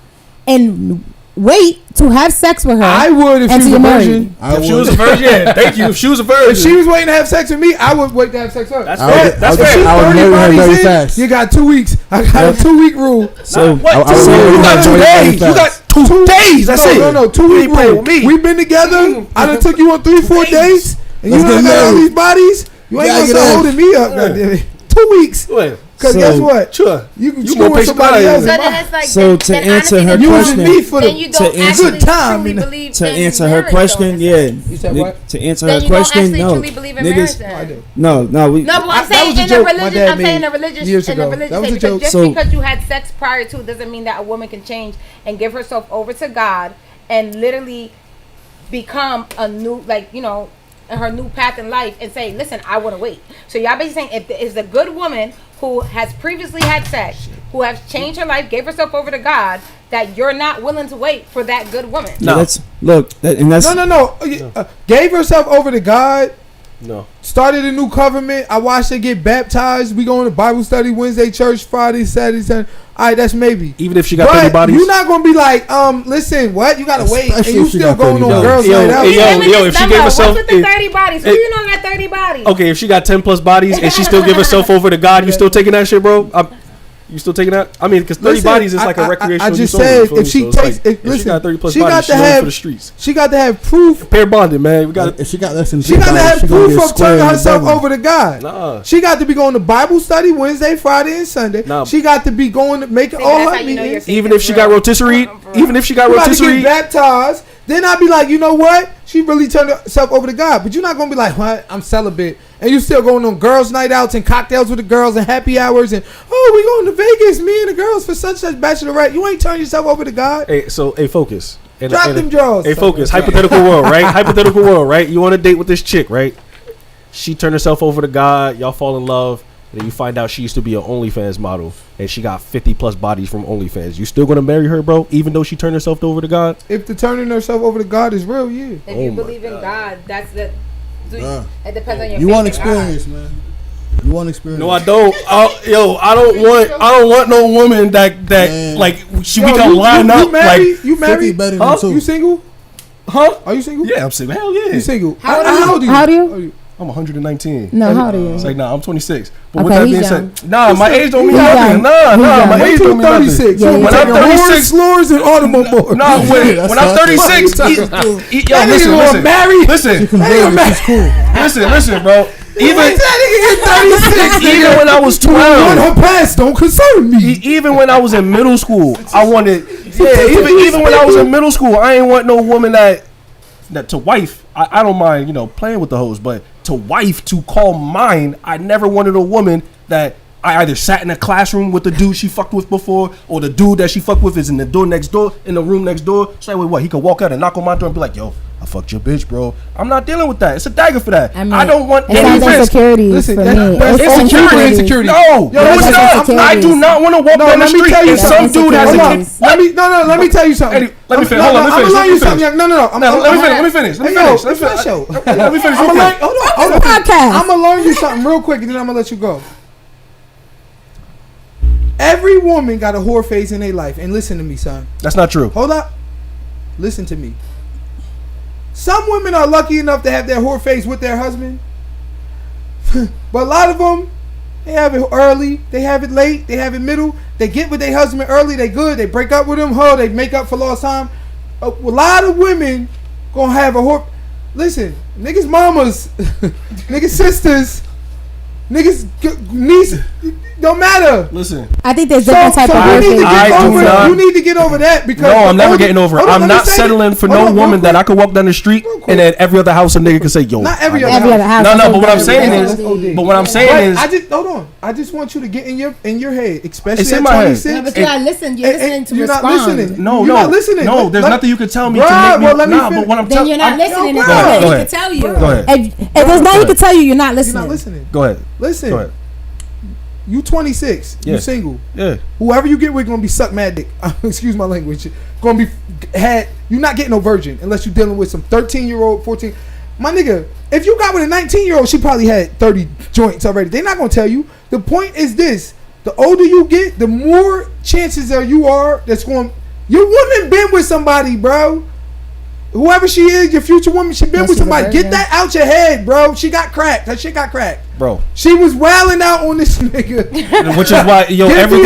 and wait to have sex with her? I would if she until was a you're married? virgin. If she was a virgin, yeah, thank you. If she was a virgin, If she was waiting to have sex with me, I would wait to have sex with her. That's I would- fair. I That's would- fair. I would 30 marry her bodies very in, fast. You got 2 weeks. I got a 2 week rule. So What? I would So marry you her got 2 very days. fast. You got 2 days. That's it. No, 2 You week ain't playing rule. with me. We've been together. I done took you on 3-4 dates, and Let's you done get got all married. these bodies. You ain't Gotta gonna get start in. holding me up, goddammit. 2 weeks. Wait. Cause So- guess what? Sure. You can You screw more with patient somebody than I else. am. So in then my- it's like, So then to honestly, answer her then You question- using me for then the you don't to answer- actually Good time, truly you know. believe to in answer her marriage, question, though, yeah. You said what? To answer Then her you don't question, actually no. truly believe in Niggas, marriage. I Then. do. no, we. No, but I'm That was saying a in a joke my religious. dad I'm saying in a made religious. years In a ago. religious That was thing, a joke. because just So- because you had sex prior to doesn't mean that a woman can change and give herself over to God and literally become a new, like, you know, her new path in life and say, listen, I want to wait. So y'all basically saying if there is a good woman who has previously had sex, who has changed her life, gave herself over to God, that you're not willing to wait for that good woman. No. No. That's look, and that's No. Gave herself over to God. No. Started a new covenant. I watched her get baptized. We going to Bible study Wednesday, church Friday, Saturday, Sunday. All right, that's maybe. Even if she got 30 But bodies. you're not gonna be like, listen, what? You gotta wait, and Especially you if she still got 30 going on bodies. girls' Yo, night out. yo, Yo, if she gave herself- what's with the if- 30 bodies? Who if- you know got 30 bodies? Okay, if she got 10 plus bodies and she still give herself over to God, you still taking that shit, bro? You still taking that? I mean, because 30 Listen, bodies is like a recreational I just use only, said you feel if me? she So it's takes, like, if, she listen, got 30 plus she bodies, got to she's only have for the streets. She got to have proof. Pair bonded, man. We got If she got less than She got to have she gonna proof get of square turning in the herself devil. over to God. Nah. She got to be going to Bible study Wednesday, Friday, and Sunday. Nah. She got to be going to make See, all that's her how you know your meetings. faith Even is if she real. got rotisserie, even if she got You got to get rotisserie, baptized. Then I'd be like, you know what? She really turned herself over to God. But you're not gonna be like, what? I'm celibate, and you still going on girls' night outs and cocktails with the girls and happy hours and we going to Vegas, me and the girls for such bachelorette. You ain't turning yourself over to God. hey, so hey, focus. And, Drop them drawers. Hey, focus. Hypothetical world, right? Hypothetical world, right? You on a date with this chick, right? She turned herself over to God. Y'all fall in love. And then you find out she used to be an OnlyFans model, and she got 50 plus bodies from OnlyFans. You still gonna marry her, bro? Even though she turned herself over to God? If the turning herself over to God is real, yeah. If Oh you my believe in God, that's the. Yeah. It depends on your. You faith want in God. experience, man. You want experience. No, I don't. I don't want no woman that Man. like we Yo, can line up married? like, You 50 married? better Huh? than two. You single? huh? Are you single? Yeah, I'm single. Hell yeah. You single? How old are you? How old are you? How old are you? I'm 119. No, how old are It's you? like, nah, I'm 26. But Okay, with that he's being young. said, nah, my age don't mean He's nothing. young. Nah, He's my young. age Wait till don't mean nothing. 36. Yeah, You yeah. When I'm taking horse, 36, slurs, and automobile. nah, wait. That's When I'm not- 36, that's yo, not cool. That nigga gonna listen, marry. listen, It's cool. listen, bro. Even that nigga get 36. Even when I was On 12, her past don't concern me. even when I was in middle school, I wanted. Yeah, even when I was in middle school, I ain't want no woman that to wife. I don't mind, playing with the hoes, but to wife to call mine. I never wanted a woman that I either sat in a classroom with the dude she fucked with before, or the dude that she fucked with is in the room next door. So that way, what? He could walk out and knock on my door and be like, "Yo, I fucked your bitch, bro." I'm not dealing with that. It's a dagger for that. I don't want any risk. Listen, for me. Insecurity. No, it's not. I do not want to walk down the street and some dude has a kid. Let me tell you something. Let me finish. Hold on, let me finish. Let me finish. Let me finish. Hold on. I'm gonna learn you something real quick, and then I'm gonna let you go. Every woman got a whore phase in their life, and listen to me, son. That's not true. Hold up. Listen to me. Some women are lucky enough to have their whore phase with their husband, but a lot of them, they have it early, they have it late, they have it middle. They get with their husband early, they good. They break up with him, they make up for lost time. A lot of women gonna have a whore. Listen, niggas' mamas, niggas' sisters, niggas' niece. Don't matter. Listen. I think there's different type of you need to get over that because I'm never getting over it. I'm not settling for no woman that I could walk down the street and at every other house a nigga can say, "Yo." Not every other house. No, but what I'm saying is, I just hold on. I just want you to get in your head, especially it's in at my 26. head. But you're not listening. You're listening to you're respond. not listening. No, you're not listening. No, there's nothing you can tell me to make me. But what I'm then you're not listening. Go He can ahead. tell you. Go ahead. If there's nothing he can tell you, you're not listening. You're not listening. Go ahead. Listen. Go ahead. You 26. Yeah. You single. Yeah. Whoever you get with gonna be suck mad dick. Excuse my language. Gonna be had. You're not getting no virgin unless you're dealing with some 13-year-old, 14. My nigga, if you got with a 19-year-old, she probably had 30 joints already. They're not gonna tell you. The point is this: the older you get, the more chances you are that's going. Your woman been with somebody, bro. Whoever she is, your future woman, she been with somebody. Get that out your head, bro. She got cracked. That shit got cracked. Bro. She was wailing out on this nigga. Which is why, everything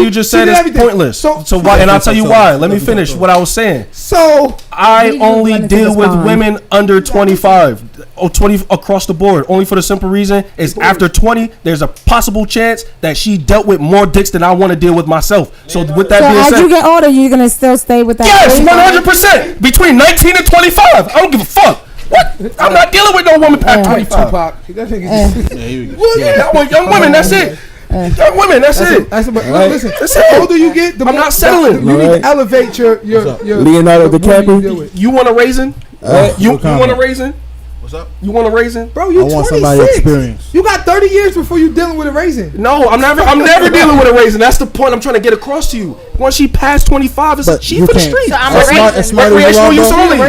you just said is pointless. So why? And I'll tell you why. Let me finish what I was saying. So I only deal with women under 25 or 20 across the board. Only for the simple reason is after 20, there's a possible chance that she dealt with more dicks than I want to deal with myself. So with that being said, as you get older, you're gonna still stay with that. Yes, 100%. Between 19 and 25, I don't give a fuck. What? I'm not dealing with no woman past 25. I want young women. That's it. Young women. That's it. Listen, the older you get, the I'm more not settling. You need to elevate your Leonardo DiCaprio. You want a raisin? You want a raisin? What's up? You want a raisin? Bro, you 26. Somebody experience. You got 30 years before you dealing with a raisin. No, I'm never dealing with a raisin. That's the point I'm trying to get across to you. Once she passed 25, it's she for the street. So I'm a raisin. Recreational use only. I'm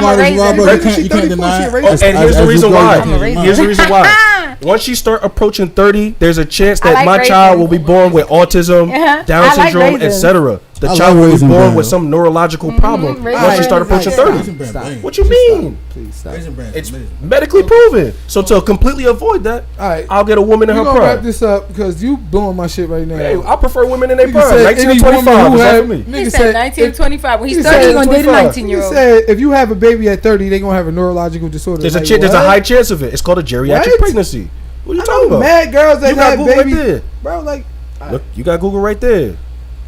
a raisin. You can't deny. And here's the reason why. Here's the reason why. Once she start approaching 30, there's a chance that my child will be born with autism, Down syndrome, etc. The child will be born with some neurological problem once she start approaching 30. What you mean? It's medically proven. So to completely avoid that, I'll get a woman in her prime. Wrap this up because you blowing my shit right now. Hey, I prefer women in their prime. 19 to 25 is not for me. He said 19 to 25. When he's 30, he's going to date a 19-year-old. He said if you have a baby at 30, they're going to have a neurological disorder. There's a high chance of it. It's called a geriatric pregnancy. What are you talking about? Mad girls that have babies. Right there. Bro, like. Look, you got Google right there.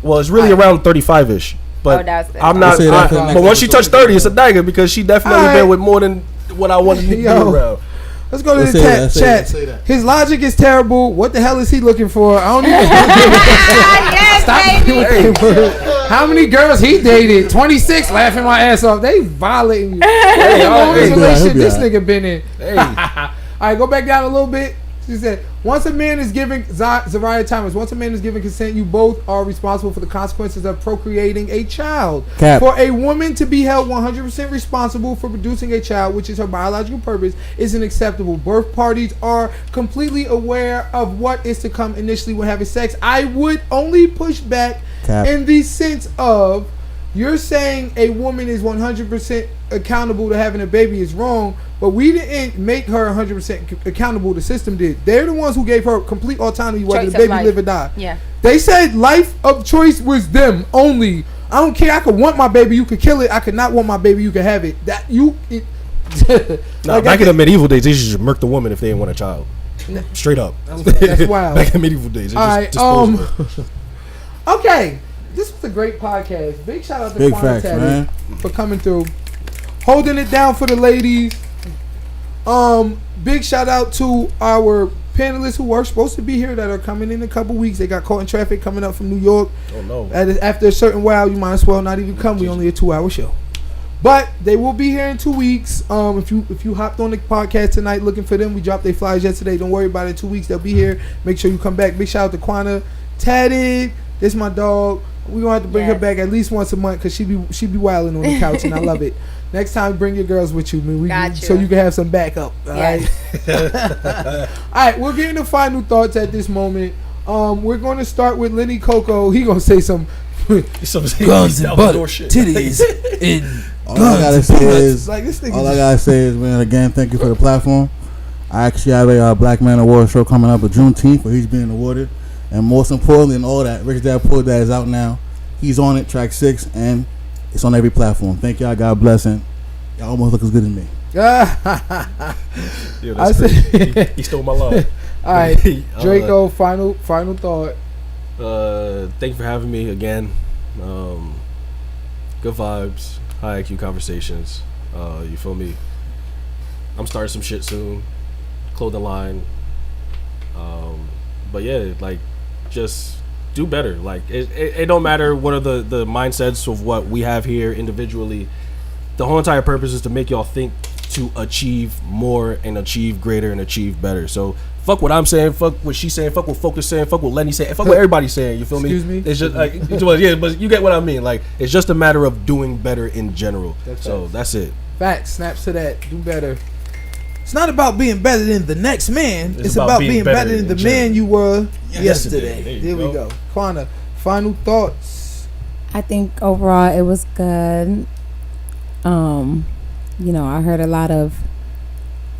Well, it's really around 35-ish. But I'm not. But once she touched 30, it's a dagger because she definitely been with more than what I wanted to do around. Let's go to the chat. His logic is terrible. What the hell is he looking for? I don't even. Stop. How many girls he dated? 26, laughing my ass off. They violating you. This nigga been in. All right, go back down a little bit. She said, once a man is giving, Zariah Thomas, once a man is giving consent, you both are responsible for the consequences of procreating a child. For a woman to be held 100% responsible for producing a child, which is her biological purpose, isn't acceptable. Both parties are completely aware of what is to come initially when having sex. I would only push back in the sense of, you're saying a woman is 100% accountable to having a baby is wrong, but we didn't make her 100% accountable. The system did. They're the ones who gave her complete autonomy whether the baby live or die. Yeah. They said life of choice was them only. I don't care. I could want my baby. You could kill it. I could not want my baby. You could have it. That you. Back in the medieval days, they used to just murk the woman if they didn't want a child. Straight up. That's wild. Back in medieval days. All right. Okay. This was a great podcast. Big shout out to Quantitative for coming through, holding it down for the ladies. Big shout out to our panelists who are supposed to be here that are coming in a couple weeks. They got caught in traffic coming up from New York. Oh no! After a certain while, you might as well not even come. We only a 2-hour show, but they will be here in 2 weeks. If you hopped on the podcast tonight looking for them, we dropped their flyers yesterday. Don't worry about it. In 2 weeks they'll be here. Make sure you come back. Big shout out to Quana Tatted. This my dog. We gonna have to bring her back at least once a month because she be wilding on the couch and I love it. Next time, bring your girls with you, man. So you can have some backup. All right. All right, we're getting the final thoughts at this moment. We're going to start with Lenny Coco. He gonna say some guns and butter, titties, and all I gotta say is, like this nigga. All I gotta say is, man, again, thank you for the platform. I actually have a Black Man Award show coming up on Juneteenth where he's being awarded. And most importantly than all that, Rich Dad Poor Dad is out now. He's on it, track 6, and it's on every platform. Thank y'all. God bless, and y'all almost look as good as me. Yeah, that's crazy. He stole my line. All right, Draco, final thought. Thank you for having me again. Good vibes, high IQ conversations. You feel me? I'm starting some shit soon. Clothing line. But yeah, like, just do better. Like, it don't matter what are the mindsets of what we have here individually. The whole entire purpose is to make y'all think to achieve more and achieve greater and achieve better. So fuck what I'm saying, fuck what she's saying, fuck what Folk is saying, fuck what Lenny's saying, fuck what everybody's saying. You feel me? Excuse me? It's just like, yeah, but you get what I mean. Like, it's just a matter of doing better in general. That's it. Facts. Snaps to that. Do better. It's not about being better than the next man. It's about being better than the man you were yesterday. There we go. Quana, final thoughts. I think overall it was good. I heard a lot of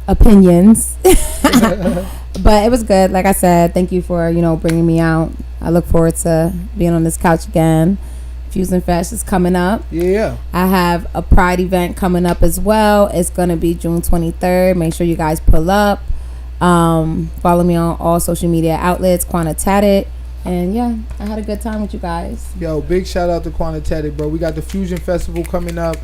opinions, but it was good. Like I said, thank you for, bringing me out. I look forward to being on this couch again. Fusion Fest is coming up. Yeah. I have a Pride event coming up as well. It's going to be June 23rd. Make sure you guys pull up. Follow me on all social media outlets, Quana Tatted. And yeah, I had a good time with you guys. Yo, big shout out to Quana Tatted, bro. We got the Fusion Festival coming up.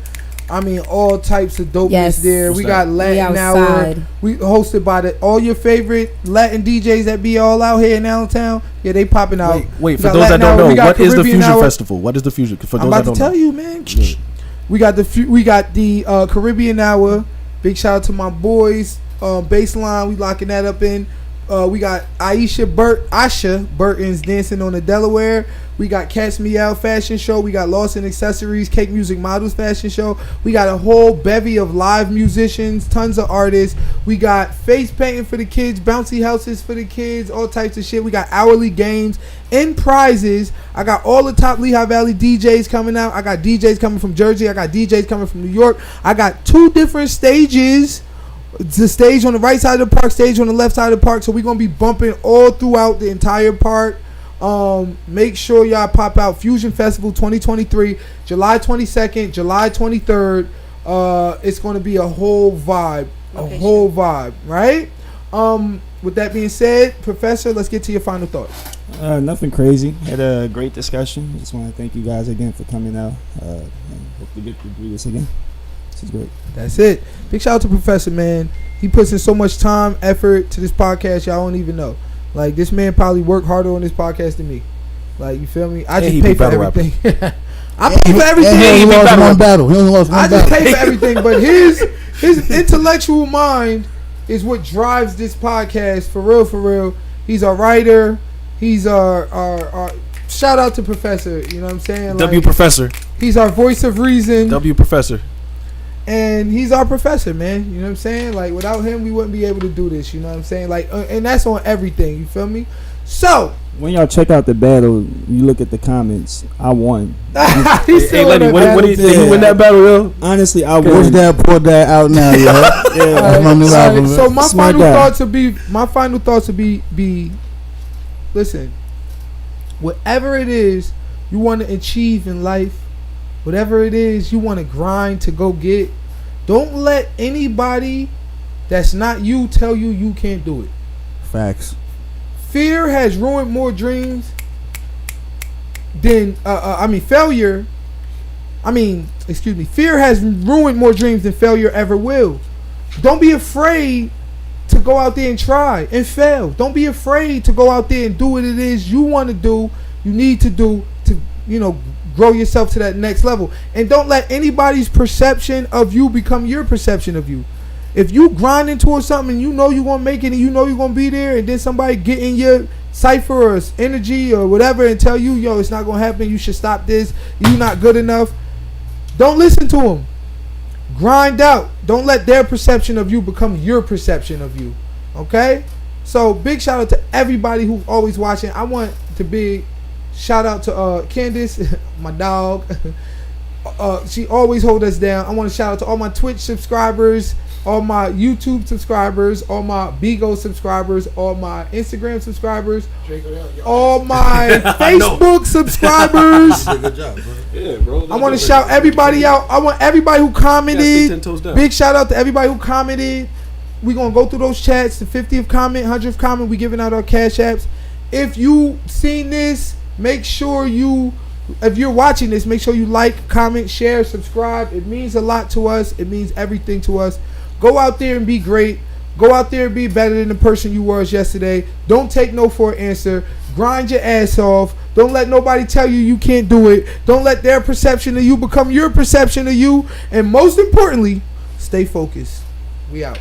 I mean, all types of dopeness there. We got Latin Hour. We hosted by all your favorite Latin DJs that be all out here in Allentown. Yeah, they popping out. Wait, for those that don't know, what is the Fusion Festival? What is the Fusion? For those I'm about to tell you, man. Yeah. We got the Caribbean Hour. Big shout out to my boys. Baseline, we locking that up in. We got Asha Burton's Dancing on the Delaware. We got Catch Me Out Fashion Show. We got Lawson Accessories, Cake Music Models Fashion Show. We got a whole bevy of live musicians, tons of artists. We got face painting for the kids, bouncy houses for the kids, all types of shit. We got hourly games and prizes. I got all the top Lehigh Valley DJs coming out. I got DJs coming from Jersey. I got DJs coming from New York. I got 2 different stages. The stage on the right side of the park, stage on the left side of the park. So we're going to be bumping all throughout the entire park. Make sure y'all pop out Fusion Festival 2023, July 22nd, July 23rd. It's going to be a whole vibe. Whole vibe, right? With that being said, Professor, let's get to your final thoughts. Nothing crazy. Had a great discussion. Just want to thank you guys again for coming out. And hope to get to do this again. This is great. That's it. Big shout out to Professor, man. He puts in so much time, effort to this podcast, y'all don't even know. Like, this man probably worked harder on this podcast than me. Like, you feel me? I just pay for everything. I pay for everything. He lost one battle. He only lost one battle. I just pay for everything, but his intellectual mind is what drives this podcast. For real, for real. He's a writer. He's our shout out to Professor. You know what I'm saying? W Professor. He's our voice of reason. W Professor. And he's our professor, man. You know what I'm saying? Like, without him, we wouldn't be able to do this. You know what I'm saying? Like, and that's on everything. You feel me? So, when y'all check out the battle, you look at the comments. I won. Hey, Lenny, what do you think? You win that battle, yo? Honestly, I won. Rich Dad Poor Dad out now, yo. That's my new album. So my final thoughts would be, listen, whatever it is you want to achieve in life, whatever it is you want to grind to go get, don't let anybody that's not you tell you you can't do it. Facts. Fear has ruined more dreams than failure. Fear has ruined more dreams than failure ever will. Don't be afraid to go out there and try and fail. Don't be afraid to go out there and do what it is you want to do, you need to do to, grow yourself to that next level. And don't let anybody's perception of you become your perception of you. If you grinding towards something and you know you're going to make it and you know you're going to be there, and then somebody get in your cipher or energy or whatever and tell you, yo, it's not going to happen, you should stop this, you're not good enough, don't listen to them. Grind out. Don't let their perception of you become your perception of you. Okay? So big shout out to everybody who's always watching. I want to be shout out to Candace, my dog. She always hold us down. I want to shout out to all my Twitch subscribers, all my YouTube subscribers, all my Bigo subscribers, all my Instagram subscribers, all my Facebook subscribers. Good job, bro. Yeah, bro. I want to shout everybody out. I want everybody who commented. Big shout out to everybody who commented. We're going to go through those chats. The 50th comment, 100th comment, we giving out our cash apps. If you seen this, make sure if you're watching this, make sure you like, comment, share, subscribe. It means a lot to us. It means everything to us. Go out there and be great. Go out there and be better than the person you were yesterday. Don't take no for an answer. Grind your ass off. Don't let nobody tell you you can't do it. Don't let their perception of you become your perception of you. And most importantly, stay focused. We out.